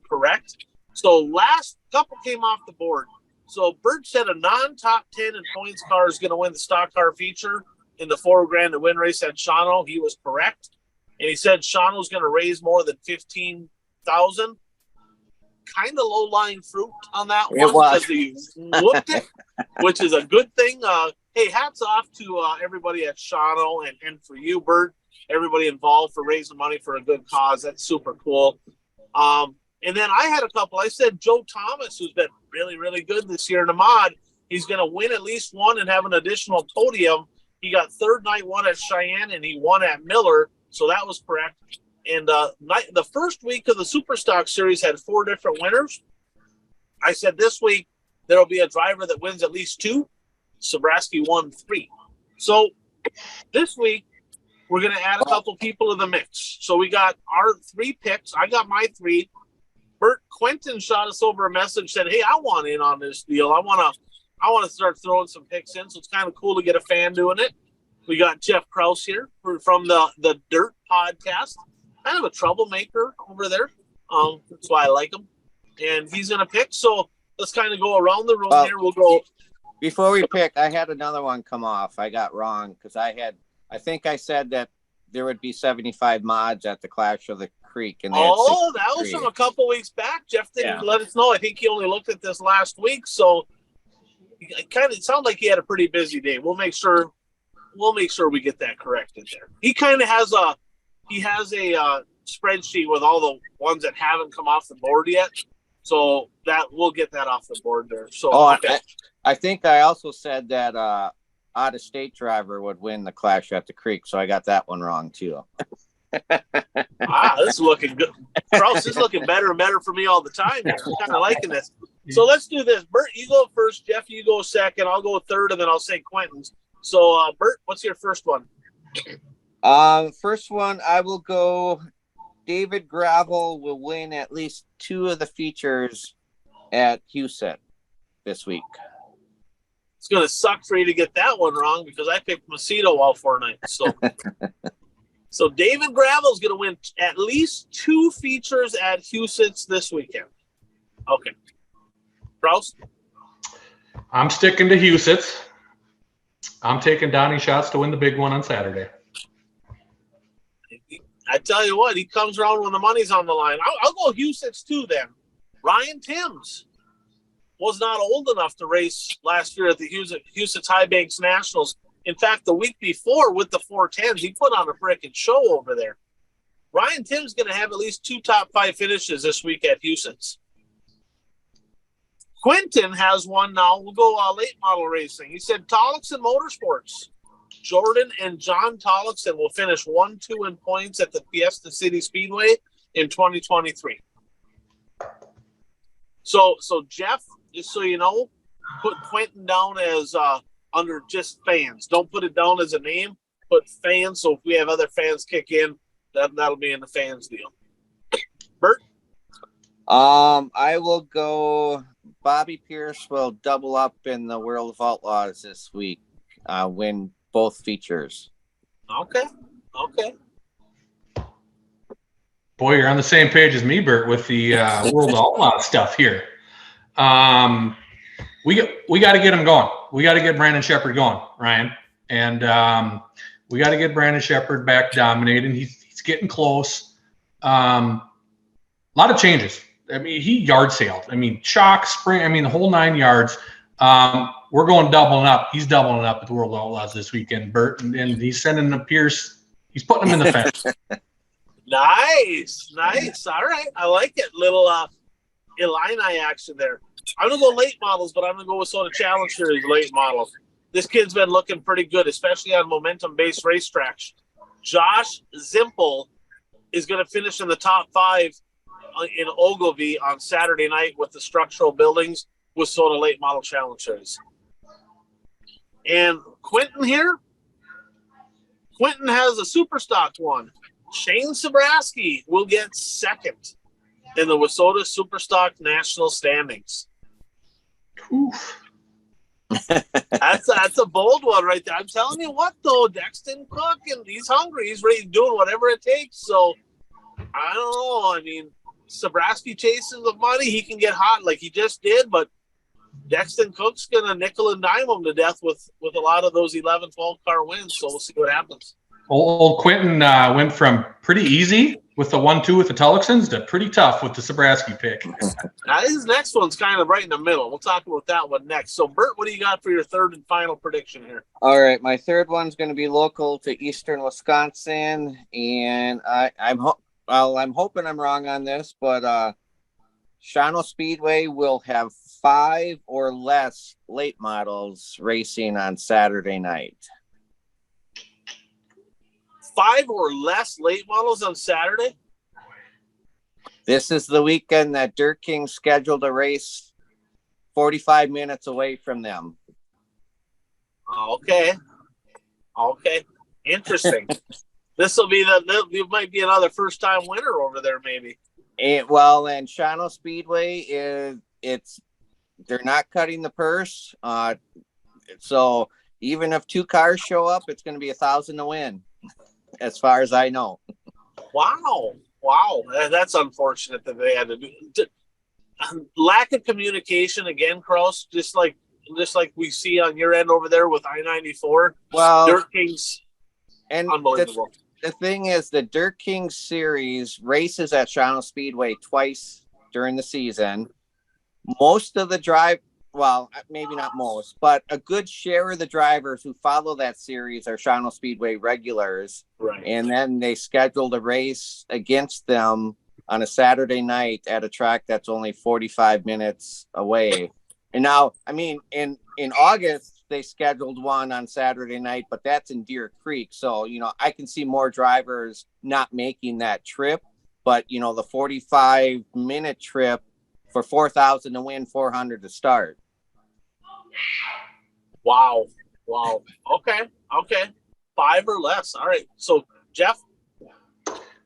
correct. So last couple came off the board. So Bert said a non-top 10 in points car is going to win the stock car feature in the $4,000 to win race at Shawano. He was correct. And he said Shawano's going to raise more than $15,000. Kind of low-lying fruit on that one because he whooped it, which is a good thing. Hey, hats off to everybody at Shawano and for you, Bert, everybody involved for raising money for a good cause. That's super cool. And then I had a couple. I said Joe Thomas, who's been really, really good this year in the mod, he's going to win at least one and have an additional podium. He got third night one at Cheyenne, and he won at Miller, so that was correct. And the first week of the Superstock Series had 4 different winners. I said this week there will be a driver that wins at least 2. Sobraski won 3. So this week we're going to add a couple people to the mix. So we got our 3 picks. I got my 3. Bert Quentin shot us over a message, said, hey, I want in on this deal. I want to start throwing some picks in, so it's kind of cool to get a fan doing it. We got Jeff Krause here from the Dirt podcast. Kind of a troublemaker over there. That's why I like him. And he's going to pick. So let's kind of go around the room here. We'll go. Before we pick, I had another one come off. I got wrong because I think I said that there would be 75 mods at the Clash of the Creek. And that was from a couple weeks back. Jeff didn't let us know. I think he only looked at this last week. So it sounded like he had a pretty busy day. We'll make sure we'll make sure we get that corrected there. He kind of has a spreadsheet with all the ones that haven't come off the board yet. So that we'll get that off the board there. So okay. I think I also said that out-of-state driver would win the Clash at the Creek, so I got that one wrong too. This is looking good. Kraus is looking better and better for me all the time here. I'm kind of liking this. So let's do this. Bert, you go first. Jeff, you go second. I'll go third, and then I'll say Quentin's. So, Bert, what's your first one? First one, I will go. David Gravel will win at least 2 of the features at Wissota this week. It's going to suck for you to get that one wrong because I picked Wissota all 4 nights. So David Gravel's going to win at least 2 features at Wissota this weekend. Okay. Kraus? I'm sticking to Wissota. I'm taking Donnie Schatz to win the big one on Saturday. I tell you what, he comes around when the money's on the line. I'll go Wissota too then. Ryan Timms was not old enough to race last year at the Wissota High Banks Nationals. In fact, the week before with the 410s, he put on a freaking show over there. Ryan Timms going to have at least 2 top 5 finishes this week at Wissota. Quentin has one now. We'll go late model racing. He said Tollickson Motorsports. Jordan and John Tollickson will finish 1, 2 in points at the Fiesta City Speedway in 2023. So Jeff, just so you know, put Quentin down as under just fans. Don't put it down as a name. Put fans. So if we have other fans kick in, that'll be in the fans deal. Bert? I will go. Bobby Pierce will double up in the World of Outlaws this week. Win both features. Okay. Boy, you're on the same page as me, Bert, with the World of Outlaws stuff here. We got to get him going. We got to get Brandon Sheppard going, Ryan, and we got to get Brandon Sheppard back dominating. He's getting close. A lot of changes. I mean, he yard sailed. I mean, shock, spring. I mean, the whole 9 yards. We're going doubling up. He's doubling up at the World of Outlaws this weekend, Bert, and he's sending the Pierce. He's putting him in the fence. Nice. All right, I like it. Little Illini action there. I'm gonna go late models, but I'm gonna go with Wissota Challenge Series late models. This kid's been looking pretty good, especially on momentum-based racetracks. Josh Zimpel is gonna finish in the top 5 in Ogilvy on Saturday night with the structural buildings with Wissota Late Model Challenge Series. And Quentin here, Quentin has a super stock one. Shane Sabraski will get second in the Wissota Superstock National Standings. That's a bold one right there. I'm telling you what, though, Dexton Cook, and he's hungry. He's ready, doing whatever it takes. So I don't know. I mean, Sabraski chases the money. He can get hot like he just did, but Dexton Cook's going to nickel and dime him to death with a lot of those 11, 12 car wins. So we'll see what happens. Old Quentin went from pretty easy with the 1-2 with the Tullochsons to pretty tough with the Sabraski pick. Now, his next one's kind of right in the middle. We'll talk about that one next. So, Bert, what do you got for your third and final prediction here? All right, my third one's going to be local to Eastern Wisconsin, and I'm hoping I'm wrong on this, but Shawano Speedway will have 5 or less late models racing on Saturday night. 5 or less late models on Saturday? This is the weekend that Dirt King scheduled a race 45 minutes away from them. Okay. Interesting. This will be it might be another first-time winner over there, maybe. And Shawano Speedway they're not cutting the purse. So even if 2 cars show up, it's going to be $1,000 to win, as far as I know. Wow. That's unfortunate that they had to do. Lack of communication again, Kraus, just like we see on your end over there with I-94. Well, Dirt Kings, and unbelievable. The thing is, the Dirt King Series races at Shawano Speedway twice during the season. Most of the well, maybe not most, but a good share of the drivers who follow that series are Shawano Speedway regulars. Right. And then they scheduled a race against them on a Saturday night at a track that's only 45 minutes away. And now, I mean, in August, they scheduled one on Saturday night, but that's in Deer Creek. So, you know, I can see more drivers not making that trip. But, you know, the 45-minute trip for 4,000 to win, 400 to start. Wow. Okay. 5 or less. All right. So, Jeff?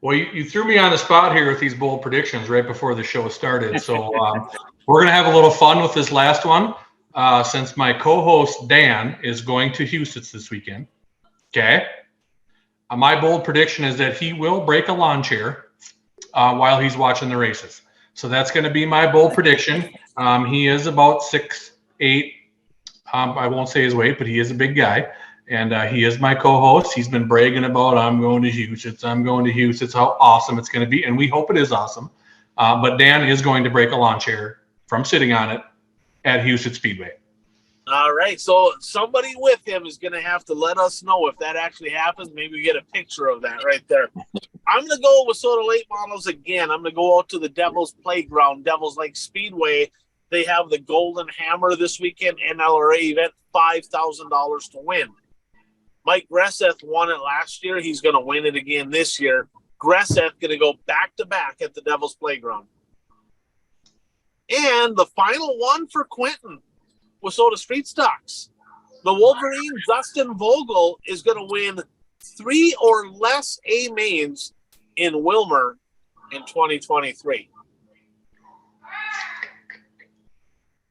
Well, you threw me on the spot here with these bold predictions right before the show started. So we're going to have a little fun with this last one since my co-host Dan is going to Houston this weekend. Okay. My bold prediction is that he will break a lawn chair while he's watching the races. So that's going to be my bold prediction. He is about 6'8". I won't say his weight, but he is a big guy. And he is my co-host. He's been bragging about, I'm going to Houston, how awesome it's going to be. And we hope it is awesome. But Dan is going to break a lawn chair from sitting on it at Houston Speedway. All right. So somebody with him is going to have to let us know if that actually happens. Maybe we get a picture of that right there. I'm going to go with Wissota late models again. I'm going to go out to the Devil's Playground, Devil's Lake Speedway. They have the Golden Hammer this weekend, NLRA event, $5,000 to win. Mike Gresseth won it last year. He's going to win it again this year. Gresseth going to go back-to-back at the Devil's Playground. And the final one for Quentin, Wissota Street Stocks. The Wolverine, Dustin Vogel, is going to win 3 or less A-mains in Wilmer in 2023.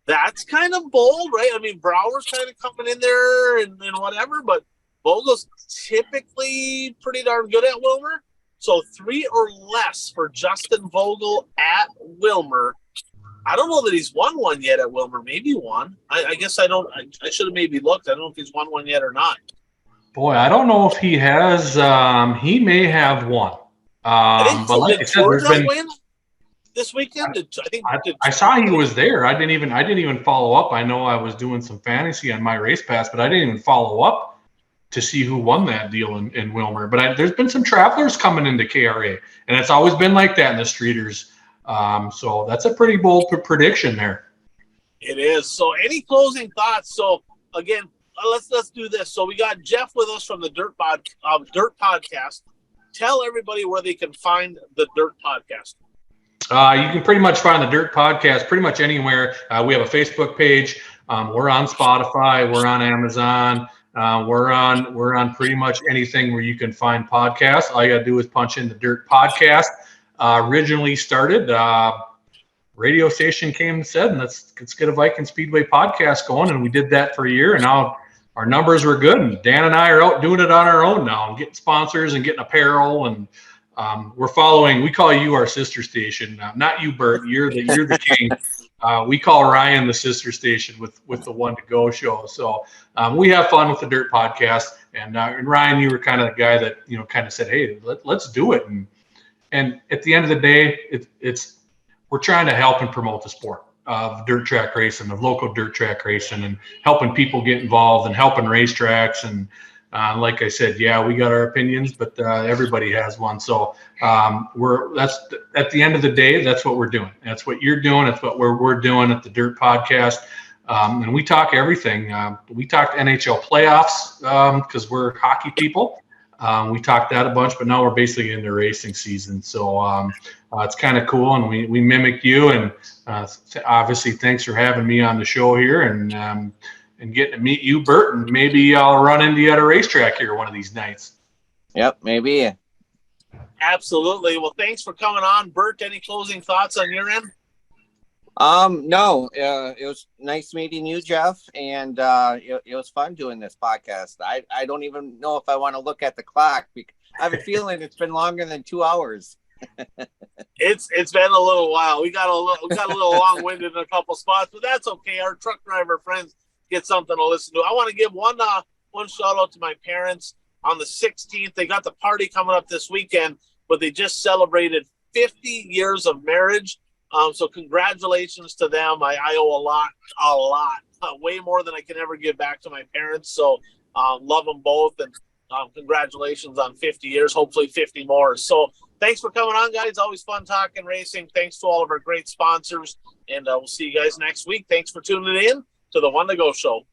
That's kind of bold, right? I mean, Brower's kind of coming in there and whatever, but Vogel's typically pretty darn good at Wilmer. So 3 or less for Justin Vogel at Wilmer. I don't know that he's won one yet at Wilmer. Maybe one. I guess I don't. I should have maybe looked. I don't know if he's won one yet or not. Boy, I don't know if he has. He may have one. But like I said, there's been win this weekend. I saw he was there. I didn't even follow up. I know I was doing some fantasy on my race pass, but I didn't even follow up to see who won that deal in Wilmer. But there's been some travelers coming into KRA, and it's always been like that in the streeters. So that's a pretty bold prediction there. It is. So any closing thoughts? So again, let's do this. So we got Jeff with us from the Dirt Podcast. Tell everybody where they can find the Dirt Podcast. You can pretty much find the Dirt Podcast pretty much anywhere. We have a Facebook page. We're on Spotify. We're on Amazon. We're on pretty much anything where you can find podcasts. All you got to do is punch in the Dirt Podcast. Originally started, radio station came and said, let's get a Viking Speedway podcast going. And we did that for a year. And now our numbers were good. And Dan and I are out doing it on our own now and getting sponsors and getting apparel. And we're following, we call you our sister station. Not you, Bert. You're the king. We call Ryan the sister station with the One to Go show. So we have fun with the Dirt Podcast. And Ryan, you were kind of the guy that, kind of said, hey, let's do it. And at the end of the day, we're trying to help and promote the sport of dirt track racing, of local dirt track racing, and helping people get involved and helping racetracks. And like I said, yeah, we got our opinions, but everybody has one. So that's at the end of the day, that's what we're doing. That's what you're doing. That's what we're doing at the Dirt Podcast. And we talk everything. We talk NHL playoffs because we're hockey people. We talked that a bunch, but now we're basically in the racing season. So it's kind of cool, and we mimic you. And obviously, thanks for having me on the show here and getting to meet you, Bert. And maybe I'll run into you at a racetrack here one of these nights. Yep, maybe. Absolutely. Well, thanks for coming on, Bert. Any closing thoughts on your end? No, it was nice meeting you, Jeff, and it was fun doing this podcast. I don't even know if I want to look at the clock because I have a feeling it's been longer than 2 hours. It's been a little while. We got a little long-winded in a couple spots, but that's okay. Our truck driver friends get something to listen to. I want to give one shout out to my parents on the 16th. They got the party coming up this weekend, but they just celebrated 50 years of marriage. So congratulations to them. I owe a lot, way more than I can ever give back to my parents. So love them both, and congratulations on 50 years, hopefully 50 more. So thanks for coming on, guys. Always fun talking racing. Thanks to all of our great sponsors, and we'll see you guys next week. Thanks for tuning in to the One to Go Show.